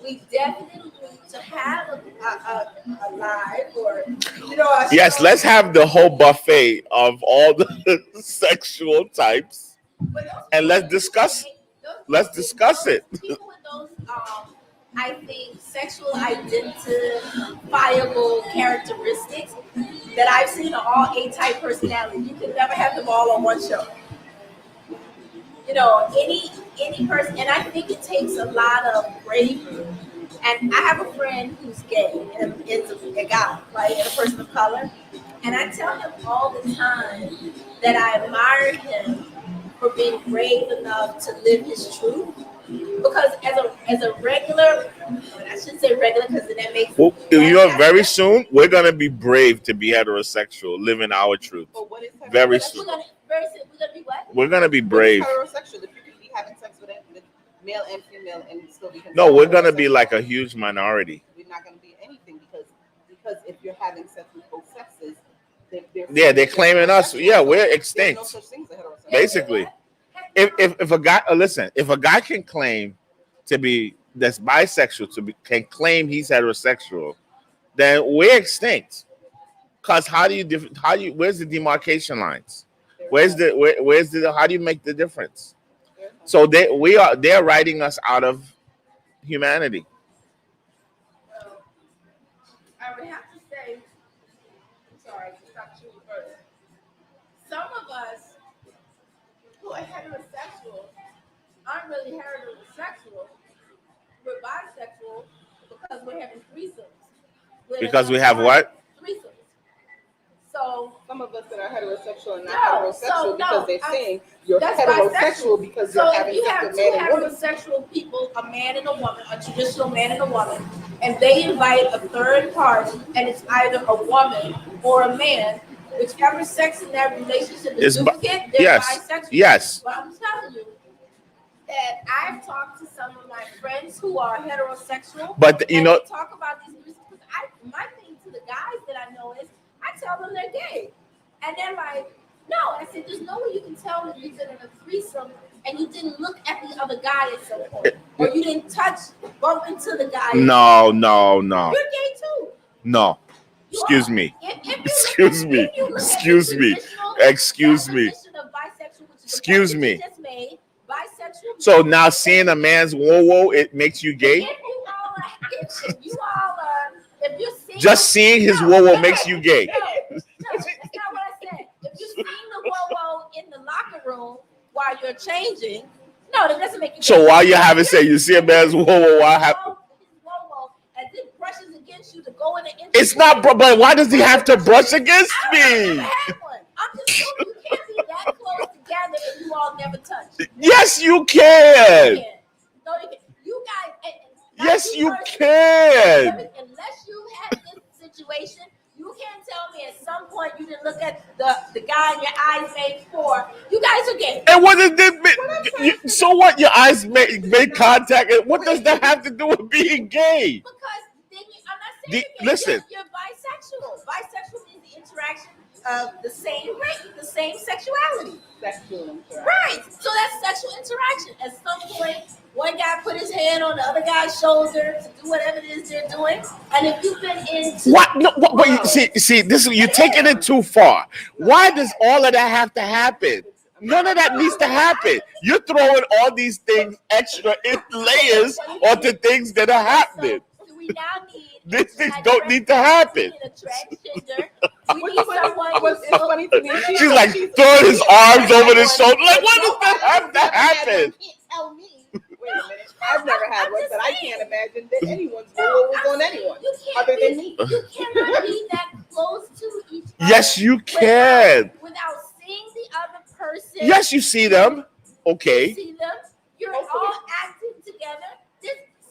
[SPEAKER 2] we definitely need to have a live or a
[SPEAKER 5] Yes,
[SPEAKER 2] show.
[SPEAKER 5] let's have the whole buffet of all the sexual types,
[SPEAKER 2] But those
[SPEAKER 5] and
[SPEAKER 2] people-
[SPEAKER 5] let's discuss.
[SPEAKER 2] those-
[SPEAKER 5] Let's discuss it.
[SPEAKER 2] People with those, I think, sexual identifiable characteristics that I've seen are all A-type personalities. You can never have them all on one show. Any person, and I think it takes a lot of bravery. And I have a friend who's gay and is a guy, right, and a person of color. And I tell him all the time that I admire him for being brave enough to live his truth. Because as a regular, I shouldn't say regular because then that makes
[SPEAKER 5] Very soon we're gonna be brave to be heterosexual, living our truth.
[SPEAKER 4] But what is
[SPEAKER 5] Very
[SPEAKER 4] heterosexual?
[SPEAKER 5] soon.
[SPEAKER 2] We're gonna be what?
[SPEAKER 5] We're gonna be
[SPEAKER 4] What is
[SPEAKER 5] brave.
[SPEAKER 4] heterosexual? If you could be having sex with male and female and still be
[SPEAKER 5] No, we're gonna be
[SPEAKER 4] heterosexual,
[SPEAKER 5] like a huge minority.
[SPEAKER 4] We're not gonna be anything because if you're having sex with both sexes,
[SPEAKER 5] They're claiming us. Yeah, we're
[SPEAKER 4] There's no
[SPEAKER 5] extinct.
[SPEAKER 4] such thing as a heterosexual.
[SPEAKER 5] Basically, if a guy if a guy can claim to be that's bisexual can claim he's heterosexual, then we're extinct. Cause how do you where's the demarcation lines? Where's the how do you make the difference? So they're writing us out of humanity.
[SPEAKER 2] I would have to say, sorry, to stop you first. Some of us who are heterosexual aren't really heterosexual. We're bisexual because we're having threesomes.
[SPEAKER 5] Because we have what?
[SPEAKER 2] Threesomes. So
[SPEAKER 4] Some of us that are heterosexual and not
[SPEAKER 2] No,
[SPEAKER 4] heterosexual because they're saying you're
[SPEAKER 2] that's
[SPEAKER 4] heterosexual
[SPEAKER 2] bisexual.
[SPEAKER 4] because
[SPEAKER 2] So
[SPEAKER 4] you're
[SPEAKER 2] if
[SPEAKER 4] having
[SPEAKER 2] you
[SPEAKER 4] sex
[SPEAKER 2] have
[SPEAKER 4] with
[SPEAKER 2] two
[SPEAKER 4] man and woman.
[SPEAKER 2] heterosexual people, a man and a woman, a traditional man and a woman, and they invite a third party, and it's either a woman or a man, whichever sex in that relationship is duplicate, they're
[SPEAKER 5] yes.
[SPEAKER 2] bisexual.
[SPEAKER 5] Yes.
[SPEAKER 2] But I'm telling you that I've talked to some of my friends who are heterosexual,
[SPEAKER 5] But
[SPEAKER 2] and they talk about these reasons. My thing to the guys that I know is I tell them they're gay. And they're like, no. I said, there's no way you can tell me you've been in a threesome and you didn't look at the other guy at some point. Or you didn't bump into the guy.
[SPEAKER 5] No.
[SPEAKER 2] You're gay too.
[SPEAKER 5] No.
[SPEAKER 2] You
[SPEAKER 5] Excuse
[SPEAKER 2] are.
[SPEAKER 5] me.
[SPEAKER 2] Excuse me.
[SPEAKER 5] Excuse me. Excuse me. Excuse me.
[SPEAKER 2] Bisexual.
[SPEAKER 5] So now seeing a man's whoa, it makes you gay?
[SPEAKER 2] If you're seeing
[SPEAKER 5] Just seeing his whoa makes you gay.
[SPEAKER 2] No, that's not what I said. If you're seeing the whoa in the locker room while you're changing, no, that doesn't make you.
[SPEAKER 5] So while you're having sex, you see a man's whoa, why happen?
[SPEAKER 2] Whoa, as it brushes against you to go in the.
[SPEAKER 5] It's not, but why does he have to brush against me?
[SPEAKER 2] I'm just saying you can't be that close together and you all never touch.
[SPEAKER 5] Yes, you can.
[SPEAKER 2] No, you can't. You guys.
[SPEAKER 5] Yes, you can.
[SPEAKER 2] Unless you had this situation, you can't tell me at some point you didn't look at the guy and your eyes made for. You guys are gay.
[SPEAKER 5] And what is this? So what? Your eyes make contact. And what does that have to do with being gay?
[SPEAKER 2] Because then I'm not saying
[SPEAKER 5] listen.
[SPEAKER 2] You're bisexual. Bisexual means the interaction of the same race, the same sexuality.
[SPEAKER 4] Sexual interaction.
[SPEAKER 2] Right. So that's sexual interaction. At some point, one guy put his hand on the other guy's shoulder to do whatever it is they're doing. And if you've been into
[SPEAKER 5] What? No, wait, see, this you're taking it too far. Why does all of that have to happen? None of that needs to happen. You're throwing all these things extra in layers onto things that are happening.
[SPEAKER 2] So we now need
[SPEAKER 5] These things don't need to happen.
[SPEAKER 2] a transgender. We need someone
[SPEAKER 4] It's funny to me.
[SPEAKER 5] She's like throwing his arms over his shoulder. Like, why does that have to happen?
[SPEAKER 4] You can't tell me. Wait a minute. I've never had one, but I can't imagine that anyone's role was on anyone other than me.
[SPEAKER 2] You cannot be that close to each other.
[SPEAKER 5] Yes, you can.
[SPEAKER 2] Without seeing the other person.
[SPEAKER 5] Yes, you see them. Okay.
[SPEAKER 2] See them. You're all acting together.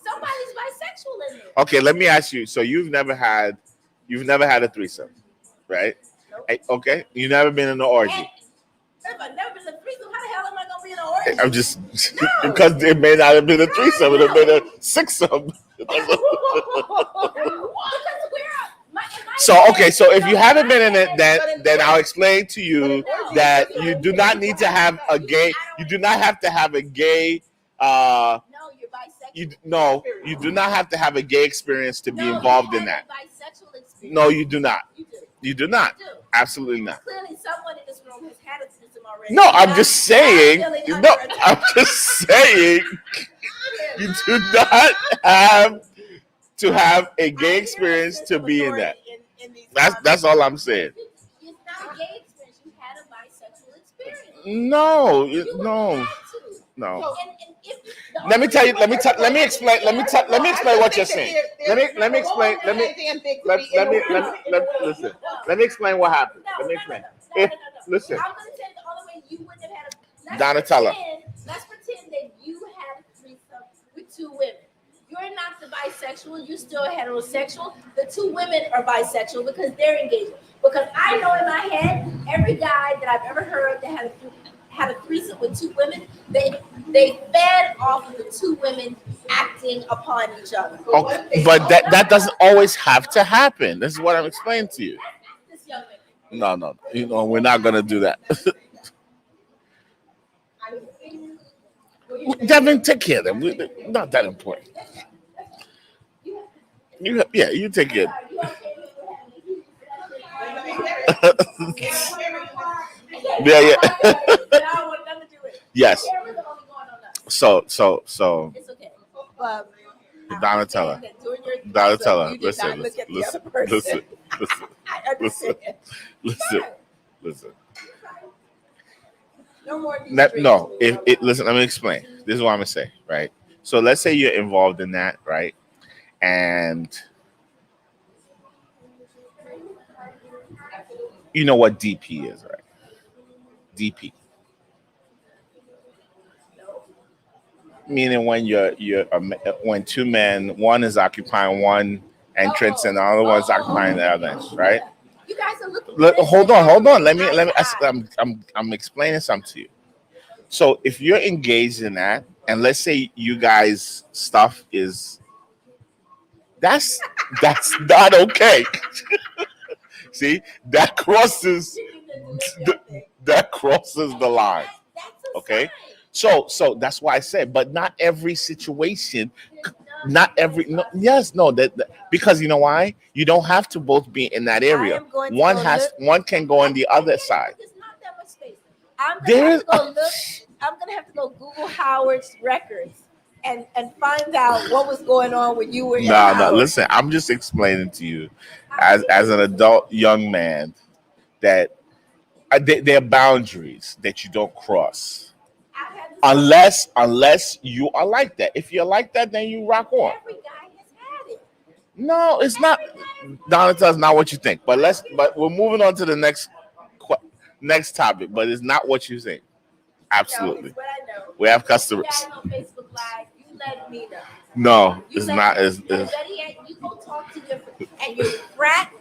[SPEAKER 2] Somebody's bisexual in there.
[SPEAKER 5] Okay, let me ask you. So you've never had a threesome, right?
[SPEAKER 2] Nope.
[SPEAKER 5] Okay, you've never been in an orgy.
[SPEAKER 2] If I've never been in a threesome, how the hell am I gonna be in an orgy?
[SPEAKER 5] I'm just because it may not have been a threesome, it have been a sixsome.
[SPEAKER 2] Because
[SPEAKER 5] So okay, so if you haven't been in it, then I'll explain to you that you do not need to have a gay. You do not have to have a gay.
[SPEAKER 2] No, you're bisexual.
[SPEAKER 5] You do not have to have a gay experience to be involved in that.
[SPEAKER 2] Bisexual experience.
[SPEAKER 5] No, you do not.
[SPEAKER 2] You do.
[SPEAKER 5] You do not.
[SPEAKER 2] You do.
[SPEAKER 5] Absolutely not.
[SPEAKER 2] Clearly, someone in this room has had a threesome already.
[SPEAKER 5] No, I'm just saying.
[SPEAKER 2] feeling
[SPEAKER 5] No,
[SPEAKER 2] under attack.
[SPEAKER 5] I'm just saying. You do not have to have a gay experience to be in that. That's all I'm saying.
[SPEAKER 2] It's not a gay experience. You had a bisexual experience.
[SPEAKER 5] No,
[SPEAKER 2] You
[SPEAKER 5] no,
[SPEAKER 2] had to.
[SPEAKER 5] no.
[SPEAKER 2] And if the
[SPEAKER 5] Let me
[SPEAKER 2] only
[SPEAKER 5] tell you.
[SPEAKER 2] way-
[SPEAKER 5] Let me explain. Let me explain what you're saying. Let me explain. Let me listen. Let me explain what happened. Let me explain. If listen,
[SPEAKER 2] I'm going to say the only way you wouldn't have had a
[SPEAKER 5] Donatella.
[SPEAKER 2] Let's pretend that you had a threesome with two women. You're not the bisexual. You're still heterosexual. The two women are bisexual because they're engaged. Because I know in my head, every guy that I've ever heard that had a threesome with two women, they fed off of the two women acting upon each other.
[SPEAKER 5] Okay, but that doesn't always have to happen. This is what I'm explaining to you.
[SPEAKER 2] This young man.
[SPEAKER 5] No. We're not gonna do that. Devin, take care of them. Not that important. You take care. Yeah. Yes. So.
[SPEAKER 2] It's okay. But
[SPEAKER 5] Donatella,
[SPEAKER 2] you did
[SPEAKER 5] listen,
[SPEAKER 2] not look at the
[SPEAKER 5] listen,
[SPEAKER 2] other person.
[SPEAKER 5] listen,
[SPEAKER 2] I understand.
[SPEAKER 5] listen.
[SPEAKER 2] No more.
[SPEAKER 5] No, listen, let me explain. This is what I'm gonna say, right? So let's say you're involved in that, right? And you know what DP is, right? DP. Meaning when when two men, one is occupying one entrance and the other one's occupying the other, right?
[SPEAKER 2] You guys are looking.
[SPEAKER 5] Hold on. Let me. I'm explaining something to you. So if you're engaged in that, and let's say you guys stuff is that's not okay. See, that crosses the line. Okay. So that's why I said, but not every situation, not every because you know why? You don't have to both be in that area. One can go on the other side.
[SPEAKER 2] There's not that much space. I'm gonna have to go Google Howard's records and find out what was going on when you were.
[SPEAKER 5] No. Listen, I'm just explaining to you, as an adult young man, that there are boundaries that you don't cross. Unless you are like that. If you're like that, then you rock on.
[SPEAKER 2] Every guy has had it.
[SPEAKER 5] No, it's not. Donatella's not what you think. But we're moving on to the next topic. But it's not what you think. Absolutely.
[SPEAKER 2] No, it's what I know.
[SPEAKER 5] We have customers.
[SPEAKER 2] You guys on Facebook Live, you let me know.
[SPEAKER 5] No, it's not.
[SPEAKER 2] You go talk to your frat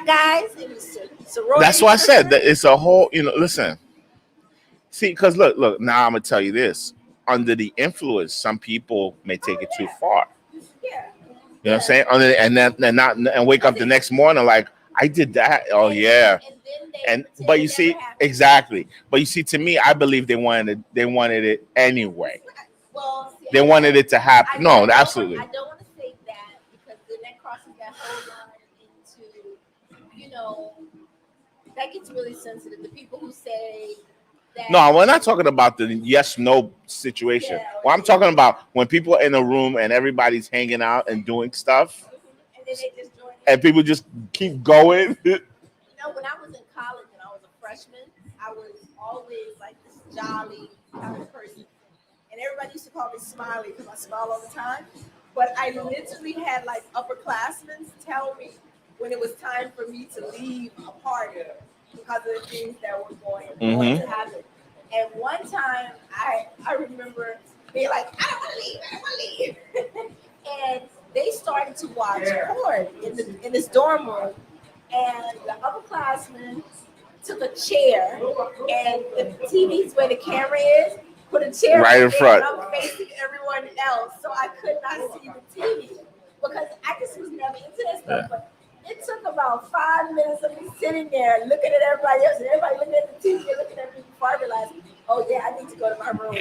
[SPEAKER 2] guys and your sorority.
[SPEAKER 5] That's why I said that it's a whole. Listen. See, because look. Now I'm gonna tell you this. Under the influence, some people may take it too far.
[SPEAKER 2] Yeah.
[SPEAKER 5] You know what I'm saying? And wake up the next morning like I did that. Oh yeah. But you see, exactly. But you see, to me, I believe they wanted it anyway.
[SPEAKER 2] Well,
[SPEAKER 5] they wanted it to happen. No, absolutely.
[SPEAKER 2] I don't want to say that because then that crosses that whole line into, that gets really sensitive. The people who say.
[SPEAKER 5] No, we're not talking about the yes/no situation. Well, I'm talking about when people are in a room and everybody's hanging out and doing stuff,
[SPEAKER 2] and then they just join
[SPEAKER 5] and people just keep going.
[SPEAKER 2] When I was in college and I was a freshman, I was always like this jolly kind of person, and everybody used to call me Smiley because I smile all the time. But I literally had like upperclassmen tell me when it was time for me to leave a party because of the things that were going to happen. And one time, I remember being like, I don't want to leave. And they started to watch porn in this dorm room. And the upperclassmen took a chair, and the TV's where the camera is, put a chair
[SPEAKER 5] right in front.
[SPEAKER 2] And I'm facing everyone else, so I could not see the TV because I just was never into that stuff. But it took about 5 minutes of me sitting there looking at everybody else, and everybody looking at the TV and looking at me before I realized, oh yeah, I need to go to my room.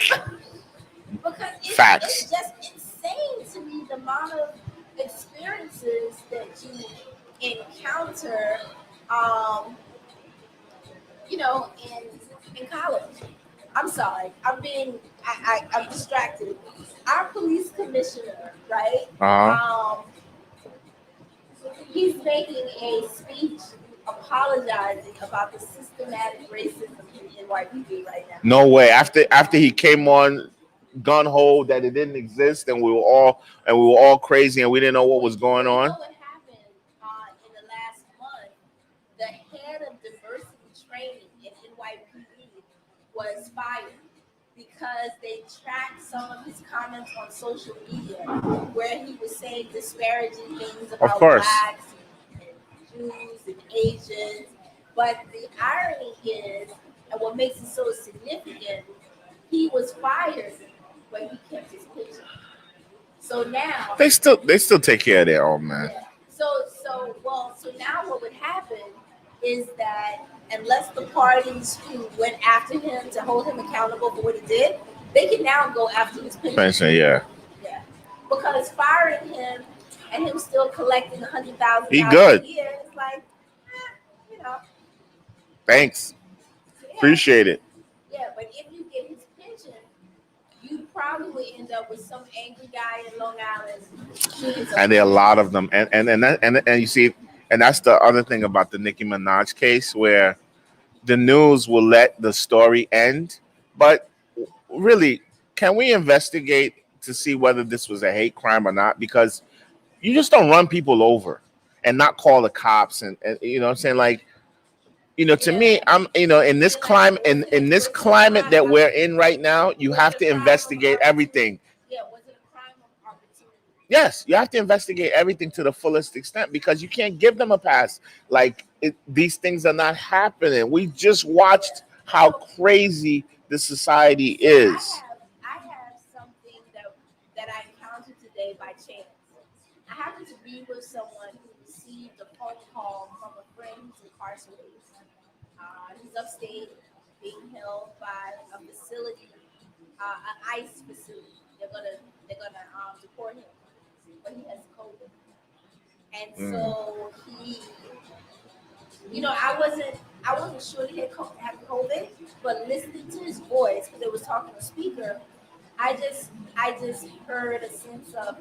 [SPEAKER 2] Because
[SPEAKER 5] Facts.
[SPEAKER 2] it's just insane to me the amount of experiences that you encounter, um, in college. I'm sorry, I'm distracted. Our police commissioner, right?
[SPEAKER 5] Uh-huh.
[SPEAKER 2] He's making a speech apologizing about the systematic racism in NYPD right now.
[SPEAKER 5] No way. After he came on gun ho that it didn't exist, and we were all crazy and we didn't know what was going on.
[SPEAKER 2] You know what happened in the last month? The head of diversity training in NYPD was fired because they tracked some of his comments on social media where he was saying disparaging things about
[SPEAKER 5] course.
[SPEAKER 2] blacks and Jews and Asians. But the irony is, and what makes it so significant, he was fired, but he kept his picture. So now
[SPEAKER 5] They still take care of their own, man.
[SPEAKER 2] yeah. So now what would happen is that unless the parties who went after him to hold him accountable for what he did, they can now go after his pension.
[SPEAKER 5] Pension, yeah.
[SPEAKER 2] Yeah. Because firing him and him still collecting $100,000
[SPEAKER 5] He good.
[SPEAKER 2] a year, it's like, you know.
[SPEAKER 5] Thanks.
[SPEAKER 2] Yeah.
[SPEAKER 5] Appreciate it.
[SPEAKER 2] Yeah, but if you get his pension, you probably would end up with some angry guy in Long Island shooting somebody.
[SPEAKER 5] And there are a lot of them. And you see, and that's the other thing about the Nicki Minaj case, where the news will let the story end. But really, can we investigate to see whether this was a hate crime or not? Because you just don't run people over and not call the cops. And you know what I'm saying? Like, to me, I'm, in this climate, in this climate that we're in right now, you have to investigate everything.
[SPEAKER 2] Yeah, was it a crime of opportunity?
[SPEAKER 5] Yes, you have to investigate everything to the fullest extent, because you can't give them a pass. Like, these things are not happening. We just watched how crazy the society is.
[SPEAKER 2] I have something that I encountered today by chance. I happened to be with someone who received a phone call from a friend who's incarcerated. He's upstate, being held by a facility, an ICE facility. They're gonna deport him, but he has COVID, and so he, I wasn't sure he had COVID, but listening to his voice, because it was talking to speaker, I just heard a sense of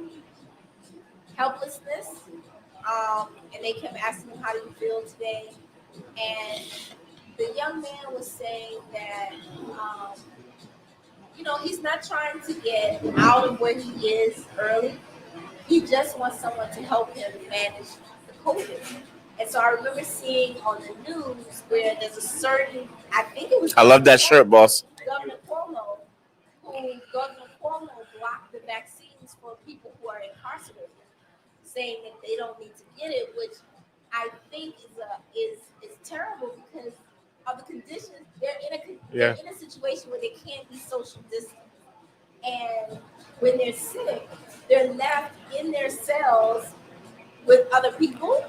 [SPEAKER 2] helplessness. And they kept asking him, "How do you feel today?" And the young man was saying that, he's not trying to get out of where he is early. He just wants someone to help him manage the COVID. And so I remember seeing on the news where there's a certain, I think it was.
[SPEAKER 5] I love that shirt, boss.
[SPEAKER 2] Governor Cuomo blocked the vaccines for people who are incarcerated, saying that they don't need to get it, which I think is terrible because of the conditions. They're in a situation where they can't be social distant, and when they're sick, they're left in their cells with other people,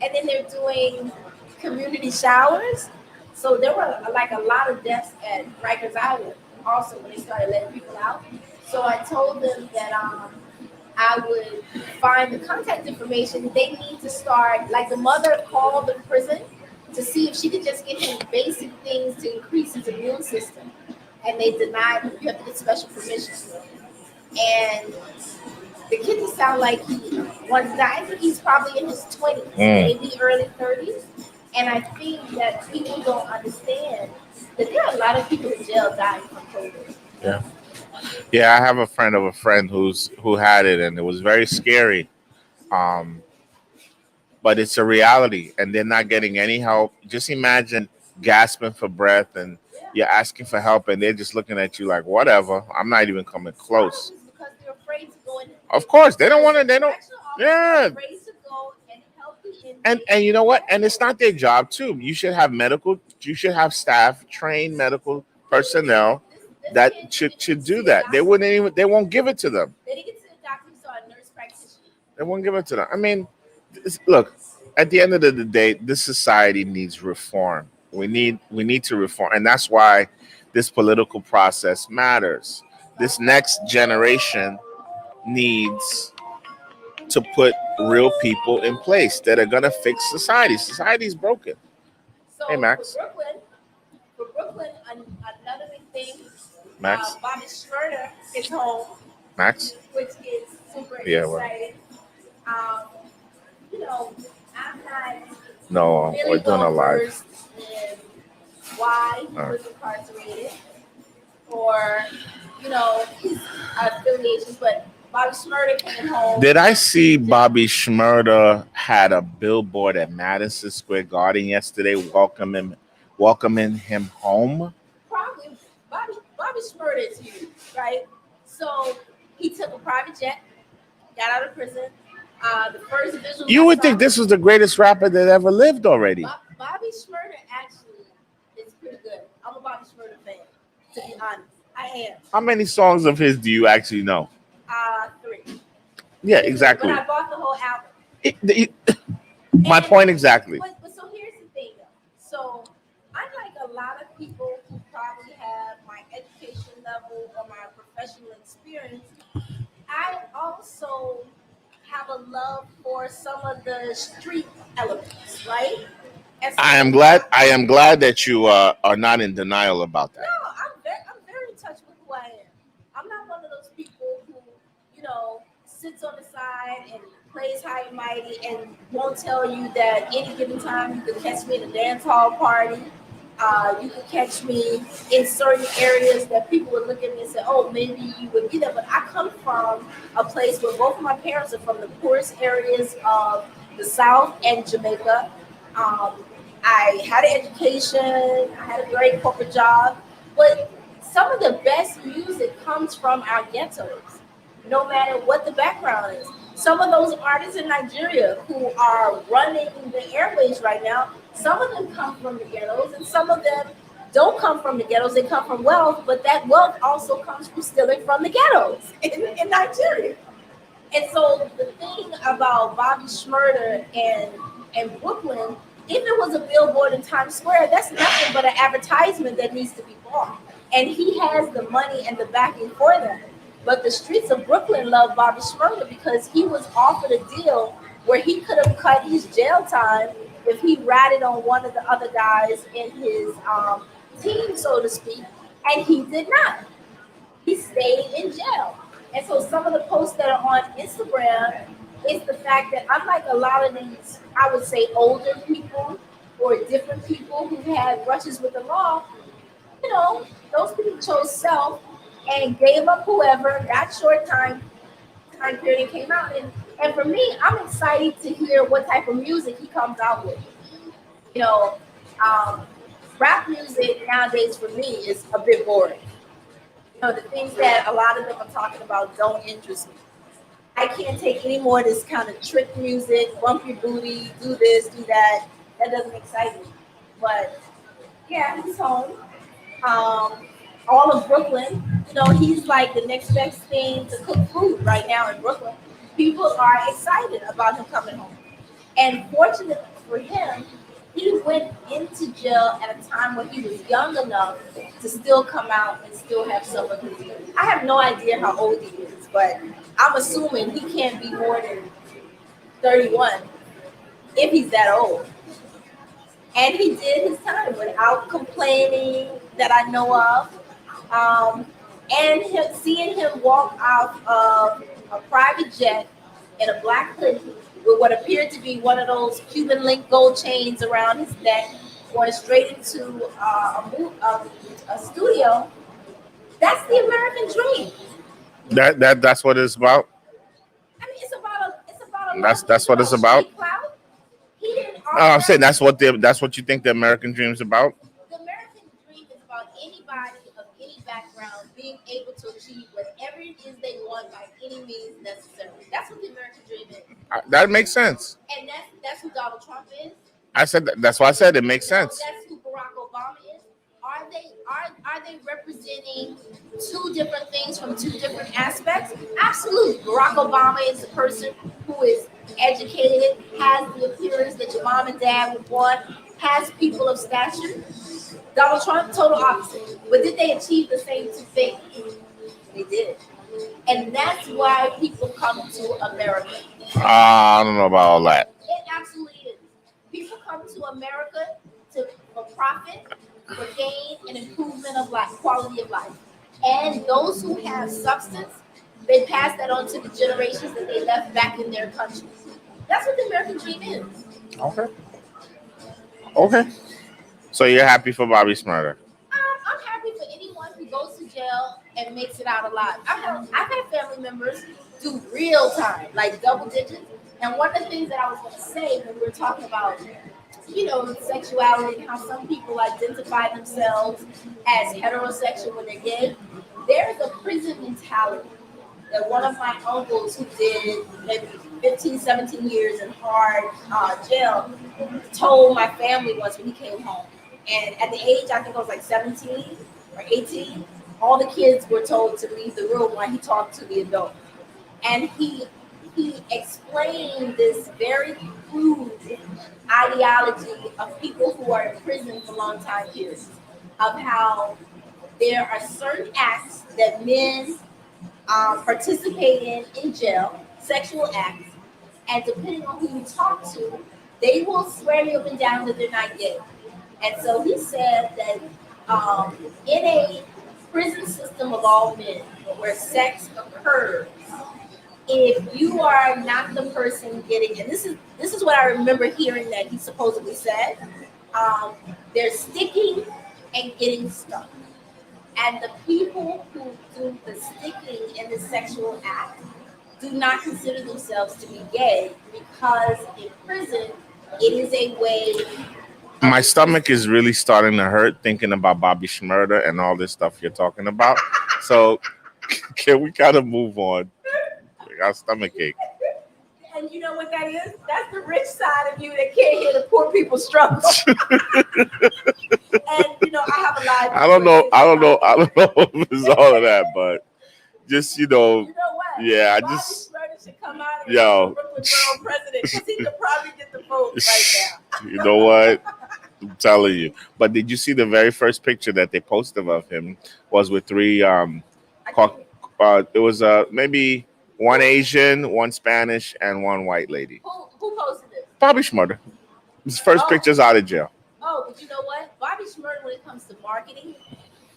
[SPEAKER 2] and then they're doing community showers. So there were like a lot of deaths at Rikers Island also when they started letting people out. So I told them that I would find the contact information. They need to start, like the mother called the prison to see if she could just get him basic things to increase his immune system. And they denied him. You have to get special permission. And the kid just sound like he wants to die. I think he's probably in his 20s, maybe early 30s. And I think that people don't understand that there are a lot of people in jail dying from COVID.
[SPEAKER 5] Yeah. Yeah, I have a friend of a friend who had it, and it was very scary. But it's a reality, and they're not getting any help. Just imagine gasping for breath, and you're asking for help, and they're just looking at you like, whatever. I'm not even coming close.
[SPEAKER 2] Because they're afraid to go in.
[SPEAKER 5] Of course, they don't want to. They don't. Yeah.
[SPEAKER 2] Afraid to go and help the inmate.
[SPEAKER 5] And you know what? And it's not their job too. You should have You should have staff, trained medical personnel that should do that. They wouldn't even. They won't give it to them.
[SPEAKER 2] They didn't get to the doctor, so a nurse practitioner.
[SPEAKER 5] They won't give it to them. I mean, look, At the end of the day, this society needs reform. We need to reform, and that's why this political process matters. This next generation needs to put real people in place that are gonna fix society. Society's broken.
[SPEAKER 2] So
[SPEAKER 5] Hey, Max.
[SPEAKER 2] For Brooklyn, another big thing,
[SPEAKER 5] Max.
[SPEAKER 2] Bobby Schmurder is home,
[SPEAKER 5] Max.
[SPEAKER 2] which is super
[SPEAKER 5] Yeah. Well,
[SPEAKER 2] exciting. Um, you know, I'm not
[SPEAKER 5] no, we're
[SPEAKER 2] really
[SPEAKER 5] doing a
[SPEAKER 2] well
[SPEAKER 5] live.
[SPEAKER 2] versed in why he was incarcerated or, his affiliations, but Bobby Schmurder came home.
[SPEAKER 5] Did I see Bobby Schmurder had a billboard at Madison Square Garden yesterday welcoming him home?
[SPEAKER 2] Probably Bobby Schmurder to you, right? So he took a private jet, got out of prison. The first visual
[SPEAKER 5] You would think this was the greatest rapper that ever lived already.
[SPEAKER 2] Bobby Schmurder actually is pretty good. I'm a Bobby Schmurder fan, to be honest. I am.
[SPEAKER 5] How many songs of his do you actually know?
[SPEAKER 2] 3.
[SPEAKER 5] Yeah, exactly.
[SPEAKER 2] But I bought the whole album.
[SPEAKER 5] My point exactly.
[SPEAKER 2] But so here's the thing, though. So unlike a lot of people who probably have my education level or my professional experience, I also have a love for some of the street elements, right? And so
[SPEAKER 5] I am glad that you are not in denial about that.
[SPEAKER 2] No, I'm very in touch with who I am. I'm not one of those people who, sits on the side and plays high and mighty and won't tell you that any given time you can catch me at a dance hall party. You can catch me in certain areas that people would look at me and say, "Oh, maybe you would be there." But I come from a place where both of my parents are from the poorest areas of the South and Jamaica. I had an education, I had a great corporate job, but some of the best music comes from our ghettos, no matter what the background is. Some of those artists in Nigeria who are running the airways right now, some of them come from the ghettos, and some of them don't come from the ghettos, they come from wealth, but that wealth also comes from stealing from the ghettos in Nigeria. And so the thing about Bobby Schmurder and Brooklyn, if it was a billboard in Times Square, that's nothing but an advertisement that needs to be bought. And he has the money and the backing for that. But the streets of Brooklyn love Bobby Schmurder because he was offered a deal where he could have cut his jail time if he ratted on one of the other guys in his team, so to speak, and he did not. He stayed in jail. And so some of the posts that are on Instagram is the fact that unlike a lot of these, I would say older people or different people who had brushes with the law, those people chose self and gave up whoever, got short time period and came out. And for me, I'm excited to hear what type of music he comes out with. You know, um, Rap music nowadays for me is a bit boring. The things that a lot of them are talking about don't interest me. I can't take any more of this kind of trick music, bump your booty, do this, do that. That doesn't excite me. But yeah, he's home. All of Brooklyn, he's like the next best thing to cook food right now in Brooklyn. People are excited about him coming home. And fortunately for him, he went into jail at a time when he was young enough to still come out and still have some of his youth. I have no idea how old he is, but I'm assuming he can't be more than 31 if he's that old. And he did his time without complaining that I know of. And seeing him walk out of a private jet in a black hoodie with what appeared to be one of those Cuban link gold chains around his neck, going straight into a studio. That's the American dream.
[SPEAKER 5] That's what it's about.
[SPEAKER 2] I mean, it's about a
[SPEAKER 5] That's what it's about.
[SPEAKER 2] He didn't
[SPEAKER 5] I'm saying that's what you think the American dream is about.
[SPEAKER 2] The American dream is about anybody of any background being able to achieve whatever it is they want by any means necessary. That's what the American dream is.
[SPEAKER 5] That makes sense.
[SPEAKER 2] And that's who Donald Trump is.
[SPEAKER 5] I said that's why I said it makes sense.
[SPEAKER 2] That's who Barack Obama is. Are they representing two different things from two different aspects? Absolutely. Barack Obama is the person who is educated, has the appearance that your mom and dad would want, has people of stature. Donald Trump, total opposite. But did they achieve the same two things? They did. And that's why people come to America.
[SPEAKER 5] I don't know about all that.
[SPEAKER 2] It absolutely is. People come to America for profit, for gain, and improvement of life, quality of life. And those who have substance, they pass that on to the generations that they left back in their countries. That's what the American dream is.
[SPEAKER 5] Okay. So you're happy for Bobby Smurder?
[SPEAKER 2] I'm happy for anyone who goes to jail and makes it out alive. I've had family members do real time, like double digits. And one of the things that I was going to say when we were talking about, sexuality and how some people identify themselves as heterosexual when they're gay, there's a prison mentality that one of my uncles who did maybe 15, 17 years in hard jail told my family once when he came home. And at the age, I think I was like 17 or 18, all the kids were told to leave the room while he talked to the adult. And he explained this very crude ideology of people who are in prison for long time periods, of how there are certain acts that men participate in jail, sexual acts, and depending on who you talk to, they will swear you up and down that they're not gay. And so he said that in a prison system of all men where sex occurs, if you are not the person getting, and this is what I remember hearing that he supposedly said, they're sticking and getting stuck. And the people who do the sticking in the sexual act do not consider themselves to be gay because in prison, it is a way.
[SPEAKER 5] My stomach is really starting to hurt thinking about Bobby Shmurda and all this stuff you're talking about. So can we kind of move on? I got a stomach ache.
[SPEAKER 2] And you know what that is? That's the rich side of you that can't hear the poor people struggle. And I have a lot.
[SPEAKER 5] I don't know if it's all of that, but just
[SPEAKER 2] You know what?
[SPEAKER 5] yeah, I
[SPEAKER 2] Bobby
[SPEAKER 5] just
[SPEAKER 2] Shmurda should come out and
[SPEAKER 5] yo.
[SPEAKER 2] be Brooklyn Borough president because he could probably get the vote right now.
[SPEAKER 5] You know what? I'm telling you. But did you see the very first picture that they posted of him was with three it was maybe one Asian, one Spanish, and one white lady.
[SPEAKER 2] Who posted it?
[SPEAKER 5] Bobby Shmurda. His first pictures out of jail.
[SPEAKER 2] Oh, but you know what? Bobby Shmurda, when it comes to marketing,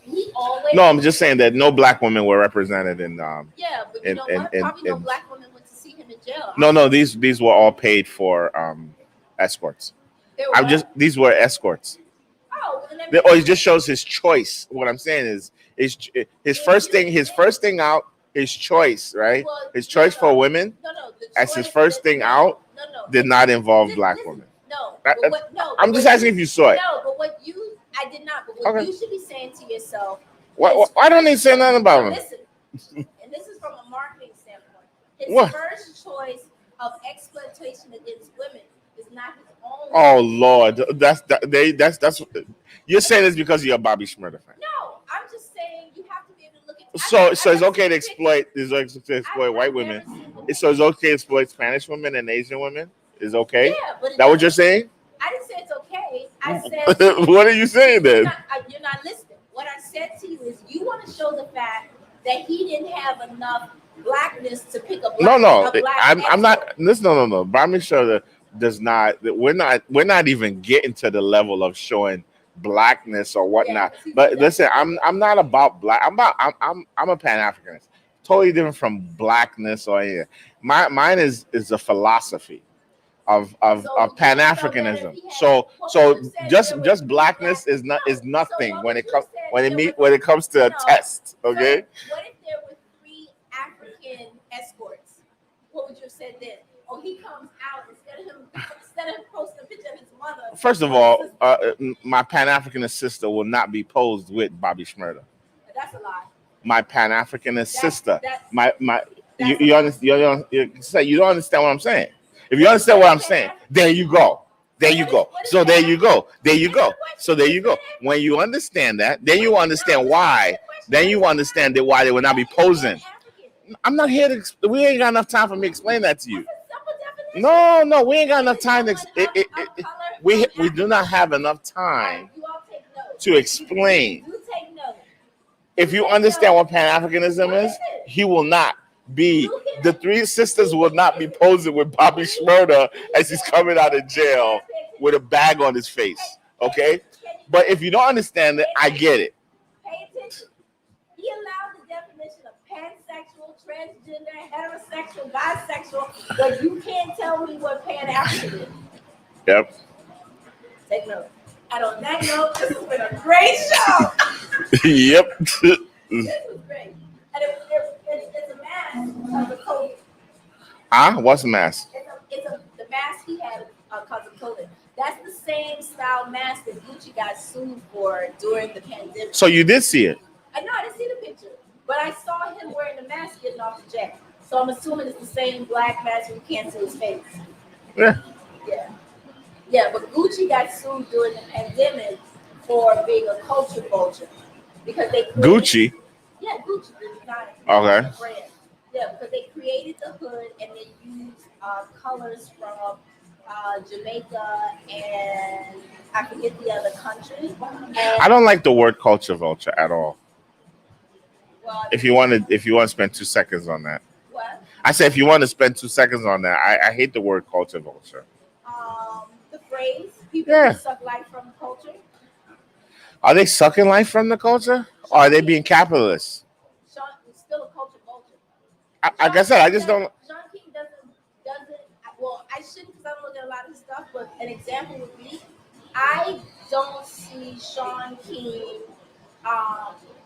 [SPEAKER 2] he always.
[SPEAKER 5] No, I'm just saying that no black women were represented in.
[SPEAKER 2] Yeah, but you know what? Probably no black women went to see him in jail.
[SPEAKER 5] No, these were all paid for escorts. These were escorts.
[SPEAKER 2] Oh,
[SPEAKER 5] It just shows his choice. What I'm saying is his first thing out, his choice, right? His choice for women as his first thing out did not involve black women.
[SPEAKER 2] No,
[SPEAKER 5] I'm just asking if you saw it.
[SPEAKER 2] No, but I did not. But what you should be saying to yourself.
[SPEAKER 5] Why don't they say nothing about him?
[SPEAKER 2] Listen, and this is from a marketing standpoint. His first choice of exploitation against women is not his own.
[SPEAKER 5] Oh Lord, that's you're saying this because you're a Bobby Shmurda fan.
[SPEAKER 2] No, I'm just saying you have to be able to look at.
[SPEAKER 5] So it's okay to exploit. White women. So it's okay to exploit Spanish women and Asian women. Is okay.
[SPEAKER 2] Yeah, but
[SPEAKER 5] that what you're saying?
[SPEAKER 2] I didn't say it's okay. I said.
[SPEAKER 5] What are you saying then?
[SPEAKER 2] You're not listening. What I said to you is you want to show the fact that he didn't have enough blackness to pick a black.
[SPEAKER 5] No. I'm not. No. Bobby Shmurda does not. We're not even getting to the level of showing blackness or whatnot. Yeah, but listen, I'm not about black. I'm a Pan-Africanist. Totally different from blackness or anything. Mine is a philosophy of Pan-Africanism. So just blackness is nothing when it comes to a test. Okay.
[SPEAKER 2] What if there were 3 African escorts? What would you have said then? Oh, he comes out instead of posting a picture of his mother.
[SPEAKER 5] First of all, my Pan-Africanist sister will not be posed with Bobby Shmurda.
[SPEAKER 2] That's a lie.
[SPEAKER 5] My Pan-Africanist sister. You don't understand what I'm saying. If you understand what I'm saying, there you go. So there you go. So there you go. When you understand that, then you understand why. Then you understand why they will not be posing. I'm not here to. We ain't got enough time for me to explain that to you. No, we ain't got enough time. We do not have enough time
[SPEAKER 2] You all take notes.
[SPEAKER 5] to explain.
[SPEAKER 2] You take notes.
[SPEAKER 5] If you understand what Pan-Africanism is, he will not be. The three sisters will not be posing with Bobby Schmurda as he's coming out of jail with a bag on his face. Okay? But if you don't understand it, I get it.
[SPEAKER 2] Pay attention. He allowed the definition of pansexual, transgender, heterosexual, bisexual, but you can't tell me what Pan-African is.
[SPEAKER 5] Yep.
[SPEAKER 2] Take note. And on that note, this has been a great show.
[SPEAKER 5] Yep.
[SPEAKER 2] This was great. And it's a mask of the COVID.
[SPEAKER 5] What's the mask?
[SPEAKER 2] The mask he had because of COVID. That's the same style mask that Gucci got sued for during the pandemic.
[SPEAKER 5] So you did see it?
[SPEAKER 2] I know, I didn't see the picture, but I saw him wearing the mask getting off the jet. So I'm assuming it's the same black mask where you can't see his face.
[SPEAKER 5] Yeah.
[SPEAKER 2] Yeah, but Gucci got sued during the pandemic for being a culture vulture because they created,
[SPEAKER 5] Gucci?
[SPEAKER 2] Yeah, Gucci, the design.
[SPEAKER 5] Okay.
[SPEAKER 2] The brand. Yeah, because they created the hood and they used colors from Jamaica and I forget the other country. And,
[SPEAKER 5] I don't like the word culture vulture at all.
[SPEAKER 2] well,
[SPEAKER 5] If you want to spend 2 seconds on that.
[SPEAKER 2] what?
[SPEAKER 5] I said if you want to spend 2 seconds on that, I hate the word culture vulture.
[SPEAKER 2] The phrase, people
[SPEAKER 5] Yeah.
[SPEAKER 2] who suck life from culture.
[SPEAKER 5] Are they sucking life from the culture? Or are they being capitalists?
[SPEAKER 2] Sean is still a culture vulture.
[SPEAKER 5] Like I said, I just don't.
[SPEAKER 2] Sean King doesn't. Well, I shouldn't because I don't look at a lot of his stuff. But an example would be, I don't see Sean King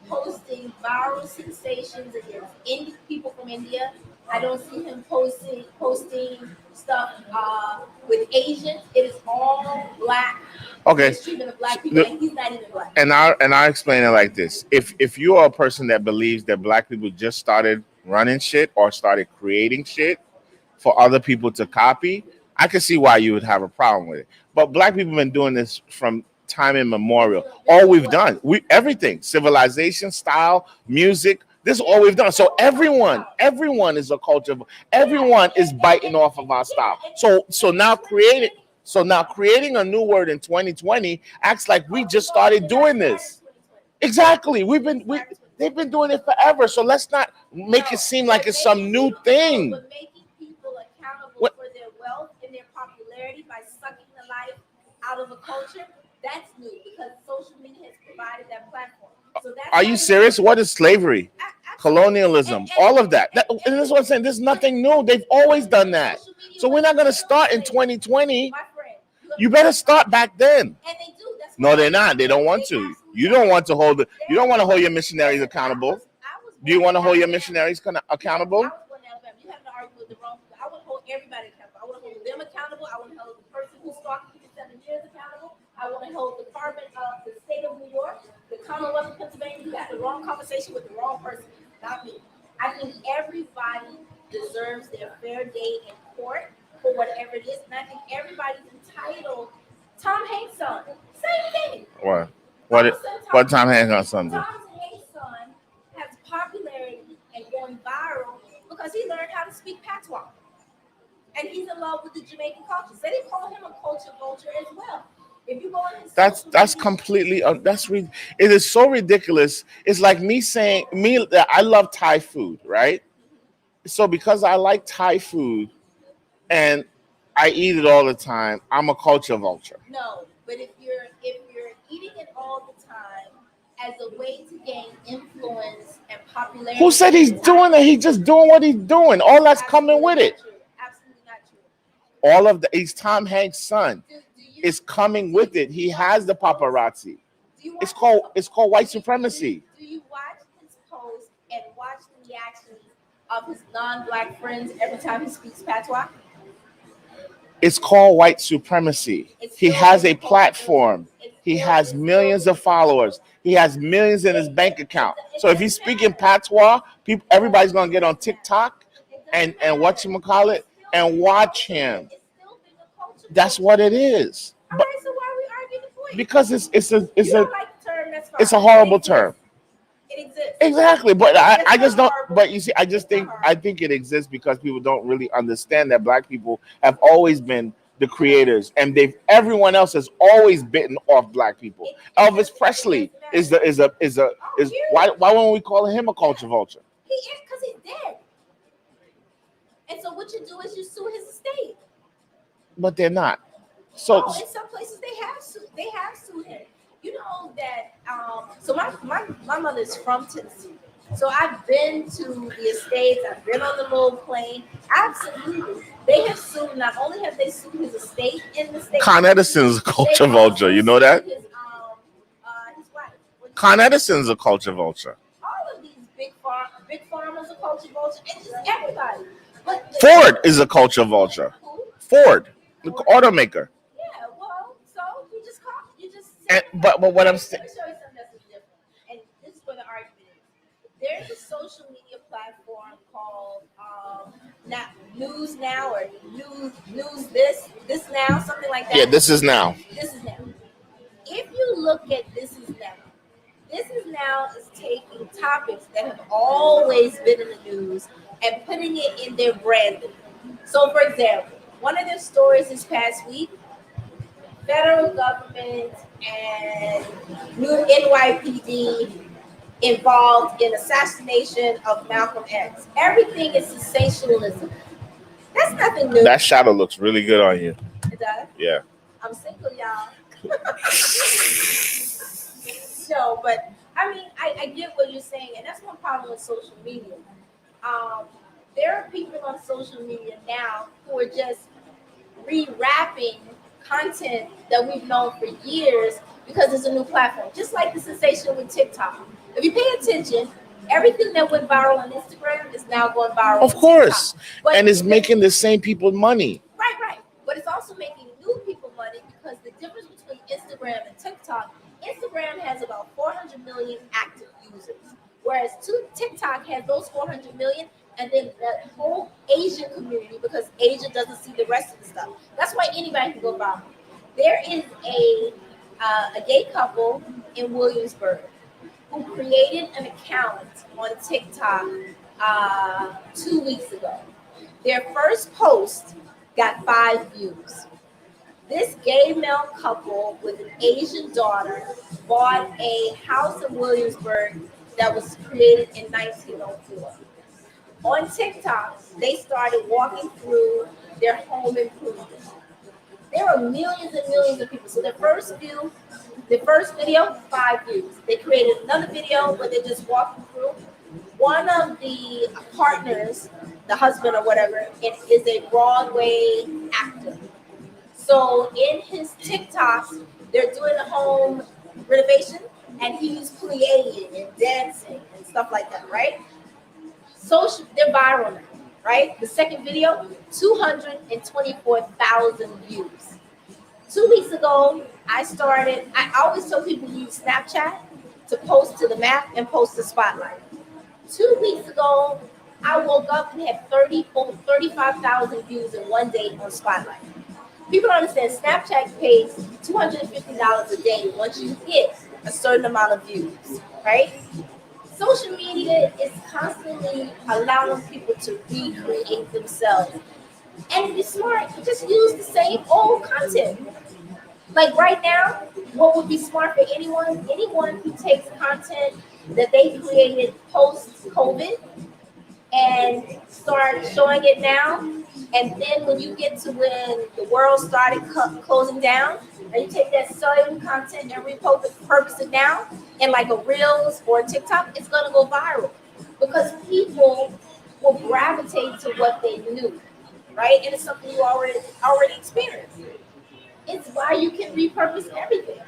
[SPEAKER 2] posting viral sensations against people from India. I don't see him posting stuff with Asians. It is all black.
[SPEAKER 5] Okay.
[SPEAKER 2] Treatment of black people, and he's not even black.
[SPEAKER 5] And I explain it like this: if you are a person that believes that black people just started running shit or started creating shit for other people to copy, I can see why you would have a problem with it. But black people have been doing this from time immemorial. All we've done, everything, civilization, style, music. This is all we've done. So everyone is a culture. Everyone is biting off of our style. So now creating a new word in 2020 acts like we just started doing this. Exactly. They've been doing it forever. So let's not make it seem like it's some new thing.
[SPEAKER 2] But making people accountable for their wealth and their popularity by sucking the life out of a culture, that's new because social media has provided that platform. So that's
[SPEAKER 5] Are you serious? What is slavery? Colonialism, all of that. And this is what I'm saying. There's nothing new. They've always done that. So we're not going to start in 2020. You better start back then.
[SPEAKER 2] And they do.
[SPEAKER 5] No, they're not. They don't want to. You don't want to hold your missionaries accountable. Do you want to hold your missionaries accountable?
[SPEAKER 2] I was born in Alabama. You have to argue with the wrong people. I want to hold everybody accountable. I want to hold them accountable. I want to hold the person who stalked you for 7 years accountable. I want to hold the Department of the State of New York, the Commonwealth of Pennsylvania. You had the wrong conversation with the wrong person, not me. I think everybody deserves their fair day in court for whatever it is, and I think everybody's entitled. Tom Hanks' son, same thing.
[SPEAKER 5] What Tom Hanks' son do?
[SPEAKER 2] Tom Hanks' son has popularity and going viral because he learned how to speak patois. And he's in love with the Jamaican culture. So they call him a culture vulture as well. If you go on his
[SPEAKER 5] That's completely it is so ridiculous. It's like me saying that I love Thai food, right? So because I like Thai food and I eat it all the time, I'm a culture vulture.
[SPEAKER 2] No, but if you're eating it all the time as a way to gain influence and popularity.
[SPEAKER 5] Who said he's doing it? He's just doing what he's doing. All that's coming with it.
[SPEAKER 2] Absolutely not true.
[SPEAKER 5] All of he's Tom Hanks' son. Is coming with it. He has the paparazzi. It's called white supremacy.
[SPEAKER 2] Do you watch his posts and watch the reactions of his non-black friends every time he speaks patois?
[SPEAKER 5] It's called white supremacy. He has a platform. He has millions of followers. He has millions in his bank account. So if he's speaking patois, everybody's gonna get on TikTok and whatchamacallit and watch him. That's what it is.
[SPEAKER 2] All right, so why are we arguing the point?
[SPEAKER 5] Because it's
[SPEAKER 2] You don't like the term, that's fine.
[SPEAKER 5] it's a horrible term.
[SPEAKER 2] It exists.
[SPEAKER 5] Exactly, but I
[SPEAKER 2] It's
[SPEAKER 5] just
[SPEAKER 2] not
[SPEAKER 5] don't.
[SPEAKER 2] horrible.
[SPEAKER 5] But you see, I just
[SPEAKER 2] It's
[SPEAKER 5] think
[SPEAKER 2] not
[SPEAKER 5] I
[SPEAKER 2] horrible.
[SPEAKER 5] think it exists because people don't really understand that black people have always been the creators, and everyone else has always bitten off black people. Elvis Presley is why won't we call him a culture vulture?
[SPEAKER 2] He is because he's dead. And so what you do is you sue his estate.
[SPEAKER 5] But they're not. So
[SPEAKER 2] No, in some places they have sued him. You know that so my mother's from Tennessee. So I've been to the estates, I've been on the little plane. Absolutely. They have sued, not only have they sued his estate in the state.
[SPEAKER 5] Con Edison's a culture vulture. You know that?
[SPEAKER 2] His wife.
[SPEAKER 5] Con Edison's a culture vulture.
[SPEAKER 2] All of these big farmers are culture vulture, and just everybody. But
[SPEAKER 5] Ford is a culture vulture.
[SPEAKER 2] Who?
[SPEAKER 5] Ford, the automaker.
[SPEAKER 2] Yeah, well, so you just
[SPEAKER 5] And,
[SPEAKER 2] said
[SPEAKER 5] but what I'm
[SPEAKER 2] Let
[SPEAKER 5] saying,
[SPEAKER 2] me show you something that's different. And this is where the argument is. There's a social media platform called not News Now or News this Now, something like that.
[SPEAKER 5] yeah, this is now.
[SPEAKER 2] This is now. If you look at This Is Now, This Is Now is taking topics that have always been in the news and putting it in their branding. So, for example, one of their stories this past week, federal government and new NYPD involved in assassination of Malcolm X. Everything is sensationalism. That's nothing new.
[SPEAKER 5] That shadow looks really good on you.
[SPEAKER 2] It does.
[SPEAKER 5] Yeah.
[SPEAKER 2] I'm single, y'all. No, but I mean, I get what you're saying, and that's one problem with social media. There are people on social media now who are just rewrapping content that we've known for years because it's a new platform. Just like the sensation with TikTok. If you pay attention, everything that went viral on Instagram is now going viral.
[SPEAKER 5] Of
[SPEAKER 2] on
[SPEAKER 5] course.
[SPEAKER 2] TikTok. But
[SPEAKER 5] And it's making the same people money.
[SPEAKER 2] right. But it's also making new people money because the difference between Instagram and TikTok, Instagram has about 400 million active users, whereas TikTok has those 400 million and then the whole Asian community because Asia doesn't see the rest of the stuff. That's why anybody can go viral. There is a gay couple in Williamsburg who created an account on TikTok 2 weeks ago. Their first post got 5 views. This gay male couple with an Asian daughter bought a house in Williamsburg that was created in 1904. On TikTok, they started walking through their home improvement. There were millions and millions of people. So the first video, 5 views. They created another video where they're just walking through. One of the partners, the husband or whatever, is a Broadway actor. So in his TikToks, they're doing a home renovation, and he's playing and dancing and stuff like that, right? Social, they're viral now, right? The second video, 224,000 views. 2 weeks ago, I always tell people to use Snapchat to post to the map and post to Spotlight. 2 weeks ago, I woke up and had 35,000 views in one day on Spotlight. People don't understand Snapchat pays $250 a day once you hit a certain amount of views, right? Social media is constantly allowing people to recreate themselves. And if you're smart, you just use the same old content. Like right now, what would be smart for anyone who takes content that they created post-COVID and start showing it now. And then when you get to when the world started closing down, and you take that same content and repurpose it now in like a Reels or a TikTok, it's gonna go viral because people will gravitate to what they knew, right? And it's something you already experienced. It's why you can repurpose everything.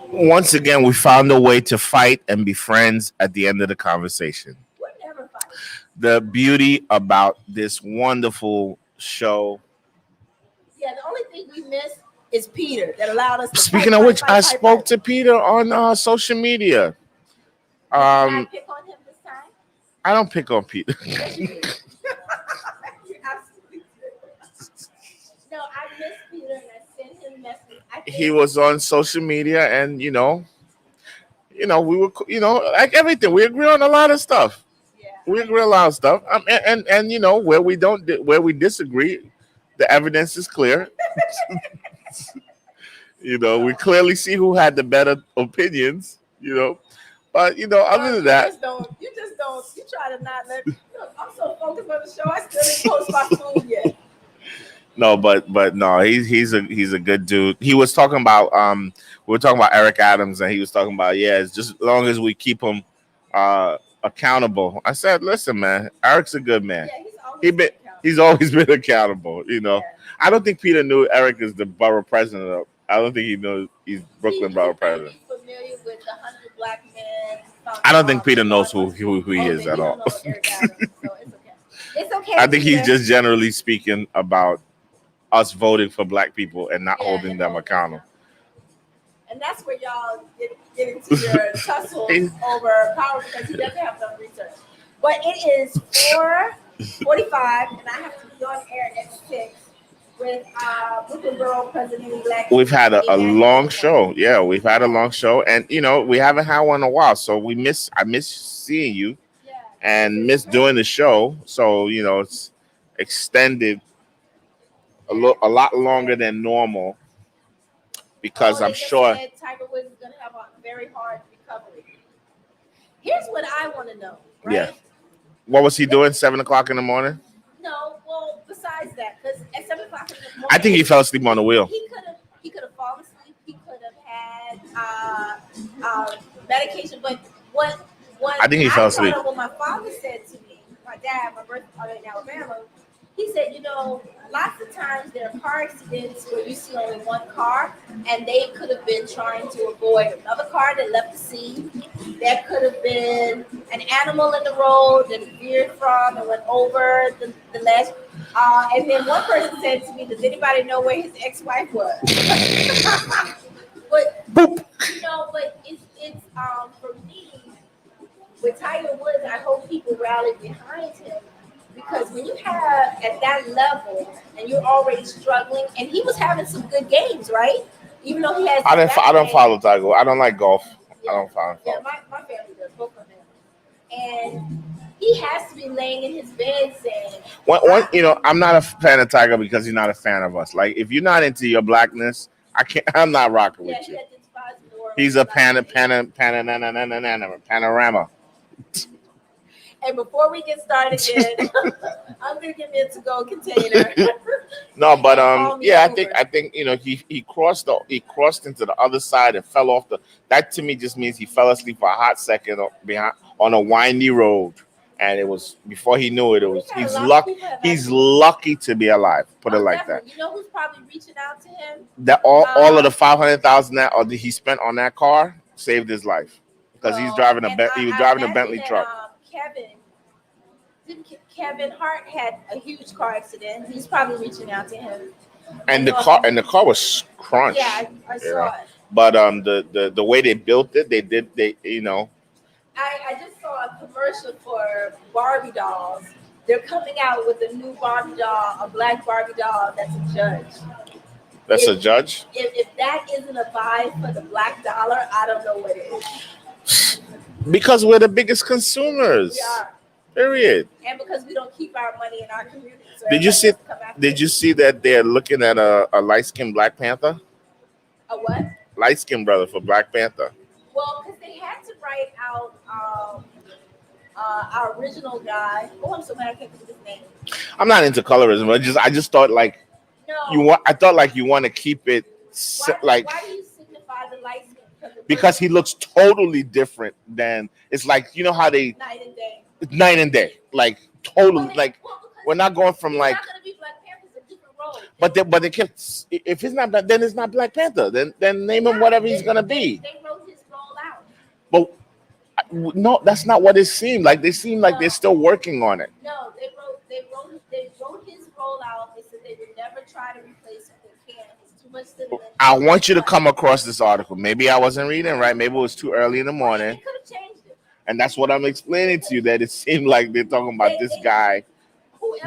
[SPEAKER 5] Once again, we found a way to fight and be friends at the end of the conversation.
[SPEAKER 2] We're never fighting.
[SPEAKER 5] The beauty about this wonderful show.
[SPEAKER 2] Yeah, the only thing we missed is Peter that allowed us to
[SPEAKER 5] Speaking of which, I spoke to Peter on social media.
[SPEAKER 2] Did I pick on him this time?
[SPEAKER 5] I don't pick on Peter.
[SPEAKER 2] Yes, you did. You absolutely did. No, I miss Peter and I sent him messages.
[SPEAKER 5] He was on social media, and we were, like everything. We agree on a lot of stuff.
[SPEAKER 2] Yeah.
[SPEAKER 5] We agree on a lot of stuff. And where we don't, where we disagree, the evidence is clear. We clearly see who had the better opinions. But other than that,
[SPEAKER 2] You try to not let. Look, I'm so focused on the show, I still didn't post my food yet.
[SPEAKER 5] no, but no, he's a good dude. He was talking about we were talking about Eric Adams, and he was talking about, yeah, it's just as long as we keep him accountable. I said, listen, man, Eric's a good man.
[SPEAKER 2] Yeah, he's always
[SPEAKER 5] He been
[SPEAKER 2] accountable.
[SPEAKER 5] he's always been accountable.
[SPEAKER 2] Yeah.
[SPEAKER 5] I don't think Peter knew Eric is the borough president. I don't think he knows he's Brooklyn borough president.
[SPEAKER 2] He's familiar with the 100 Black Men.
[SPEAKER 5] I don't think Peter knows who he is at all.
[SPEAKER 2] So it's okay. It's okay.
[SPEAKER 5] I think he's
[SPEAKER 2] Peter.
[SPEAKER 5] just generally speaking about us voting for Black people and not holding them accountable.
[SPEAKER 2] And that's where y'all get into your tussle over power, because he doesn't have enough research. But it is 4:45, and I have to be on air at 6 with Brooklyn Borough President Black.
[SPEAKER 5] We've had a long show. Yeah, we've had a long show, and we haven't had one in a while. So I miss seeing you, and miss doing the show. So it's extended a lot longer than normal, because I'm sure
[SPEAKER 2] Tiger Woods is going to have a very hard recovery. Here's what I want to know, right?
[SPEAKER 5] Yeah. What was he doing? 7:00 in the morning?
[SPEAKER 2] No, well, besides that, because at 7:00 in the morning,
[SPEAKER 5] I think he fell asleep on the wheel.
[SPEAKER 2] He could have fallen asleep. He could have had medication. But what
[SPEAKER 5] I think he fell asleep.
[SPEAKER 2] What my father said to me, my dad, my birthday in Alabama, he said, lots of times there are car accidents where you see only one car, and they could have been trying to avoid another car that left the scene. There could have been an animal in the road that veered from and went over the ledge. And then one person said to me, does anybody know where his ex-wife was? But
[SPEAKER 5] Boop.
[SPEAKER 2] but it's for me, with Tiger Woods, I hope people rally behind him. Because when you have at that level and you're already struggling, and he was having some good games, right? Even though he has.
[SPEAKER 5] I don't follow Tiger. I don't like golf.
[SPEAKER 2] Yeah.
[SPEAKER 5] I don't follow.
[SPEAKER 2] Yeah, my family does, both of them. And he has to be laying in his bed saying,
[SPEAKER 5] I'm not a fan of Tiger because he's not a fan of us. Like, if you're not into your blackness, I'm not rocking with you. He's a panorama.
[SPEAKER 2] And before we get started again, I'm gonna give you a to-go container.
[SPEAKER 5] No, but I think he crossed into the other side and fell off that to me just means he fell asleep for a hot second on a windy road, and it was before he knew it. He's lucky to be alive. Put it like that.
[SPEAKER 2] You know who's probably reaching out to him?
[SPEAKER 5] That all of the $500,000 that he spent on that car saved his life, because he was driving a Bentley truck.
[SPEAKER 2] Kevin Hart had a huge car accident. He's probably reaching out to him.
[SPEAKER 5] And the car was crunched.
[SPEAKER 2] Yeah, I saw it.
[SPEAKER 5] But the way they built it,
[SPEAKER 2] I just saw a commercial for Barbie dolls. They're coming out with a new Barbie doll, a black Barbie doll that's a judge.
[SPEAKER 5] That's a judge?
[SPEAKER 2] If that isn't a buy for the black dollar, I don't know what is.
[SPEAKER 5] Because we're the biggest consumers.
[SPEAKER 2] We are.
[SPEAKER 5] Period.
[SPEAKER 2] And because we don't keep our money in our community. So
[SPEAKER 5] Did you see that they're looking at a light-skinned Black Panther?
[SPEAKER 2] A what?
[SPEAKER 5] Light-skinned brother for Black Panther.
[SPEAKER 2] Well, because they had to write out our original guy. Oh, I'm so mad I can't think of his name.
[SPEAKER 5] I'm not into colorism, but I just thought like I thought like you want to keep it
[SPEAKER 2] why do you signify the light skin?
[SPEAKER 5] Because he looks totally different than it's like how they night and day, like totally we're not going from like.
[SPEAKER 2] Not gonna be Black Panther's a different role.
[SPEAKER 5] But they kept if it's not then it's not Black Panther. Then name him whatever he's gonna be.
[SPEAKER 2] They wrote his role out.
[SPEAKER 5] But no, that's not what it seemed like. They seem like they're still working on it.
[SPEAKER 2] No, they wrote his role out. They said they would never try to replace him. They can't. It's too much cinnamon.
[SPEAKER 5] I want you to come across this article. Maybe I wasn't reading right. Maybe it was too early in the morning.
[SPEAKER 2] They could have changed it.
[SPEAKER 5] And that's what I'm explaining to you. That it seemed like they're talking about this guy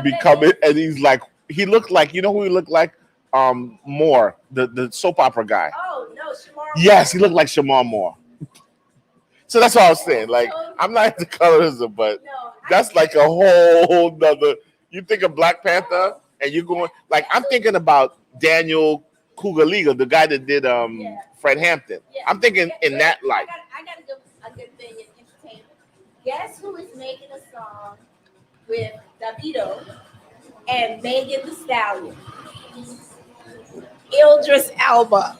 [SPEAKER 5] becoming, and he's like, he looked like, who he looked like? Moore, the soap opera guy.
[SPEAKER 2] Oh no, Shamar.
[SPEAKER 5] Yes, he looked like Shamar Moore. So that's what I was saying. Like, I'm not into colorism, but that's like a whole nother. You think of Black Panther, and you're going like I'm thinking about Daniel Kugaliga, the guy that did Fred Hampton. I'm thinking in that light.
[SPEAKER 2] I got a good thing in entertainment. Guess who is making a song with Davido and Megan Thee Stallion? Idris Elba.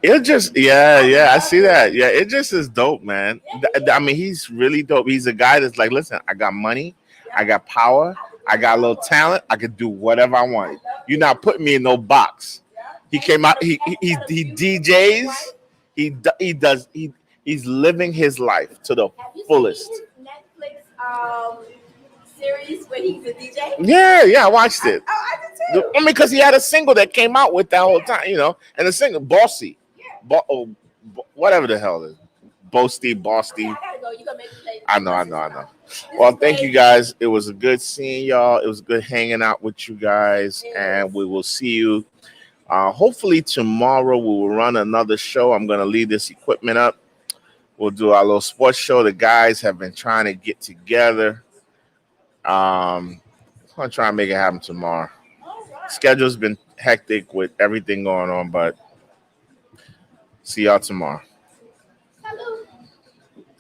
[SPEAKER 5] It just, yeah, I see that. Yeah, it just is dope, man. I mean, he's really dope. He's a guy that's like, listen, I got money, I got power, I got a little talent, I can do whatever I want. You're not putting me in no box. He came out, he DJs, he's living his life to the fullest.
[SPEAKER 2] Have you seen his Netflix series where he's a DJ?
[SPEAKER 5] Yeah, I watched it.
[SPEAKER 2] I did too.
[SPEAKER 5] I mean, because he had a single that came out with that whole time, and the single, Bossy. Whatever the hell it is. Boasty.
[SPEAKER 2] I gotta go. You gonna make me play.
[SPEAKER 5] I know. Well, thank you guys. It was a good seeing y'all. It was good hanging out with you guys. And we will see you. Hopefully tomorrow we will run another show. I'm going to leave this equipment up. We'll do our little sports show. The guys have been trying to get together. I'm going to try and make it happen tomorrow. Schedule's been hectic with everything going on, but see y'all tomorrow.